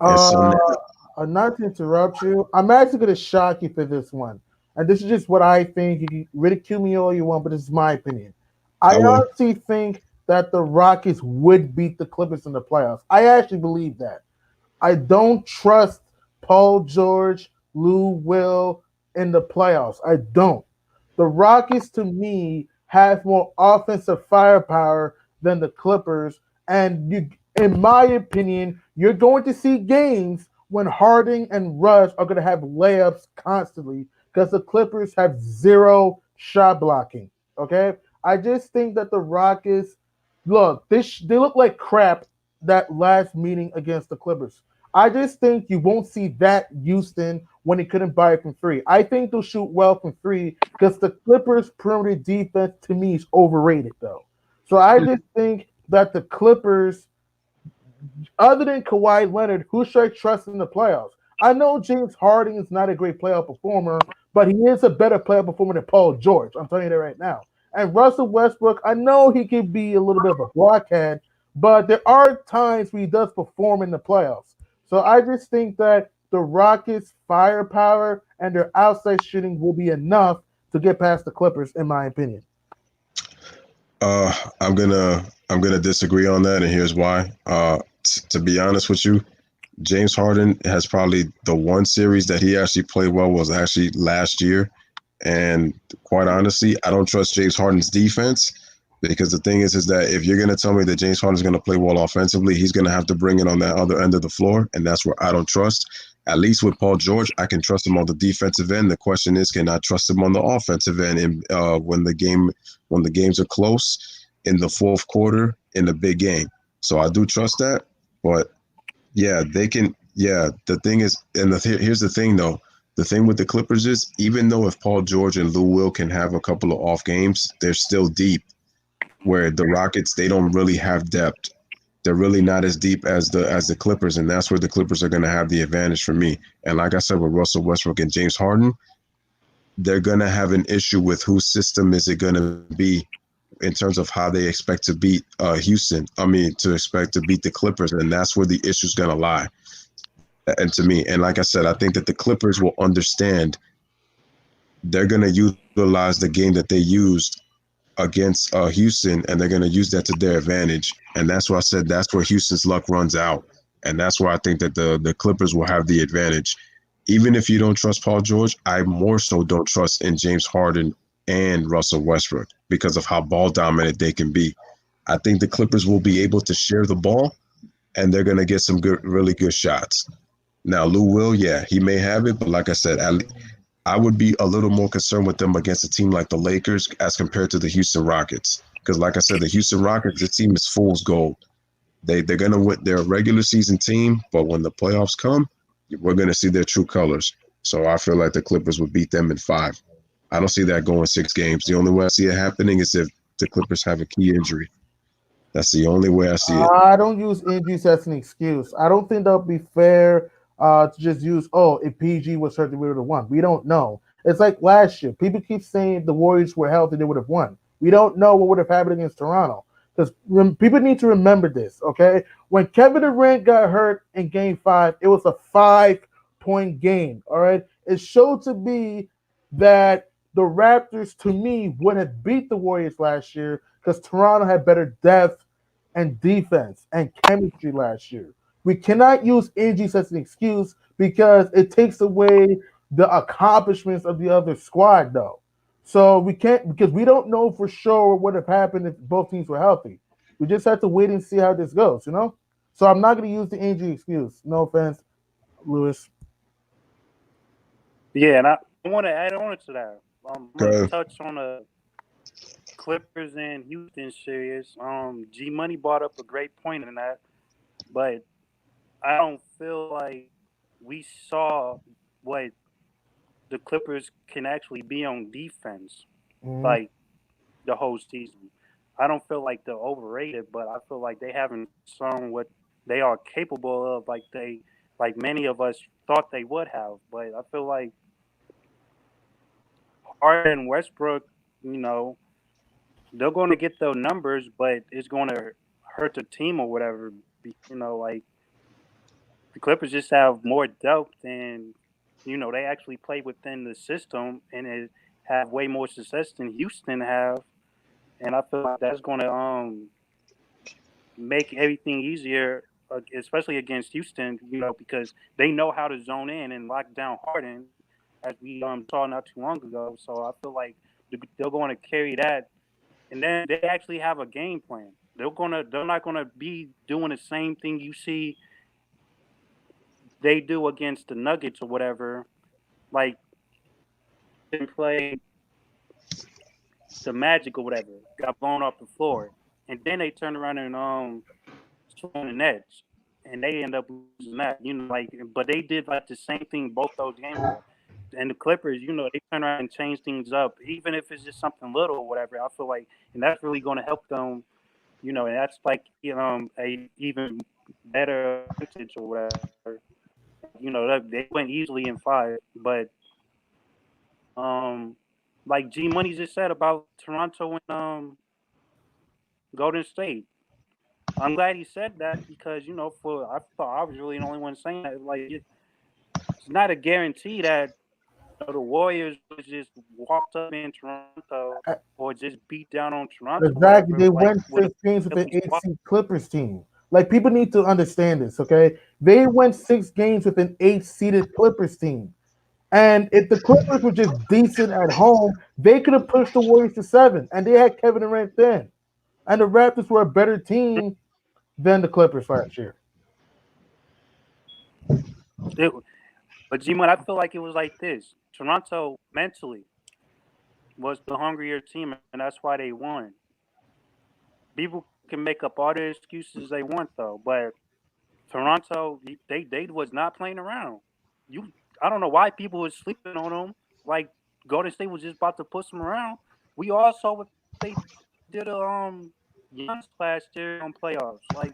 Not to interrupt you, I'm actually going to shock you for this one. And this is just what I think. You can ridicule me all you want, but this is my opinion. I honestly think that the Rockets would beat the Clippers in the playoffs. I actually believe that. I don't trust Paul George, Lou Will in the playoffs. I don't. The Rockets, to me, have more offensive firepower than the Clippers. And in my opinion, you're going to see games when Harding and Russ are going to have layups constantly because the Clippers have zero shot blocking. Okay? I just think that the Rockets they look like crap that last meeting against the Clippers. I just think you won't see that Houston when he couldn't buy it from 3. I think they'll shoot well from 3 because the Clippers' perimeter defense to me is overrated though. So I just think that the Clippers, other than Kawhi Leonard, who should I trust in the playoffs? I know James Harden is not a great playoff performer, but he is a better playoff performer than Paul George. I'm telling you that right now. And Russell Westbrook, I know he can be a little bit of a blockhead, but there are times where he does perform in the playoffs. So I just think that the Rockets' firepower and their outside shooting will be enough to get past the Clippers, in my opinion. I'm gonna disagree on that, and here's why. To be honest with you, James Harden has probably the one series that he actually played well was actually last year. And quite honestly, I don't trust James Harden's defense because the thing is that if you're going to tell me that James Harden's going to play well offensively, he's going to have to bring it on that other end of the floor. And that's where I don't trust. At least with Paul George, I can trust him on the defensive end. The question is, can I trust him on the offensive end? And when the games are close in the fourth quarter in the big game. So I do trust that. But yeah, they can. Yeah, the thing is, and here's the thing though. The thing with the Clippers is, even though if Paul George and Lou Will can have a couple of off games, they're still deep. Where the Rockets, they don't really have depth. They're really not as deep as the Clippers, and that's where the Clippers are going to have the advantage for me. And like I said, with Russell Westbrook and James Harden, they're going to have an issue with whose system is it going to be in terms of how they expect to beat Houston. To expect to beat the Clippers, and that's where the issue's going to lie. And to me, and like I said, I think that the Clippers will understand they're going to utilize the game that they used against Houston, and they're going to use that to their advantage. And that's why I said that's where Houston's luck runs out. And that's where I think that the Clippers will have the advantage. Even if you don't trust Paul George, I more so don't trust in James Harden and Russell Westbrook because of how ball dominant they can be. I think the Clippers will be able to share the ball, and they're going to get some really good shots. Now, Lou will, yeah, he may have it, but like I said, I would be a little more concerned with them against a team like the Lakers as compared to the Houston Rockets. Because, like I said, the Houston Rockets, this team is fool's gold. They're gonna win. They're a regular season team, but when the playoffs come, we're gonna see their true colors. So I feel like the Clippers would beat them in 5. I don't see that going 6 games. The only way I see it happening is if the Clippers have a key injury. That's the only way I see it. I don't use injuries as an excuse. I don't think that would be fair to just use, oh, if PG was hurt, we would have won. We don't know. It's like last year. People keep saying if the Warriors were healthy, they would have won. We don't know what would have happened against Toronto. Because people need to remember this, okay? When Kevin Durant got hurt in game 5, it was a 5-point game, all right? It showed to be that the Raptors, to me, would have beat the Warriors last year because Toronto had better depth and defense and chemistry last year. We cannot use injuries as an excuse because it takes away the accomplishments of the other squad, though. So we can't because we don't know for sure what would have happened if both teams were healthy. We just have to wait and see how this goes, you know? So I'm not going to use the injury excuse. No offense, Louis. Yeah, and I want to add on to that. I'm going to Okay. touch on the Clippers and Houston series. G Money brought up a great point in that, but I don't feel like we saw what the Clippers can actually be on defense, Mm-hmm. like the whole season. I don't feel like they're overrated, but I feel like they haven't shown what they are capable of, like many of us thought they would have. But I feel like Harden and Westbrook, you know, they're going to get those numbers, but it's going to hurt the team or whatever. Like the Clippers just have more depth, and they actually play within the system and it have way more success than Houston have. And I feel like that's going to make everything easier, especially against Houston. Because they know how to zone in and lock down Harden, as we saw not too long ago. So I feel like they're going to carry that, and then they actually have a game plan. They're not gonna be doing the same thing you see they do against the Nuggets or whatever. Like they play the Magic or whatever, got blown off the floor, and then they turn around and swung the Nets, and they end up losing that. But they did like the same thing both those games ago. And the Clippers, they turn around and change things up, even if it's just something little or whatever. I feel like, and that's really going to help them. And that's like a even better advantage or whatever. They went easily in 5, but like G Money just said about Toronto and Golden State. I'm glad he said that because I thought I was really the only one saying that. Like it's not a guarantee that the Warriors would just walked up in Toronto or just beat down on Toronto, or Exactly. whatever. They Like went with 6 games with an a 8 seed Clippers team. Like people need to understand this, okay? They went 6 games with an 8 seeded Clippers team. And if the Clippers were just decent at home, they could have pushed the Warriors to 7. And they had Kevin Durant then. And the Raptors were a better team than the Clippers last year. it, but G Money, I feel like it was like this. Toronto mentally was the hungrier team, and that's why they won. People can make up all the excuses they want though, but Toronto, they was not playing around. You, I don't know why people was sleeping on them. Like Golden State was just about to push them around. We all saw what they did to Giannis last year on playoffs. Like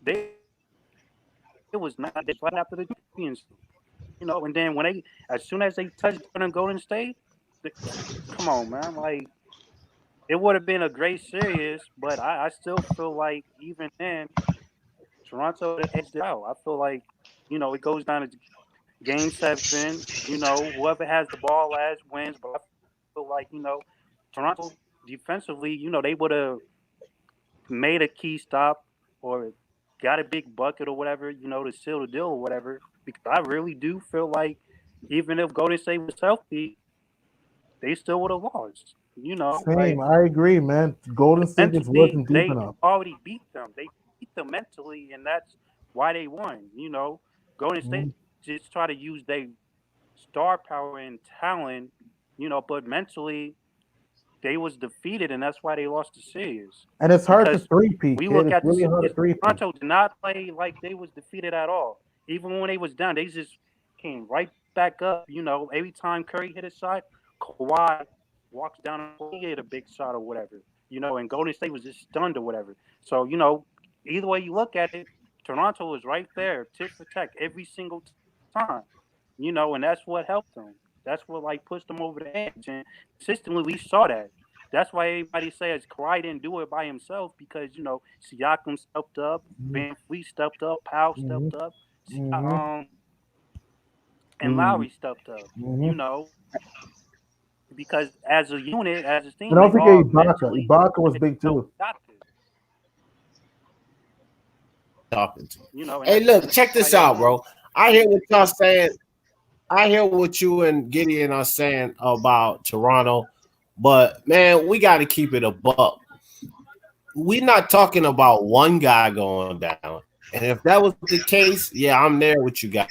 they it was not they right after the champions, And then as soon as they touched on Golden State, they, come on, man, like it would have been a great series, but I still feel like even then Toronto edged it out. I feel like it goes down to Game 7. Whoever has the ball last wins. But I feel like Toronto defensively, they would have made a key stop or got a big bucket or whatever, to seal the deal or whatever. Because I really do feel like even if Golden State was healthy, they still would have lost. Same. I agree, man. Golden State just Mentally, wasn't deep they enough. already beat them. They beat them mentally, and that's why they won. Golden State just try to use their star power and talent, but mentally they was defeated, and that's why they lost the series. And it's hard to Because three-peat, we kid. look It's at really hard to three-peat. Toronto did not play like they was defeated at all. Even when they was down, they just came right back up. Every time Curry hit a shot, Kawhi walks down and he hit a big shot or whatever. And Golden State was just stunned or whatever. So either way you look at it, Toronto was right there, tit for tat, every single time. And that's what helped them. That's what pushed them over the edge. And consistently we saw that. That's why everybody says Kawhi didn't do it by himself because Siakam stepped up, Van Fleet stepped up, Powell stepped up, and Lowry stepped up. Because as a unit, as a team, and don't forget Ibaka. Ibaka was big too. Hey, look, check this out, bro. I hear what y'all saying. I hear what you and Gideon are saying about Toronto, but man, we got to keep it a buck. We're not talking about one guy going down, and if that was the case, yeah, I'm there with you guys.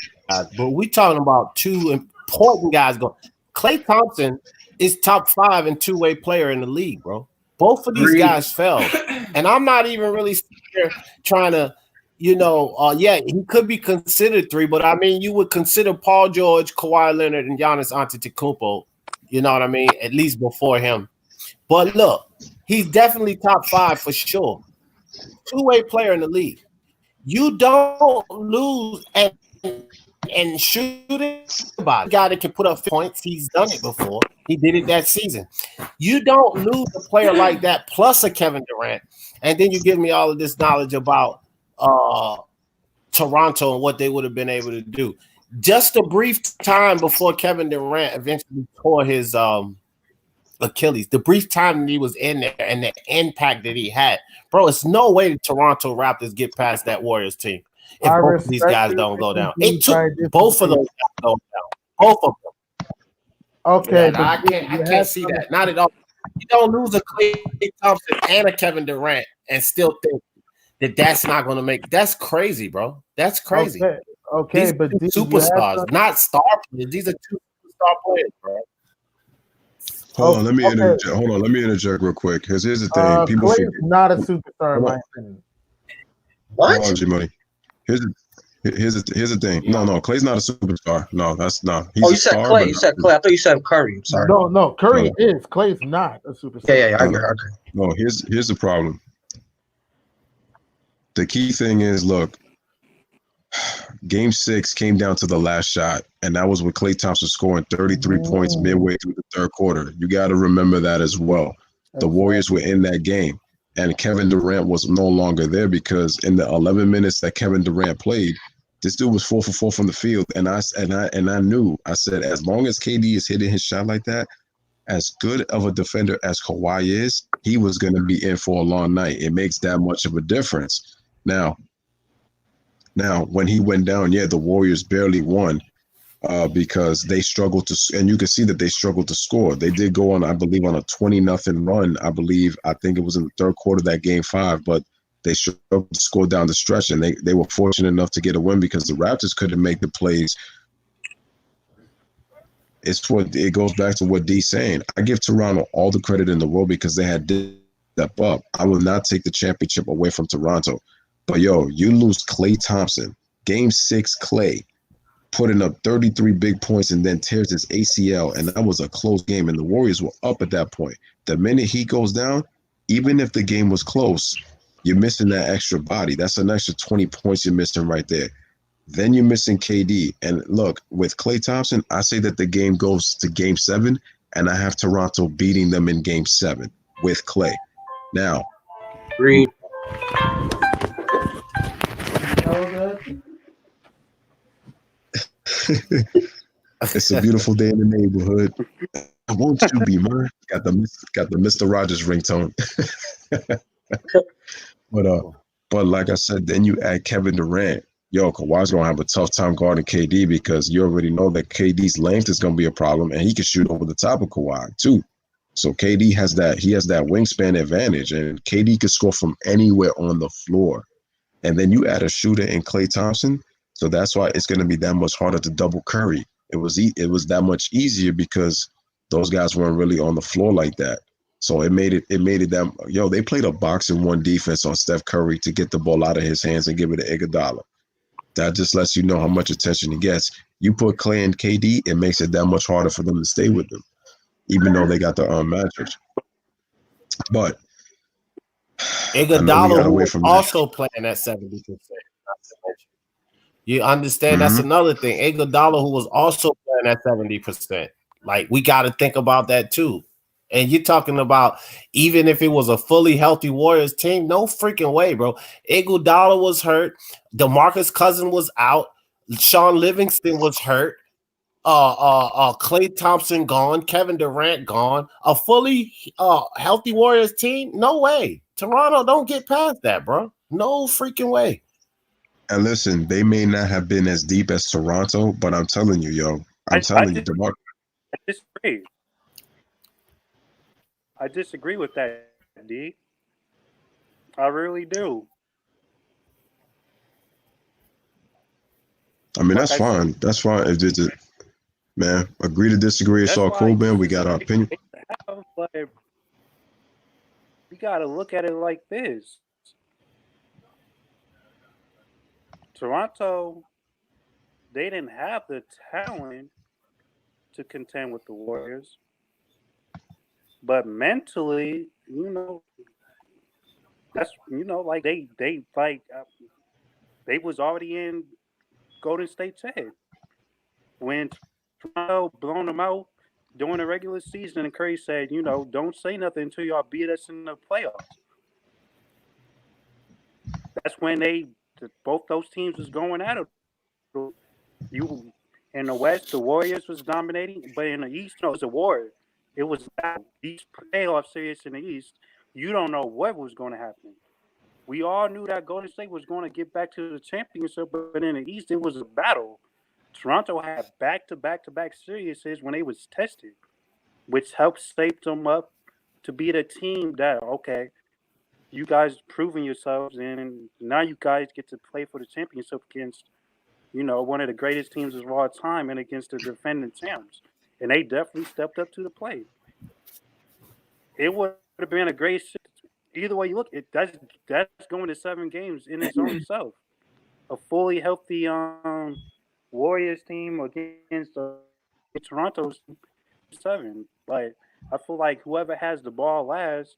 But we're talking about two important guys going. Klay Thompson is top 5 and two-way player in the league, bro. Both of these guys fell, and I'm not even really here trying to. Yeah, he could be considered 3, but I mean, you would consider Paul George, Kawhi Leonard, and Giannis Antetokounmpo. You know what I mean? At least before him. But look, he's definitely top 5 for sure. Two-way player in the league. You don't lose and shoot it. About guy that can put up points. He's done it before. He did it that season. You don't lose a player like that plus a Kevin Durant, and then you give me all of this knowledge about Toronto and what they would have been able to do. Just a brief time before Kevin Durant eventually tore his Achilles, the brief time that he was in there and the impact that he had, bro, it's no way the Toronto Raptors get past that Warriors team if both of these guys don't go down. It took both of those guys to go down. Both of them. Okay, but I can't see that. Not at all. You don't lose a Klay Thompson and a Kevin Durant and still think that's not going to make. That's crazy, bro. That's crazy. Okay, these but superstars, not star players. These are 2 star players, bro. Hold on, let me interject real quick. Here's the thing. People Klay's not a superstar in my opinion. What? Hold on, G-Money. Here's the thing. No, Klay's not a superstar. No, that's not. He's you said star, Klay. You said Klay. I thought you said Curry. I'm sorry. No, Curry is. Klay's not a superstar. Yeah, I agree. No, here's the problem. The key thing is, look, Game 6 came down to the last shot, and that was with Klay Thompson scoring 33 points midway through the third quarter. You got to remember that as well. The Warriors were in that game, and Kevin Durant was no longer there because in the 11 minutes that Kevin Durant played, this dude was 4 for 4 from the field, and I knew. I said, as long as KD is hitting his shot like that, as good of a defender as Kawhi is, he was going to be in for a long night. It makes that much of a difference. Now, when he went down, the Warriors barely won because they struggled to, and you can see that they struggled to score. They did go on, I believe, on a 20-0 run. I think it was in the third quarter of that Game 5, but they struggled to score down the stretch, and they were fortunate enough to get a win because the Raptors couldn't make the plays. It goes back to what D's saying. I give Toronto all the credit in the world because they had step up. I will not take the championship away from Toronto. But, you lose Klay Thompson, Game 6 Klay, putting up 33 big points and then tears his ACL, and that was a close game, and the Warriors were up at that point. The minute he goes down, even if the game was close, you're missing that extra body. That's an extra 20 points you're missing right there. Then you're missing KD. And look, with Klay Thompson, I say that the game goes to Game 7, and I have Toronto beating them in Game 7 with Klay. Now, Agreed. It's a beautiful day in the neighborhood. Won't you be mine? Got the Mr. Rogers ringtone. But like I said, then you add Kevin Durant. Kawhi's gonna have a tough time guarding KD because you already know that KD's length is gonna be a problem, and he can shoot over the top of Kawhi too. So KD has that wingspan advantage, and KD can score from anywhere on the floor. And then you add a shooter in Klay Thompson. So that's why it's going to be that much harder to double Curry. It was that much easier because those guys weren't really on the floor like that. So it made it that they played a boxing one defense on Steph Curry to get the ball out of his hands and give it to Iguodala. That just lets you know how much attention he gets. You put Clay and KD, it makes it that much harder for them to stay with them, even though they got the matches. But Iguodala, who was also playing at 70%. You understand? That's another thing. Iguodala, who was also playing at 70%. Like, we got to think about that too. And you're talking about even if it was a fully healthy Warriors team, no freaking way, bro. Iguodala was hurt. DeMarcus Cousins was out. Sean Livingston was hurt. Klay Thompson gone. Kevin Durant gone. A fully healthy Warriors team? No way. Toronto don't get past that, bro. No freaking way. And listen, they may not have been as deep as Toronto, but I'm telling you, I disagree. I disagree with that, D. I really do. I mean, that's fine. That's fine. If it's man, agree to disagree. It's all cool, man. We got our opinion. But we got to look at it like this. Toronto, they didn't have the talent to contend with the Warriors. But mentally, that's like they was already in Golden State's head when Toronto blown them out during the regular season, and Curry said, don't say nothing until y'all beat us in the playoffs. That's when both those teams was going at it. You in the West, the Warriors was dominating, but in the East, it was a war. It was these playoff series in the East. You don't know what was going to happen. We all knew that Golden State was going to get back to the championship, but in the East, it was a battle. Toronto had back-to-back series when they was tested, which helped shape them up to be the team that, okay, you guys proving yourselves, and now you guys get to play for the championship against, one of the greatest teams of all time and against the defending champs. And they definitely stepped up to the plate. It would have been a great shit. Either way you look, that's going to 7 games in its own self. A fully healthy Warriors team against Toronto's 7. But I feel like whoever has the ball last,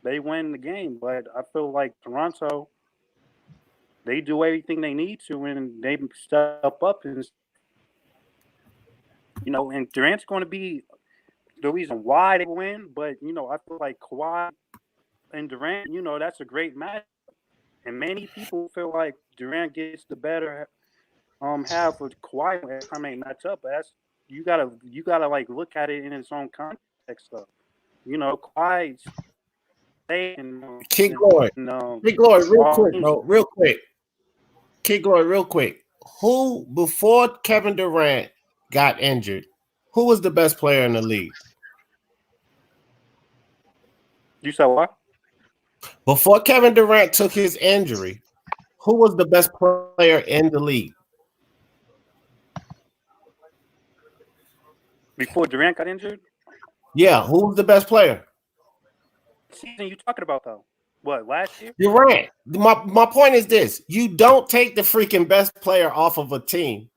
they win the game. But I feel like Toronto, they do everything they need to, and they step up, and and Durant's going to be the reason why they win. But I feel like Kawhi and Durant, that's a great match, and many people feel like Durant gets the better half of Kawhi every time they match up. But that's you gotta like look at it in its own context, though. Kawhi's Kid Glory, real quick, bro, real quick. Kid Glory, real quick. Who before Kevin Durant got injured? Who was the best player in the league? You said what? Before Kevin Durant took his injury, who was the best player in the league? Before Durant got injured? Yeah, who was the best player? What season you talking about, though? What, last year? Durant. My point is this. You don't take the freaking best player off of a team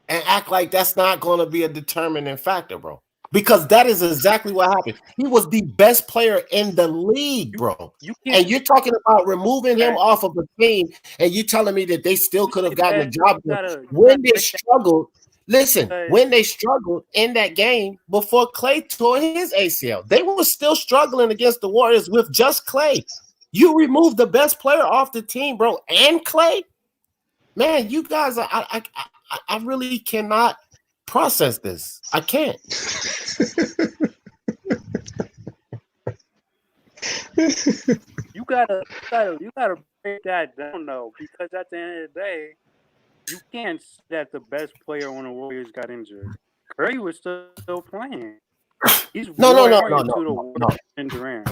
and act like that's not going to be a determining factor, bro. Because that is exactly what happened. He was the best player in the league, bro. And you're talking about removing him off of a team, and you're telling me that they still could have gotten the job done when they struggled. Listen, when they struggled in that game before Klay tore his ACL, they were still struggling against the Warriors with just Klay. You removed the best player off the team, bro, and Klay. Man, you guys, I really cannot process this. I can't. You gotta break that down, though, because at the end of the day, you can't say that the best player on the Warriors got injured. Curry was still playing. He's no. And Durant.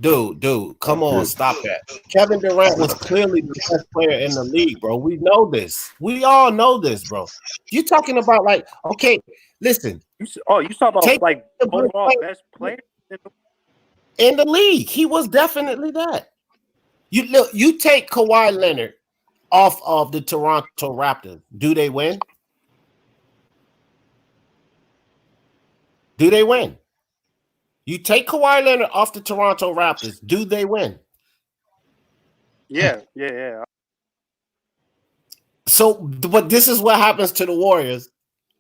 Dude, come on, stop that. Kevin Durant was clearly the best player in the league, bro. We know this. We all know this, bro. You talking about like, okay, listen. You talk about like overall best player in the league. He was definitely that. You take Kawhi Leonard off of the Toronto Raptors. Do they win? Do they win? You take Kawhi Leonard off the Toronto Raptors. Do they win? Yeah. So, but this is what happens to the Warriors,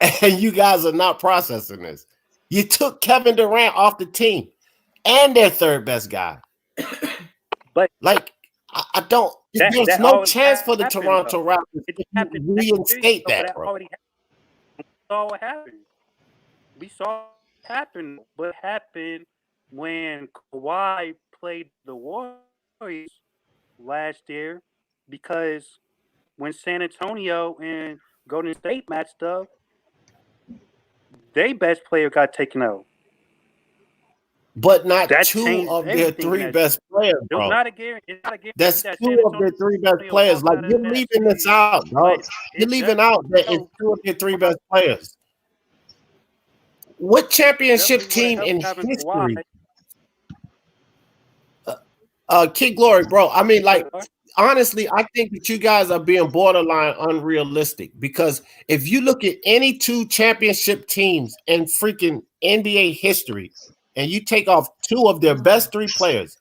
and you guys are not processing this. You took Kevin Durant off the team and their third best guy. But like, I don't. There's no chance for the Toronto Raptors to reinstate that, bro. We saw what happened. We saw what happened. What happened when Kawhi played the Warriors last year? Because when San Antonio and Golden State matched up, their best player got taken out. But not two of their three best players, bro. That's two of their three best players. Like, you're leaving this out, dog. You're leaving out that it's two of their three best players. What championship team in history? Kid Glory, bro. I mean, like, honestly, I think that you guys are being borderline unrealistic, because if you look at any two championship teams in freaking NBA history and you take off two of their best three players,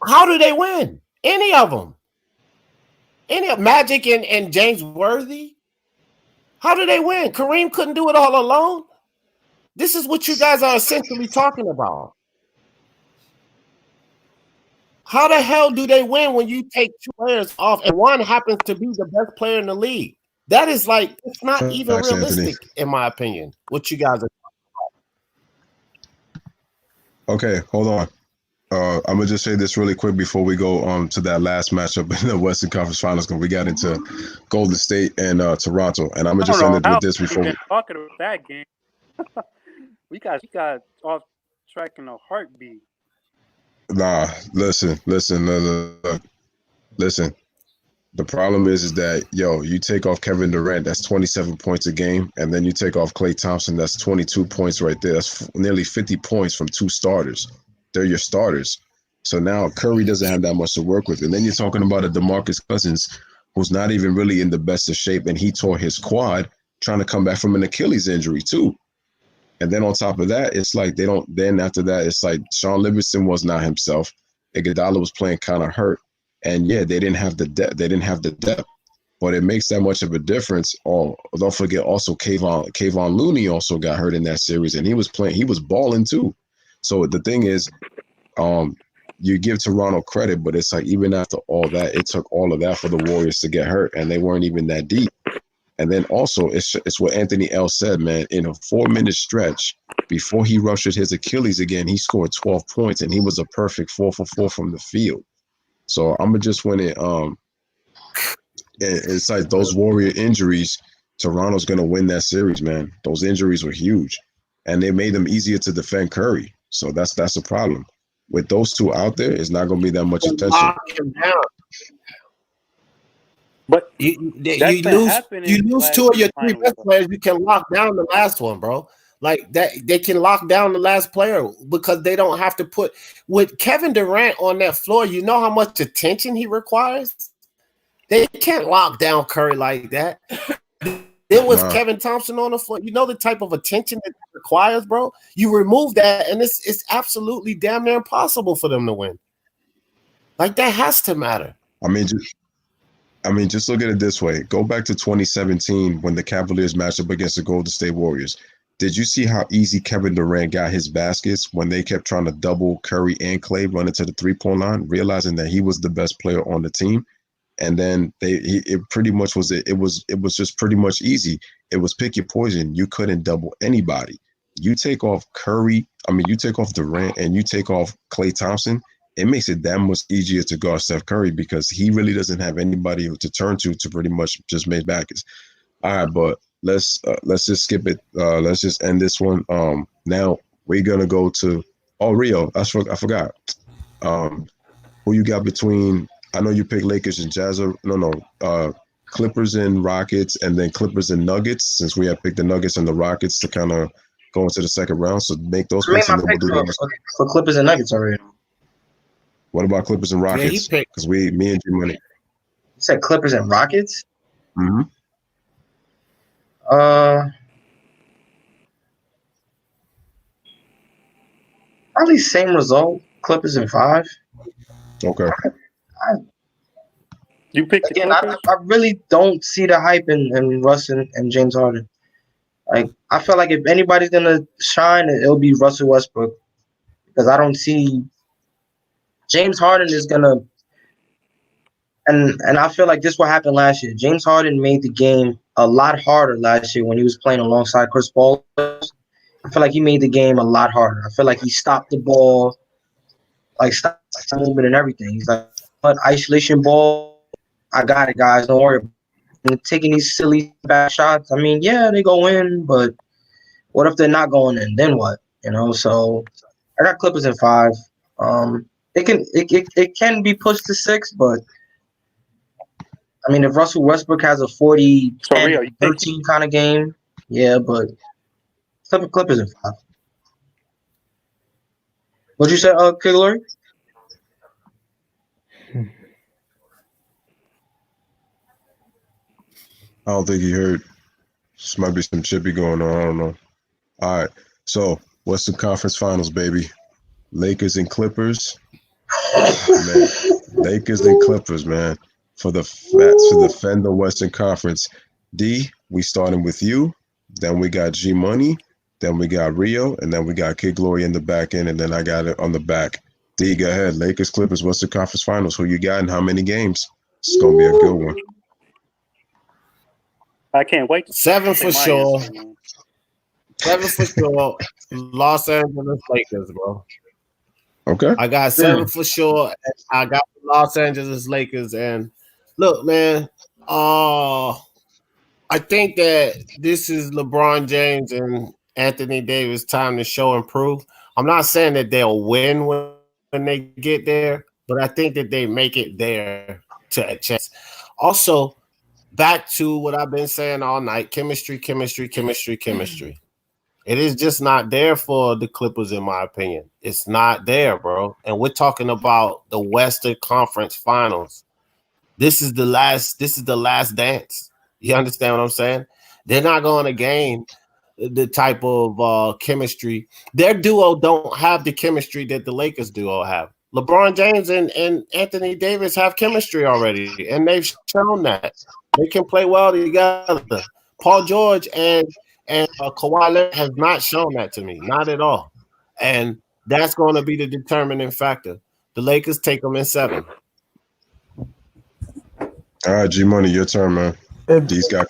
how do they win? Any of them? Any of Magic and James Worthy? How do they win? Kareem couldn't do it all alone. This is what you guys are essentially talking about. How the hell do they win when you take two players off and one happens to be the best player in the league? That is like, it's not even realistic, in my opinion, what you guys are talking about. Okay, hold on. I'm going to just say this really quick before we go to that last matchup in the Western Conference Finals, because we got into Golden State and Toronto. And I'm going to just end it with this before we talking about that game. we got off track in a heartbeat. Nah, listen. The problem is that, you take off Kevin Durant, that's 27 points a game, and then you take off Klay Thompson, that's 22 points right there. That's nearly 50 points from two starters. They're your starters. So now Curry doesn't have that much to work with. And then you're talking about a DeMarcus Cousins who's not even really in the best of shape, and he tore his quad trying to come back from an Achilles injury too. And then on top of that, it's like after that, it's like Sean Livingston was not himself. Iguodala was playing kind of hurt. And yeah, they didn't have the depth. But it makes that much of a difference. Oh, don't forget also Kayvon Looney also got hurt in that series, and he was balling too. So the thing is, you give Toronto credit, but it's like even after all that, it took all of that for the Warriors to get hurt, and they weren't even that deep. And then also, it's what Anthony L. said, man. In a 4-minute stretch, before he ruptured his Achilles again, he scored 12 points, and he was a perfect 4 for 4 from the field. So I'm going to just win it. It's like those Warrior injuries, Toronto's going to win that series, man. Those injuries were huge, and they made them easier to defend Curry. So that's a problem. With those two out there, it's not going to be that much attention. But you lose two of your three best players, you can lock down the last one, bro. Like that, they can lock down the last player because they don't have to put with Kevin Durant on that floor. You know how much attention he requires. They can't lock down Curry like that. There was Kevin Thompson on the floor. You know the type of attention that requires, bro. You remove that, and it's absolutely damn near impossible for them to win. Like that has to matter. I mean, just look at it this way. Go back to 2017 when the Cavaliers matched up against the Golden State Warriors. Did you see how easy Kevin Durant got his baskets when they kept trying to double Curry and Klay running to the three-point line, realizing that he was the best player on the team? And then it pretty much was it was just pretty much easy. It was pick your poison. You couldn't double anybody. You take off you take off Durant and you take off Klay Thompson. It makes it that much easier to guard Steph Curry because he really doesn't have anybody to turn to pretty much just make baskets. All right, but let's just skip it. Let's just end this one. Now we're gonna go to Rio. I forgot. Who you got between? I know you picked Lakers and Jazz. No. Clippers and Rockets, and then Clippers and Nuggets. Since we have picked the Nuggets and the Rockets to kind of go into the second round, so make those I made picks, my and then we'll pick do the rest. for Clippers and Nuggets already. What about Clippers and Yeah, he Rockets? picked. Because me and G Money. You said Clippers and Rockets? Mm-hmm. Uh, Probably same result. Clippers in 5. Okay. You picked the Again, Clippers. I really don't see the hype in Russ and James Harden. Like, I feel like if anybody's gonna shine, it'll be Russell Westbrook, because I don't see James Harden is gonna. And I feel like this what happened last year. James Harden made the game a lot harder last year when he was playing alongside Chris Paul. I feel like he made the game a lot harder. I feel like he stopped the ball, like stopped the movement and everything. He's like, "What, isolation ball? I got it, guys. Don't worry about it." And taking these silly back shots. I mean, yeah, they go in, but what if they're not going in? Then what? So I got Clippers in 5. It can be pushed to 6, but I mean, if Russell Westbrook has a 40, So 10, Rio, you think 13 kind of game, yeah, but Clippers in 5. What'd you say, Kigler? I don't think he heard. This might be some chippy going on. I don't know. All right. So, Western Conference Finals, baby. Lakers and Clippers. Man, Lakers and Clippers, man. For the Fats to defend the Western Conference. D, we starting with you. Then we got G Money. Then we got Rio, and then we got Kid Glory in the back end, and then I got it on the back. D, go ahead. Lakers, Clippers, Western Conference Finals. Who you got and how many games? It's gonna be a good one. I can't wait to 7 say for my sure. answer, man. 7 for sure. Los Angeles Lakers, bro. Okay. I got 7 for sure. And I got the Los Angeles Lakers. And look, man, I think that this is LeBron James and Anthony Davis' time to show and prove. I'm not saying that they'll win when they get there, but I think that they make it there to a chance. Also, back to what I've been saying all night: chemistry, chemistry, chemistry, chemistry. It is just not there for the Clippers, in my opinion. It's not there, bro. And we're talking about the Western Conference Finals. This is the last dance. You understand what I'm saying? They're not going to gain the type of chemistry. Their duo don't have the chemistry that the Lakers duo have. LeBron James and Anthony Davis have chemistry already, and they've shown that. They can play well together. Paul George and Kawhi Leonard has not shown that to me, not at all. And that's going to be the determining factor. The Lakers take them in 7. All right, G Money, your turn, man. These got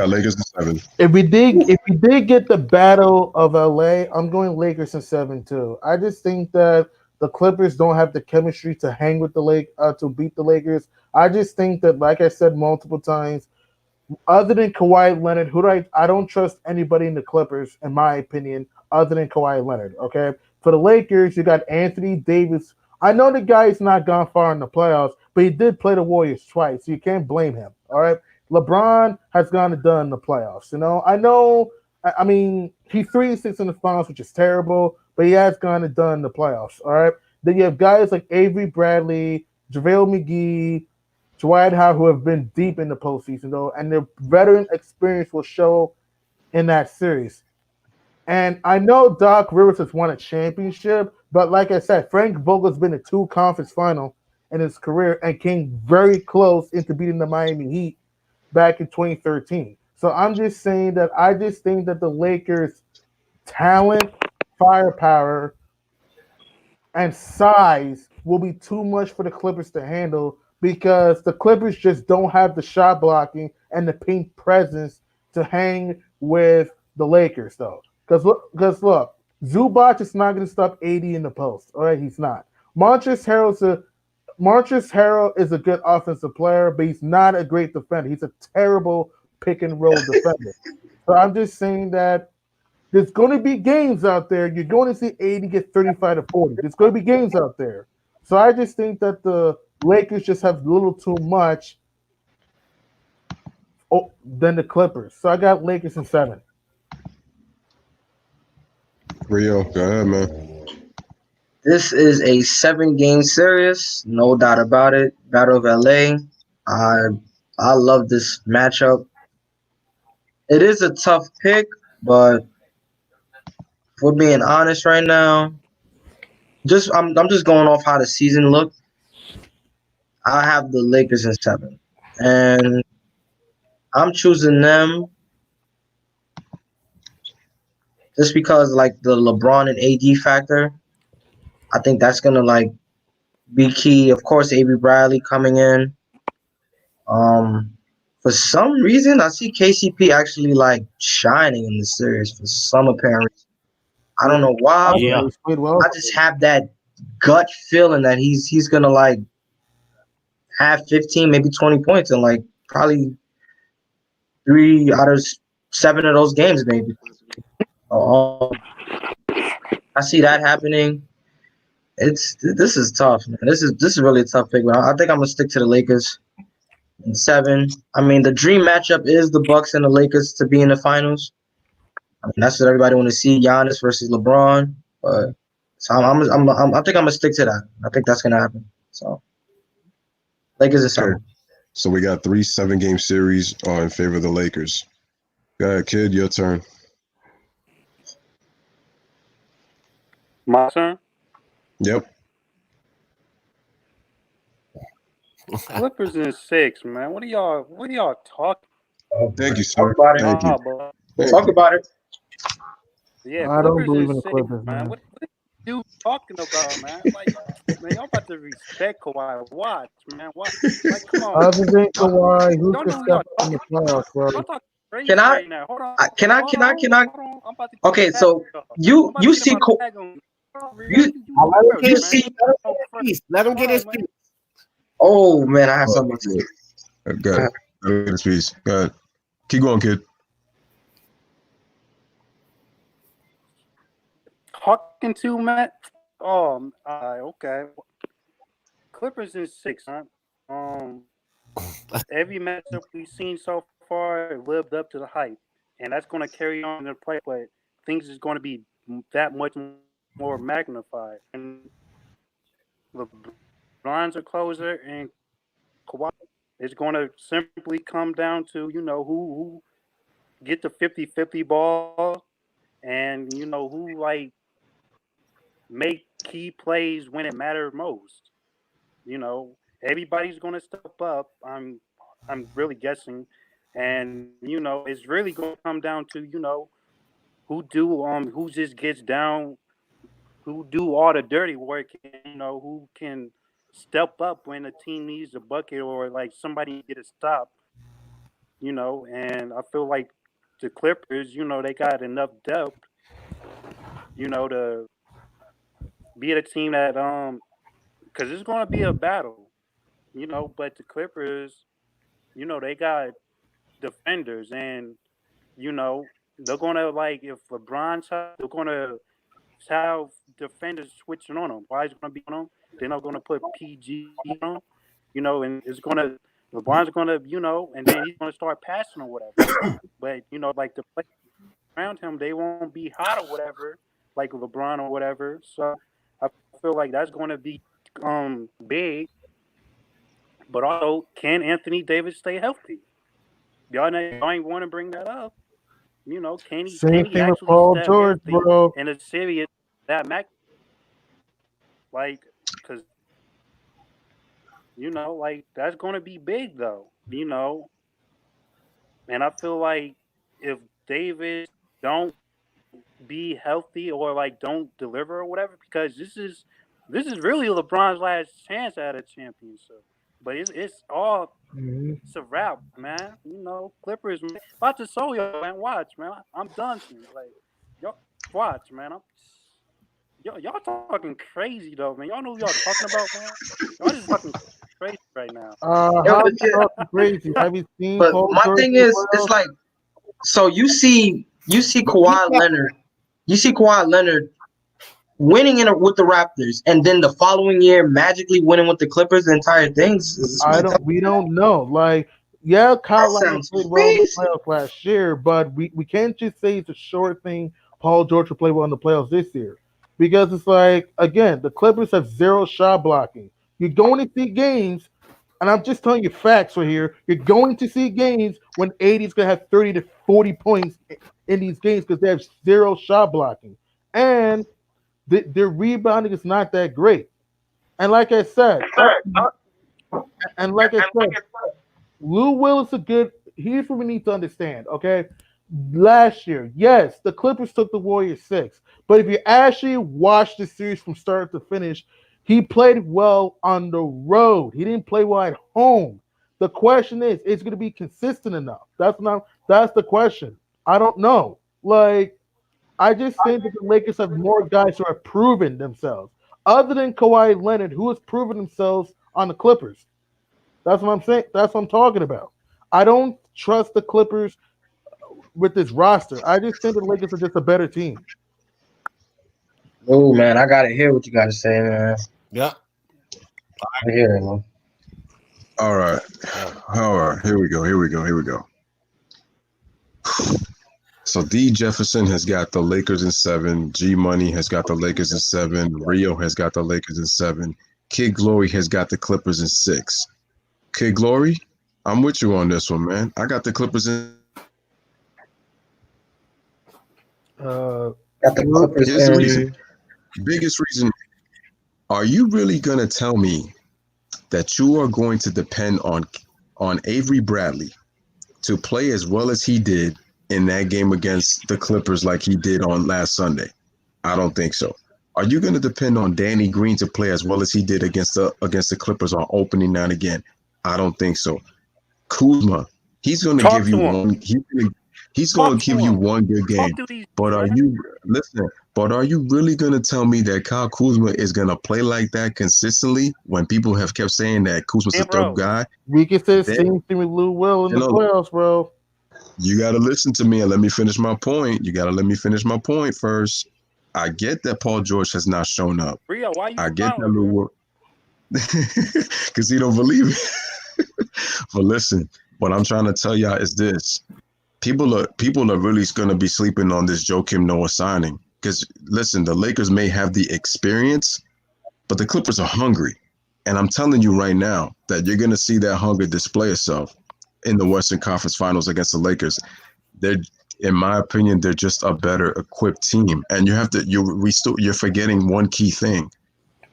Lakers in 7. If we did get the battle of LA, I'm going Lakers in 7 too. I just think that the Clippers don't have the chemistry to hang with to beat the Lakers. I just think that, like I said multiple times, other than Kawhi Leonard, I don't trust anybody in the Clippers, in my opinion, other than Kawhi Leonard. Okay, for the Lakers, you got Anthony Davis. I know the guy's not gone far in the playoffs, but he did play the Warriors twice, so you can't blame him. All right, LeBron has gone and done in the playoffs. I know. I mean, he's 3-6 in the finals, which is terrible, but he has gone and done in the playoffs. All right, then you have guys like Avery Bradley, JaVale McGee, Dwight Howard, who have been deep in the postseason, though, and their veteran experience will show in that series. And I know Doc Rivers has won a championship, but like I said, Frank Vogel's been in 2 conference final in his career and came very close into beating the Miami Heat back in 2013. So I'm just saying that I just think that the Lakers' talent, firepower, and size will be too much for the Clippers to handle, because the Clippers just don't have the shot blocking and the paint presence to hang with the Lakers, though. Because look, Zubac is not going to stop 80 in the post. All right, he's not. Montrezl Harrell is a good offensive player, but he's not a great defender. He's a terrible pick and roll defender. So I'm just saying that there's going to be games out there. You're going to see 80 get 35 to 40. There's going to be games out there. So I just think that the Lakers just have a little too much than the Clippers. So I got Lakers in 7. Rio, go ahead, man. This is a 7-game series, no doubt about it. Battle of LA. I I love this matchup. It is a tough pick, but if we're being honest right now, I'm just going off how the season looked. I have the Lakers in 7, and I'm choosing them just because like the LeBron and AD factor. I think that's gonna like be key. Of course, AB Bradley coming in. Um, for some reason, I see KCP actually like shining in the series for some apparent reason. I don't know why. Yeah. He's played well. I just have that gut feeling that he's gonna like have 15, maybe 20 points in like probably 3 out of 7 of those games, maybe. Um, I see that happening. This is tough, man. This is really a tough pick. But I think I'm gonna stick to the Lakers in 7. I mean, the dream matchup is the Bucks and the Lakers to be in the finals. I mean, that's what everybody want to see: Giannis versus LeBron. But so I think I'm gonna stick to that. I think that's gonna happen. So Lakers in Okay. 7. So we got 3 7-game series in favor of the Lakers. Go ahead, kid. Your turn. My turn. Yep. Clippers in 6, man. What are y'all talking? Thank you, sir. Talk about it. Thank you. About? Thank Talk you. about it. Yeah, I don't Clippers believe in in the 6, Clippers, man. man. What are you talking about, man? Like, man, y'all about to respect Kawhi. Watch, man. Watch. Like, come on. Other than Kawhi, who Y'all could know who step y'all up in the talking playoffs, bro? Y'all talking crazy Can I? right now. Hold on. Can I? Can I? Hold on. I'm about to get Okay, my tag so off. I'm you about you to get see my tag on. Hold on, Rio. you You I let him first, you get man. see. his piece. Let him get his Hold on, piece. man. Oh man, I have something to say. Go ahead. Go ahead, please. Go ahead. Keep going, kid. Talking to Matt. Oh, okay. Clippers in 6, huh? Every matchup we've seen so far lived up to the hype, and that's going to carry on in the play. But things is going to be that much more magnified. And LeBron's a closer, and Kawhi is going to simply come down to who get the 50-50 ball, and who like make key plays when it matters most. Everybody's going to step up. I'm really guessing, and it's really going to come down to who just gets down, who do all the dirty work, and who can step up when a team needs a bucket or like somebody get a stop. And I feel like the Clippers, they got enough depth, to be a team that because it's going to be a battle, but the Clippers, they got defenders, and they're gonna like if LeBron's out, they're gonna have defenders switching on them. Why is gonna be on them? They're not gonna put PG on them, and it's gonna LeBron's gonna and then he's gonna start passing or whatever. But like the players around him, they won't be hot or whatever, like LeBron or whatever. So I feel like that's gonna be big. But also, can Anthony Davis stay healthy? Y'all ain't want to bring that up. Same Can he thing with actually Paul stay George, healthy bro. in a series that match? Like, cause like that's gonna be big though. And I feel like if Davis don't be healthy or like don't deliver or whatever, because this is really LeBron's last chance at a championship. But it's a wrap, man. Clippers, man. About to show y'all, man. Watch, man. I'm done soon. Like, y'all, watch, man. Y'all talking crazy though, man. Y'all know what y'all talking about, man. Y'all just talking crazy right now. Yo, How but, you talking crazy? Have you seen but Paul my George thing in the is, it's playoffs? like so you see But he Kawhi got Leonard. You see Kawhi Leonard winning with the Raptors and then the following year magically winning with the Clippers, the entire thing. We don't know. Like, yeah, Kyle That Lowry sounds played well in the crazy. playoffs last year, but we can't just say it's a short thing. Paul George will play well in the playoffs this year because it's like again the Clippers have zero shot blocking. You're going to see games, and I'm just telling you facts right here. You're going to see games when 80 is going to have 30 to 40 points in these games because they have zero shot blocking, and their rebounding is not that great. And like I said, and like I said, Lou Will is a good. Here's what we need to understand. Okay, last year, yes, the Clippers took the Warriors 6, but if you actually watch the series from start to finish, he played well on the road. He didn't play well at home. The question is going to be consistent enough? That's the question. I don't know. Like, I just think that the Lakers have more guys who have proven themselves, other than Kawhi Leonard, who has proven themselves on the Clippers. That's what I'm saying. That's what I'm talking about. I don't trust the Clippers with this roster. I just think the Lakers are just a better team. Oh man, I gotta hear what you gotta say, man. Yeah. I hear it, man. All right. All right. Here we go. Here we go. Here we go. So D Jefferson has got the Lakers in 7. G Money has got the Lakers in 7. Rio has got the Lakers in 7. Kid Glory has got the Clippers in 6. Kid Glory, I'm with you on this one, man. I got the Clippers in. Got the Clippers Here's the in. reason. Biggest reason. Are you really gonna tell me that you are going to depend on Avery Bradley to play as well as he did in that game against the Clippers like he did on last Sunday? I don't think so. Are you going to depend on Danny Green to play as well as he did against the Clippers on opening night again? I don't think so. Kuzma, he's going to give you one. He's going to give you one good game. But are you listen? But are you really going to tell me that Kyle Kuzma is going to play like that consistently when people have kept saying that Kuzma's a dope guy? We can say the same thing with Lou Will in the playoffs, bro. You got to listen to me and let me finish my point. You got to let me finish my point first. I get that Paul George has not shown up. Rio, why you I get that Lou Will. Because he don't believe it. But listen, what I'm trying to tell y'all is this. People are really going to be sleeping on this Joakim Noah signing. Because listen, the Lakers may have the experience, but the Clippers are hungry. And I'm telling you right now that you're going to see that hunger display itself in the Western Conference Finals against the Lakers. They're, in my opinion, they're just a better equipped team. And you're forgetting one key thing.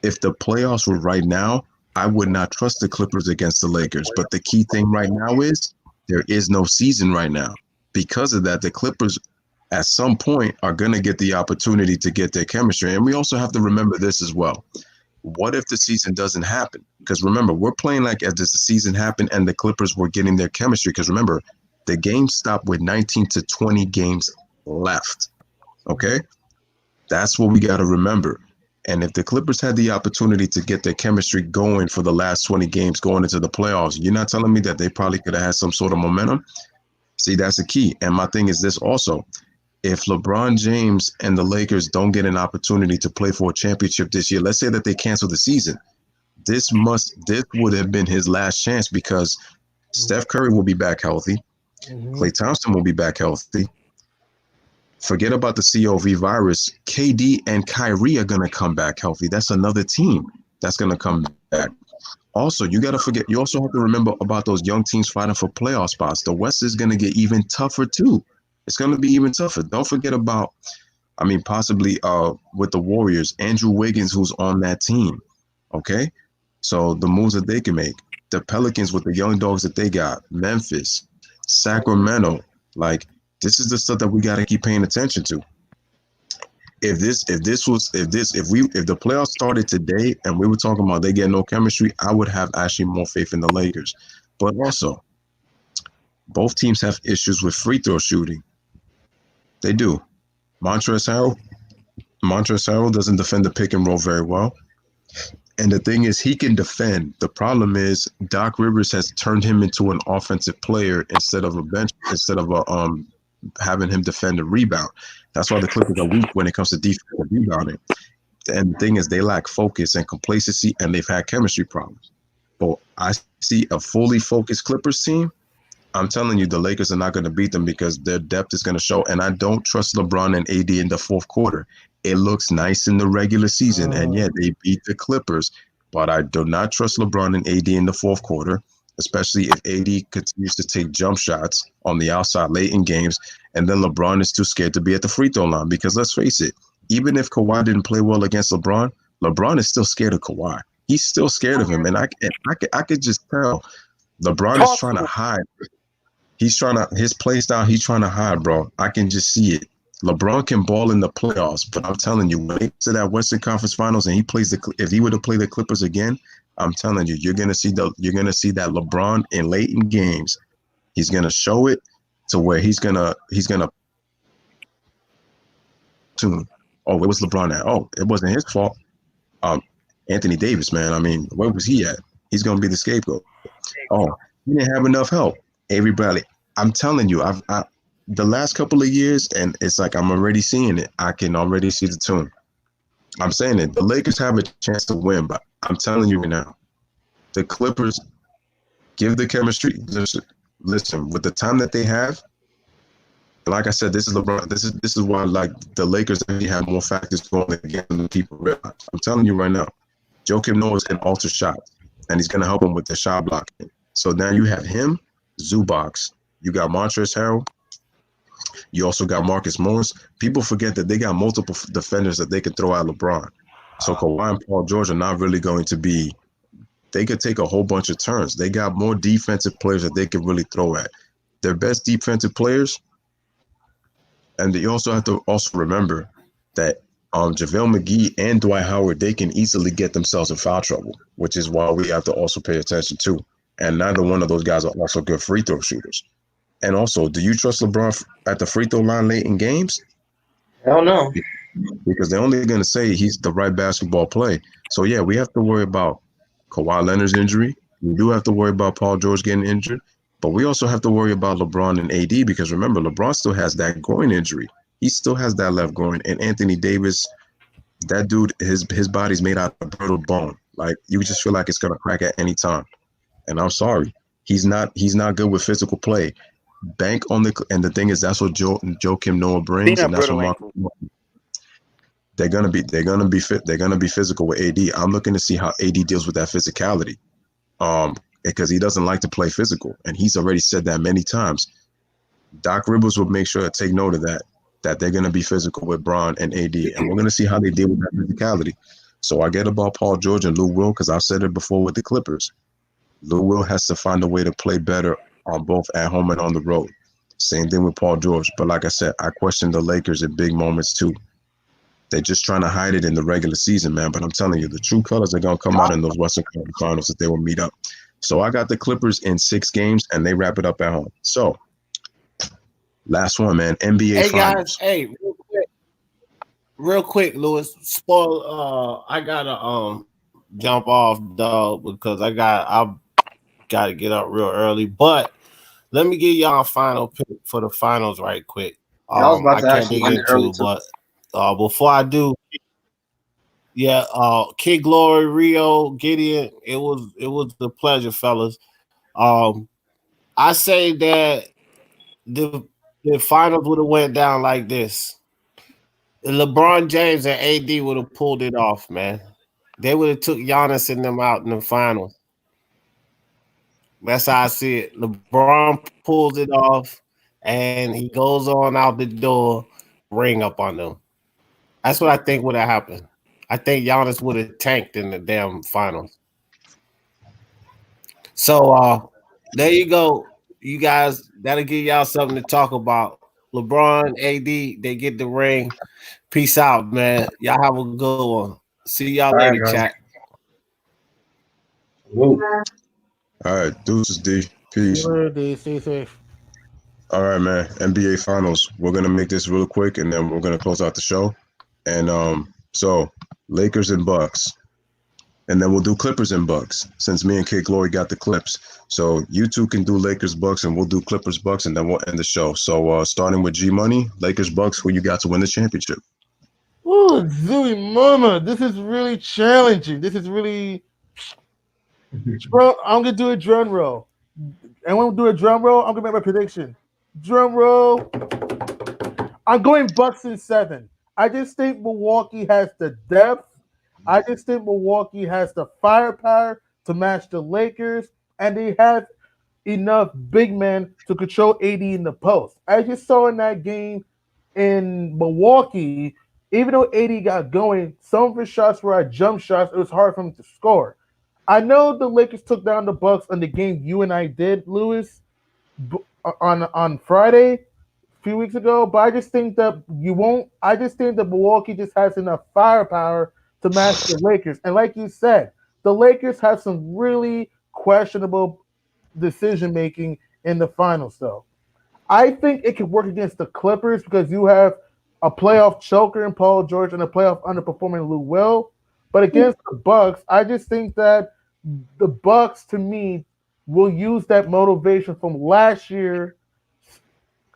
If the playoffs were right now, I would not trust the Clippers against the Lakers. But the key thing right now is there is no season right now. Because of that, the Clippers at some point are going to get the opportunity to get their chemistry. And we also have to remember this as well. What if the season doesn't happen? Because remember, we're playing like as does the season happen and the Clippers were getting their chemistry. Because remember, the game stopped with 19 to 20 games left. Okay? That's what we got to remember. And if the Clippers had the opportunity to get their chemistry going for the last 20 games going into the playoffs, you're not telling me that they probably could have had some sort of momentum? See, that's the key. And my thing is this also. If LeBron James and the Lakers don't get an opportunity to play for a championship this year, let's say that they cancel the season, this would have been his last chance because Steph Curry will be back healthy. Klay Thompson will be back healthy. Forget about the COVID virus. KD and Kyrie are going to come back healthy. That's another team that's going to come back. Also, you got to forget, you also have to remember about those young teams fighting for playoff spots. The West is going to get even tougher too. It's going to be even tougher. Don't forget about, possibly with the Warriors, Andrew Wiggins, who's on that team. Okay? So the moves that they can make. The Pelicans with the young dogs that they got. Memphis, Sacramento. Like, this is the stuff that we got to keep paying attention to. If the playoffs started today and we were talking about they get no chemistry, I would have actually more faith in the Lakers. But also, both teams have issues with free throw shooting. They do. Montrezl Harrell doesn't defend the pick and roll very well. And the thing is, he can defend. The problem is Doc Rivers has turned him into an offensive player instead of having him defend a rebound. That's why the Clippers are weak when it comes to defensive rebounding. And the thing is, they lack focus and complacency, and they've had chemistry problems. But I see a fully focused Clippers team. I'm telling you, the Lakers are not going to beat them because their depth is going to show. And I don't trust LeBron and AD in the fourth quarter. It looks nice in the regular season, and yeah, they beat the Clippers. But I do not trust LeBron and AD in the fourth quarter, especially if AD continues to take jump shots on the outside late in games, and then LeBron is too scared to be at the free throw line. Because let's face it, even if Kawhi didn't play well against LeBron, LeBron is still scared of Kawhi. He's still scared of him, and I could just tell LeBron is trying to hide. He's trying to his play style. He's trying to hide, bro. I can just see it. LeBron can ball in the playoffs, but I'm telling you, when they get to that Western Conference Finals and he plays if he were to play the Clippers again, I'm telling you, you're gonna see that LeBron in late in games. He's gonna show it to where he's gonna tune. Oh, where was LeBron at? Oh, it wasn't his fault. Anthony Davis, man. I mean, where was he at? He's gonna be the scapegoat. Oh, he didn't have enough help. Everybody, I'm telling you, I the last couple of years, and it's like I'm already seeing it. I can already see the tune. I'm saying it. The Lakers have a chance to win, but I'm telling you right now, the Clippers give the chemistry. Listen, with the time that they have, like I said, this is LeBron. This is why like the Lakers actually have more factors going against than people realize. I'm telling you right now, Joakim Noah can alter shots, and he's gonna help him with the shot blocking. So now you have him, Zubac. You got Montrezl Harrell. You also got Marcus Morris. People forget that they got multiple defenders that they can throw at LeBron. So Kawhi and Paul George are not really going to be. They could take a whole bunch of turns. They got more defensive players that they can really throw at. Their best defensive players. And you also have to remember that JaVale McGee and Dwight Howard, they can easily get themselves in foul trouble, which is why we have to also pay attention to. And neither one of those guys are also good free throw shooters. And also, do you trust LeBron at the free throw line late in games? Hell no. Because they're only going to say he's the right basketball play. So, yeah, we have to worry about Kawhi Leonard's injury. We do have to worry about Paul George getting injured. But we also have to worry about LeBron and AD because, remember, LeBron still has that groin injury. He still has that left groin. And Anthony Davis, that dude, his body's made out of brittle bone. Like, you just feel like it's going to crack at any time. And I'm sorry. He's not good with physical play. Bank on the thing is that's what Joakim Noah brings, and that's what Mark. They're gonna be fit. They're gonna be physical with AD. I'm looking to see how AD deals with that physicality, because he doesn't like to play physical, and he's already said that many times. Doc Rivers will make sure to take note of that they're gonna be physical with Bron and AD, and we're gonna see how they deal with that physicality. So I get about Paul George and Lou Will because I've said it before with the Clippers. Lou Will has to find a way to play better on both at home and on the road. Same thing with Paul George. But like I said, I question the Lakers in big moments too. They're just trying to hide it in the regular season, man. But I'm telling you, the true colors are going to come out in those Western Conference Finals that they will meet up. So I got the Clippers in 6 games, and they wrap it up at home. So last one, man. NBA Finals. Guys, hey, real quick, Louis. I gotta jump off, dog, because I got to get up real early. But let me give y'all a final pick for the finals right quick. I was about to can't actually dig get early into, too. but before I do, Kid Glory, Rio, Gideon, it was a pleasure, fellas. I say that the finals would have went down like this. LeBron James and AD would have pulled it off, man. They would have took Giannis and them out in the finals. That's how I see it. LeBron pulls it off, and he goes on out the door, ring up on them. That's what I think would have happened. I think Giannis would have tanked in the damn finals. So there you go. You guys, that'll give y'all something to talk about. LeBron, AD, they get the ring. Peace out, man. Y'all have a good one. See y'all later, chat. Woo. All right, deuces, D. Peace. Stay safe. All right, man. NBA Finals. We're gonna make this real quick, and then we're gonna close out the show. And so Lakers and Bucks, and then we'll do Clippers and Bucks. Since me and Kid Glory got the Clips, so you two can do Lakers Bucks, and we'll do Clippers Bucks, and then we'll end the show. So starting with G Money, Lakers Bucks, who you got to win the championship? Ooh, Zooey Mama, this is really challenging. This is really. I'm gonna do a drum roll. And when we do a drum roll, I'm gonna make my prediction. Drum roll. I'm going Bucks in 7. I just think Milwaukee has the depth. I just think Milwaukee has the firepower to match the Lakers, and they have enough big men to control AD in the post. I just saw in that game in Milwaukee, even though AD got going, some of his shots were at jump shots. It was hard for him to score. I know the Lakers took down the Bucks on the game you and I did, Lewis, on Friday a few weeks ago. But I just think that you won't. I just think that Milwaukee just has enough firepower to match the Lakers. And like you said, the Lakers have some really questionable decision making in the finals, though. I think it could work against the Clippers because you have a playoff choker in Paul George and a playoff underperforming Lou Will. But against the Bucks, I just think that the Bucks, to me, will use that motivation from last year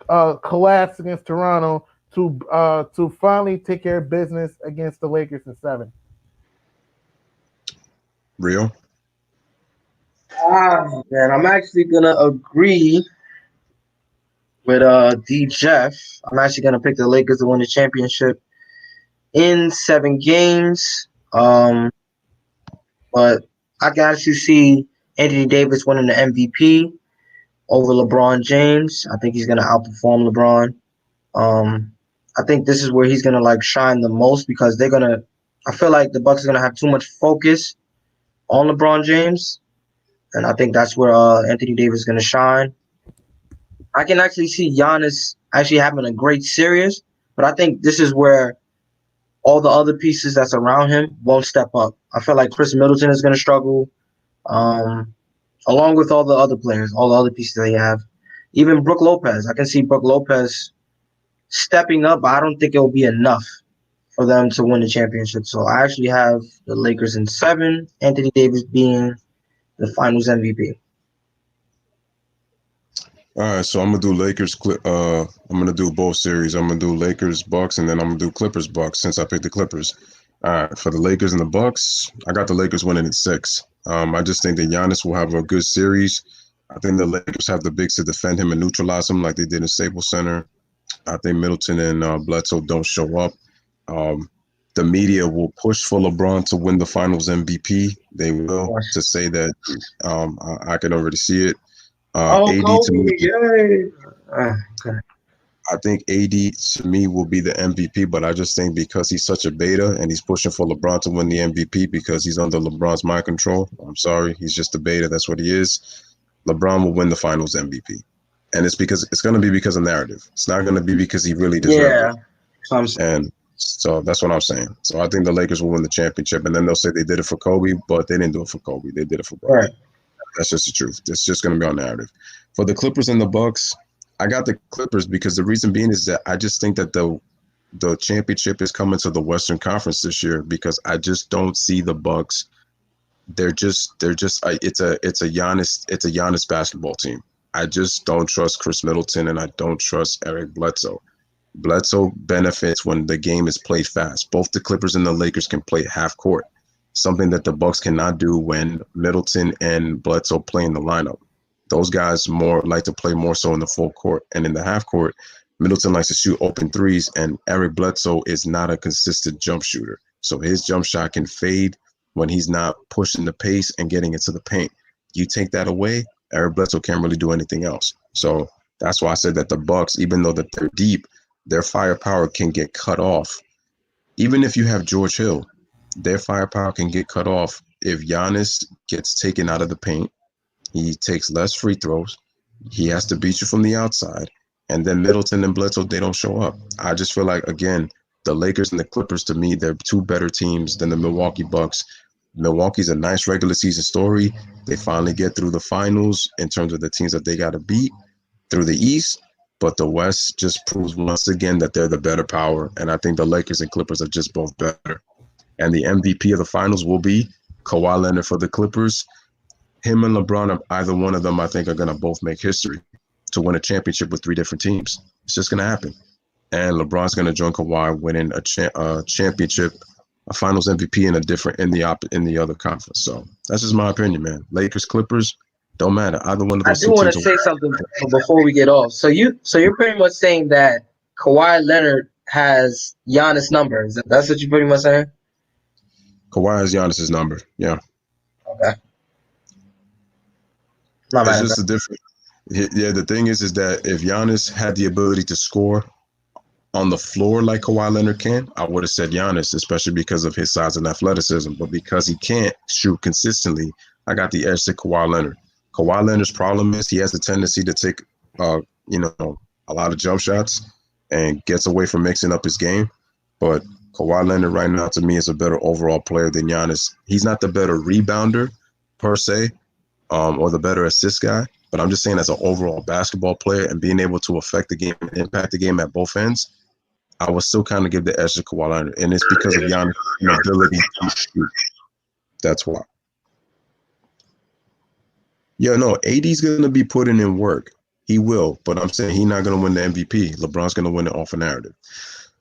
collapse against Toronto to finally take care of business against the Lakers in 7. Rio? Man, I'm actually gonna agree with D Jeff. I'm actually gonna pick the Lakers to win the championship in 7 games. But I can actually see Anthony Davis winning the MVP over LeBron James. I think he's gonna outperform LeBron. I think this is where he's gonna like shine the most because they're gonna. I feel like the Bucks are gonna have too much focus on LeBron James, and I think that's where Anthony Davis is gonna shine. I can actually see Giannis actually having a great series, but I think this is where all the other pieces that's around him won't step up. I feel like Chris Middleton is going to struggle, um, along with all the other players, all the other pieces they have. Even Brook Lopez, I can see Brook Lopez stepping up, but I don't think it will be enough for them to win the championship. So I actually have the Lakers in 7, Anthony Davis being the Finals MVP. All right, so I'm gonna do I'm gonna do both series. I'm gonna do Lakers Bucks, and then I'm gonna do Clippers Bucks since I picked the Clippers. All right, for the Lakers and the Bucks, I got the Lakers winning at 6. I just think that Giannis will have a good series. I think the Lakers have the bigs to defend him and neutralize him like they did in Staples Center. I think Middleton and Bledsoe don't show up. The media will push for LeBron to win the Finals MVP. They will to say that. I can already see it. AD Kobe, to me, yay! Okay. I think AD to me will be the MVP, but I just think because he's such a beta and he's pushing for LeBron to win the MVP because he's under LeBron's mind control. I'm sorry, he's just a beta. That's what he is. LeBron will win the Finals MVP, and it's going to be because of narrative. It's not going to be because he really deserves it. And so that's what I'm saying. So I think the Lakers will win the championship, and then they'll say they did it for Kobe, but they didn't do it for Kobe. They did it for Bron. Right. That's just the truth. It's just going to be on narrative. For the Clippers and the Bucks, I got the Clippers because the reason being is that I just think that the championship is coming to the Western Conference this year because I just don't see the Bucks. It's a Giannis basketball team. I just don't trust Chris Middleton and I don't trust Eric Bledsoe. Bledsoe benefits when the game is played fast. Both the Clippers and the Lakers can play half court. Something that the Bucks cannot do when Middleton and Bledsoe play in the lineup. Those guys more like to play more so in the full court. And in the half court, Middleton likes to shoot open threes, and Eric Bledsoe is not a consistent jump shooter. So his jump shot can fade when he's not pushing the pace and getting into the paint. You take that away, Eric Bledsoe can't really do anything else. So that's why I said that the Bucks, even though that they're deep, their firepower can get cut off. Even if you have George Hill, their firepower can get cut off if Giannis gets taken out of the paint. He takes less free throws. He has to beat you from the outside. And then Middleton and Bledsoe, they don't show up. I just feel like, again, the Lakers and the Clippers, to me, they're two better teams than the Milwaukee Bucks. Milwaukee's a nice regular season story. They finally get through the finals in terms of the teams that they got to beat through the East. But the West just proves once again that they're the better power. And I think the Lakers and Clippers are just both better. And the MVP of the finals will be Kawhi Leonard for the Clippers. Him and LeBron, either one of them, I think, are going to both make history to win a championship with 3 different teams. It's just going to happen. and LeBron's going to join Kawhi winning a championship, a Finals MVP in the other conference. So that's just my opinion, man. Lakers, Clippers, don't matter. Either one of I those do two want to teams. say something before we get off. So you're pretty much saying that Kawhi Leonard has Giannis numbers. That's what you're pretty much saying. Kawhi has Giannis's number. Yeah, Okay, not it's mad at just that. a different. Yeah, the thing is that if Giannis had the ability to score on the floor like Kawhi Leonard can, I would have said Giannis, especially because of his size and athleticism. But because he can't shoot consistently, I got the edge to Kawhi Leonard. Kawhi Leonard's problem is he has a tendency to take, you know, a lot of jump shots and gets away from mixing up his game. But Kawhi Leonard right now to me is a better overall player than Giannis. He's not the better rebounder per se, or the better assist guy. But I'm just saying as an overall basketball player and being able to affect the game and impact the game at both ends, I would still kind of give the edge to Kawhi Leonard, and it's because of Giannis' ability to shoot. That's why. Yeah, no, AD's gonna be putting in work. He will, but I'm saying he's not gonna win the MVP. LeBron's gonna win it off a narrative.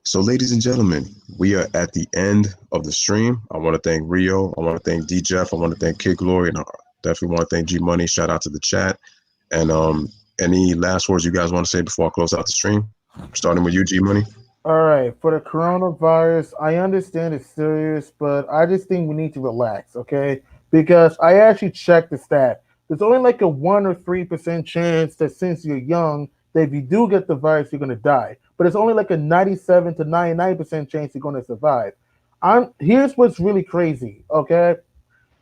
So, ladies and gentlemen, we are at the end of the stream. I want to thank Rio. I want to thank D Jeff. I want to thank Kid Glory, and I definitely want to thank G Money. Shout out to the chat. And any last words you guys want to say before I close out the stream? Starting with you, G Money. All right, for the coronavirus, I understand it's serious, but I just think we need to relax, okay? Because I actually checked the stat. There's only like a 1 or 3% chance that since you're young, that if you do get the virus, you're gonna die. But it's only like a 97 to 99% chance you're gonna survive. Here's what's really crazy, okay?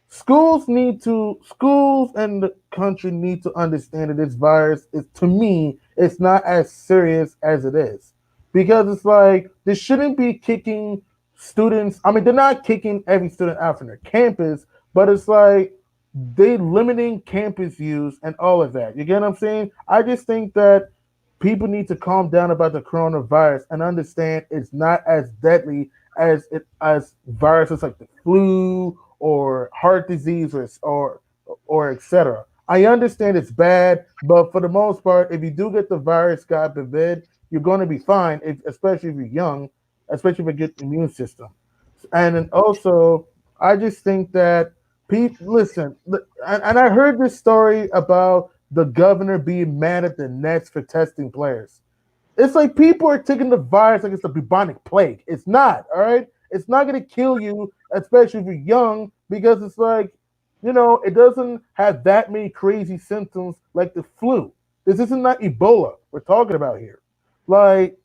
Schools and the country need to understand that this virus is, to me, it's not as serious as it is, because it's like they shouldn't be kicking students. I mean, they're not kicking every student out from their campus, but it's like they limiting campus use and all of that. You get what I'm saying? I just think that people need to calm down about the coronavirus and understand it's not as deadly as viruses like the flu or heart disease or etc. I understand it's bad, but for the most part, if you do get the virus, God forbid, you're going to be fine, especially if you're young, especially if you get immune system. And then also, I just think that people listen. And I heard this story about the governor being mad at the Nets for testing players. It's like people are taking the virus like it's a bubonic plague. It's not, all right? It's not going to kill you, especially if you're young, because it's like, it doesn't have that many crazy symptoms like the flu. This isn't not Ebola we're talking about here. Like,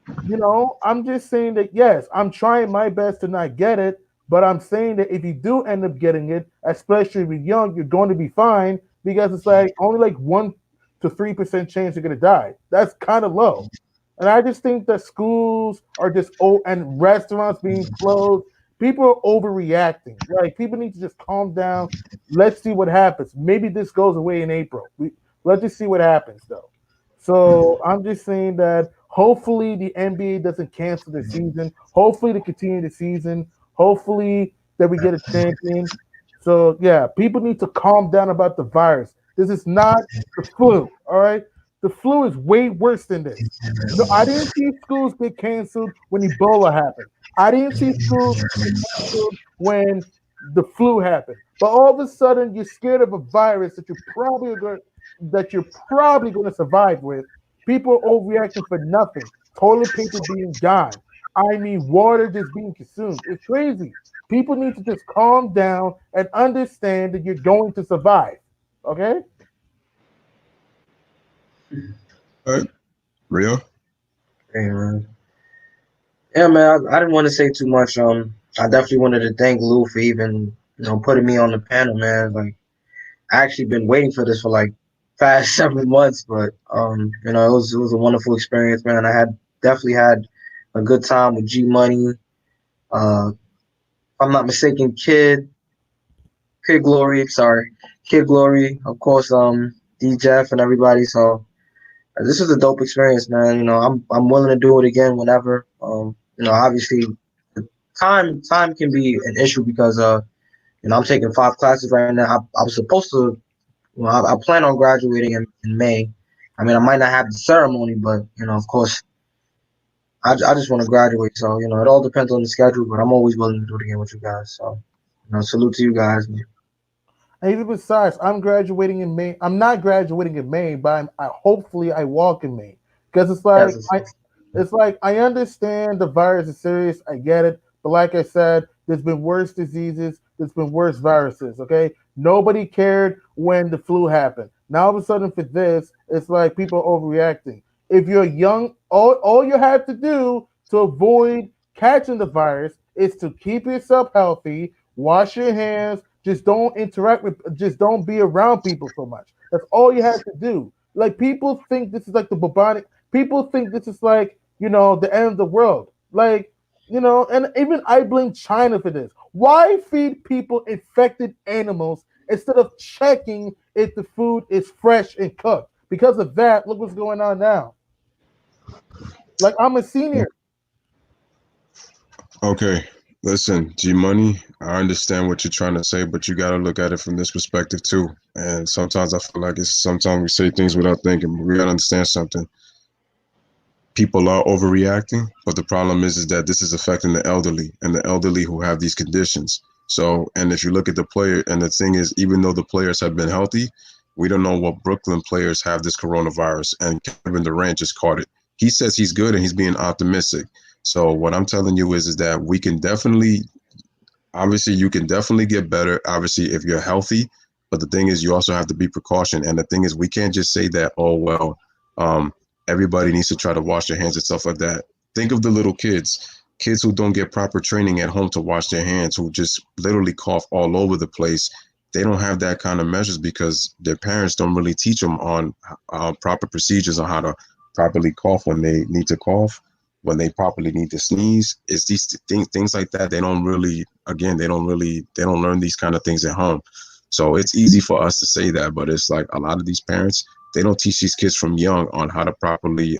I'm just saying that, yes, I'm trying my best to not get it, but I'm saying that if you do end up getting it, especially if you're young, you're going to be fine, because it's like only like 1 to 3% chance you're going to die. That's kind of low. And I just think that schools are just and restaurants being closed. People are overreacting. Like, people need to just calm down. Let's see what happens. Maybe this goes away in April. Let's just see what happens, though. So I'm just saying that hopefully the NBA doesn't cancel the season. Hopefully they continue the season. Hopefully that we get a champion. So yeah, people need to calm down about the virus. This is not the flu. All right, the flu is way worse than this. No, I didn't see schools get canceled when Ebola happened. I didn't see schools get canceled when the flu happened. But all of a sudden, you're scared of a virus that you're probably going to survive with. People are overreacting for nothing. Toilet paper being gone. I mean, water just being consumed. It's crazy. People need to just calm down and understand that you're going to survive. Okay? All right, Rio. Hey, man. Yeah, man. I didn't want to say too much. I definitely wanted to thank Lou for even putting me on the panel, man. Like, I actually been waiting for this for like past several months, but it was a wonderful experience, man. I had definitely had a good time with G Money. If I'm not mistaken, Kid Glory, sorry, Kid Glory, of course, D Jeff and everybody. So this was a dope experience, man. I'm willing to do it again whenever. Obviously, the time can be an issue because I'm taking 5 classes right now. I was supposed to. I plan on graduating in May. I mean, I might not have the ceremony, but of course, I just want to graduate. So it all depends on the schedule, but I'm always willing to do it again with you guys. So salute to you guys. Man. And even besides, I'm graduating in May. I'm not graduating in May, but hopefully I walk in May because Yes, it's like I understand the virus is serious. I get it, but like I said, there's been worse diseases. There's been worse viruses. Okay, nobody cared when the flu happened. Now all of a sudden for this, it's like people are overreacting. If you're young, all you have to do to avoid catching the virus is to keep yourself healthy, wash your hands, just don't be around people so much. That's all you have to do. Like people think this is like the bubonic. People think this is like the end of the world. Like and even I blame China for this. Why feed people infected animals instead of checking if the food is fresh and cooked? Because of that, look what's going on now. Like I'm a senior. Okay, listen, G Money, I understand what you're trying to say, but you got to look at it from this perspective too. And sometimes I feel like sometimes we say things without thinking, but we got to understand something. People are overreacting, but the problem is that this is affecting the elderly and the elderly who have these conditions. So, and if you look at the player, and the thing is, even though the players have been healthy, we don't know what Brooklyn players have this coronavirus, and Kevin Durant just caught it. He says he's good and he's being optimistic. So what I'm telling you is that we can definitely, obviously, you can definitely get better, obviously, if you're healthy. But the thing is, you also have to be precaution. And the thing is, we can't just say that, oh, well, um, everybody needs to try to wash their hands and stuff like that. Think of the little kids who don't get proper training at home to wash their hands, who just literally cough all over the place. They don't have that kind of measures because their parents don't really teach them on proper procedures on how to properly cough when they need to cough, when they properly need to sneeze. It's these things like that. They don't really, again, they don't learn these kind of things at home. So it's easy for us to say that, but it's like a lot of these parents, they don't teach these kids from young on how to properly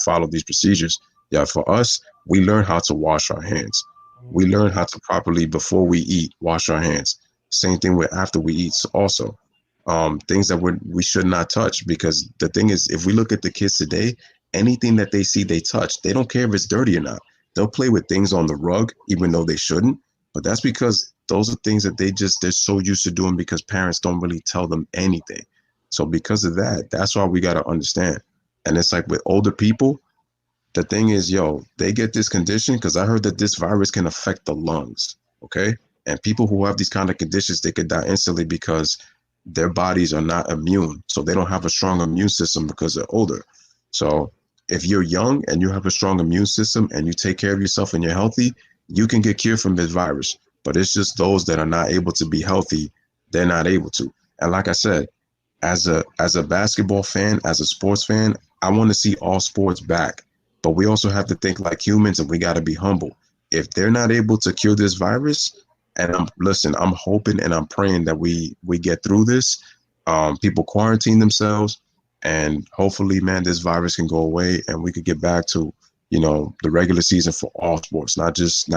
follow these procedures. Yeah, for us, we learn how to wash our hands. We learn how to properly, before we eat, wash our hands. Same thing with after we eat also. Things that we should not touch, because the thing is, if we look at the kids today, anything that they see, they touch. They don't care if it's dirty or not. They'll play with things on the rug, even though they shouldn't. But that's because those are things that they're so used to doing because parents don't really tell them anything. So because of that, that's why we got to understand. And it's like with older people, the thing is, yo, they get this condition because I heard that this virus can affect the lungs. Okay. And people who have these kind of conditions, they could die instantly because their bodies are not immune. So they don't have a strong immune system because they're older. So if you're young and you have a strong immune system and you take care of yourself and you're healthy, you can get cured from this virus. But it's just those that are not able to be healthy, they're not able to. And like I said, as a basketball fan, as a sports fan, I want to see all sports back. But we also have to think like humans, and we got to be humble. If they're not able to cure this virus, and I'm hoping and I'm praying that we get through this. People quarantine themselves, and hopefully, man, this virus can go away, and we could get back to the regular season for all sports, not just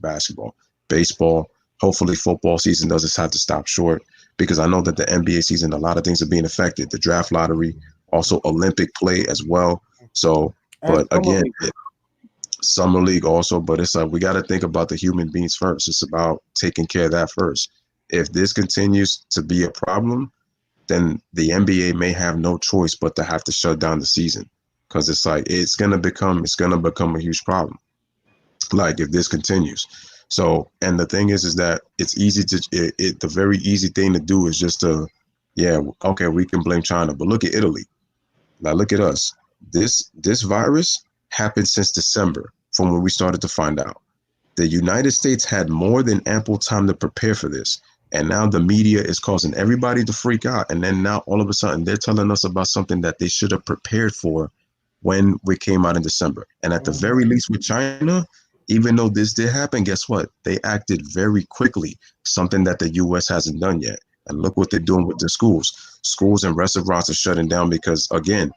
basketball, baseball. Hopefully, football season doesn't have to stop short, because I know that the NBA season, a lot of things are being affected. The draft lottery, also Olympic play as well. So, And but again, summer league also, but it's like we got to think about the human beings first. It's about taking care of that first. If this continues to be a problem, then the NBA may have no choice but to have to shut down the season, because it's like it's gonna become a huge problem. Like if this continues. So, and the thing is that it's easy to the very easy thing to do is just to, yeah, okay, we can blame China, but look at Italy. Now look at us. This virus happened since December, from when we started to find out. The United States had more than ample time to prepare for this. And now the media is causing everybody to freak out. And then now all of a sudden they're telling us about something that they should have prepared for when we came out in December. And at the very least with China, even though this did happen, guess what? They acted very quickly, something that the US hasn't done yet. And look what they're doing with the schools. Schools and restaurants are shutting down because, again,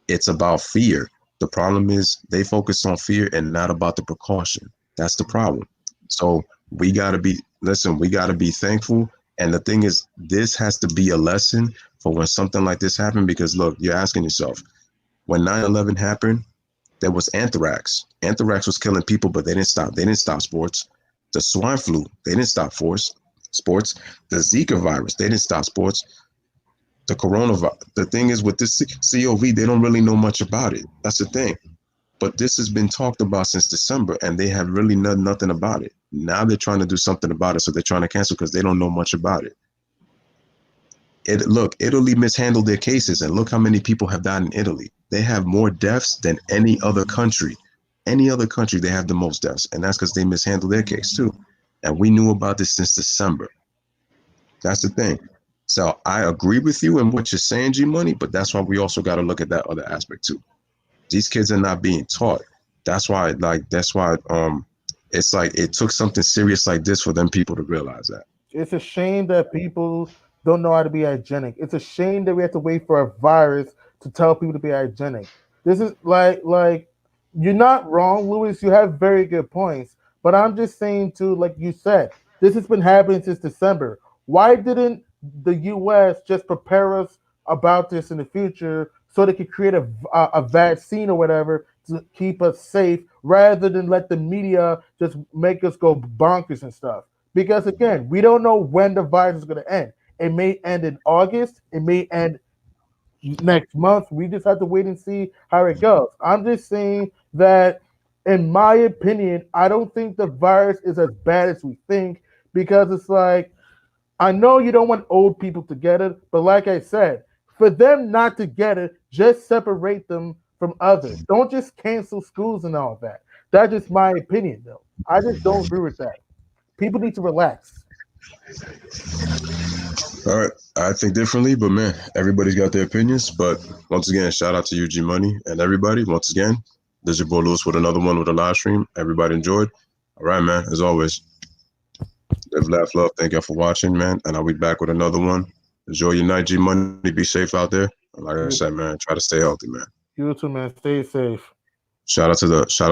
it's about fear. The problem is they focus on fear and not about the precaution. That's the problem. So we got to be thankful. And the thing is, this has to be a lesson for when something like this happened, because look, you're asking yourself, when 9/11 happened, There was anthrax. Anthrax was killing people, but they didn't stop. They didn't stop sports. The swine flu, they didn't stop sports. The Zika virus, they didn't stop sports. The coronavirus. The thing is with this COV, they don't really know much about it. That's the thing. But this has been talked about since December, and they have really done nothing about it. Now they're trying to do something about it, so they're trying to cancel because they don't know much about it. Look, Italy mishandled their cases, and look how many people have died in Italy. They have more deaths than any other country. Any other country, they have the most deaths, and that's because they mishandled their case too. And we knew about this since December. That's the thing. So I agree with you in what you're saying, G Money, but that's why we also got to look at that other aspect too. These kids are not being taught. That's why it's like it took something serious like this for them people to realize that. It's a shame that people don't know how to be hygienic. It's a shame that we have to wait for a virus to tell people to be hygienic. This is like you're not wrong, Louis. You have very good points, but I'm just saying too, like you said, this has been happening since December. Why didn't the U.S. just prepare us about this in the future so they could create a vaccine or whatever to keep us safe, rather than let the media just make us go bonkers and stuff? Because again, we don't know when the virus is going to end. It may end in August. It may end next month. We just have to wait and see how it goes. I'm just saying that, in my opinion, I don't think the virus is as bad as we think, because it's like, I know you don't want old people to get it, but like I said, for them not to get it, just separate them from others. Don't just cancel schools and all that. That's just my opinion, though. I just don't agree with that. People need to relax. All right, I think differently, but man, everybody's got their opinions. But once again, shout out to you, G Money, and everybody. Once again, this is your boy Louis with another one with a live stream. Everybody enjoyed. All right, man. As always, live, laugh, love. Thank y'all for watching, man. And I'll be back with another one. Enjoy your night, G Money. Be safe out there. And like I said, man, try to stay healthy, man. You too, man. Stay safe. Shout out to the chat.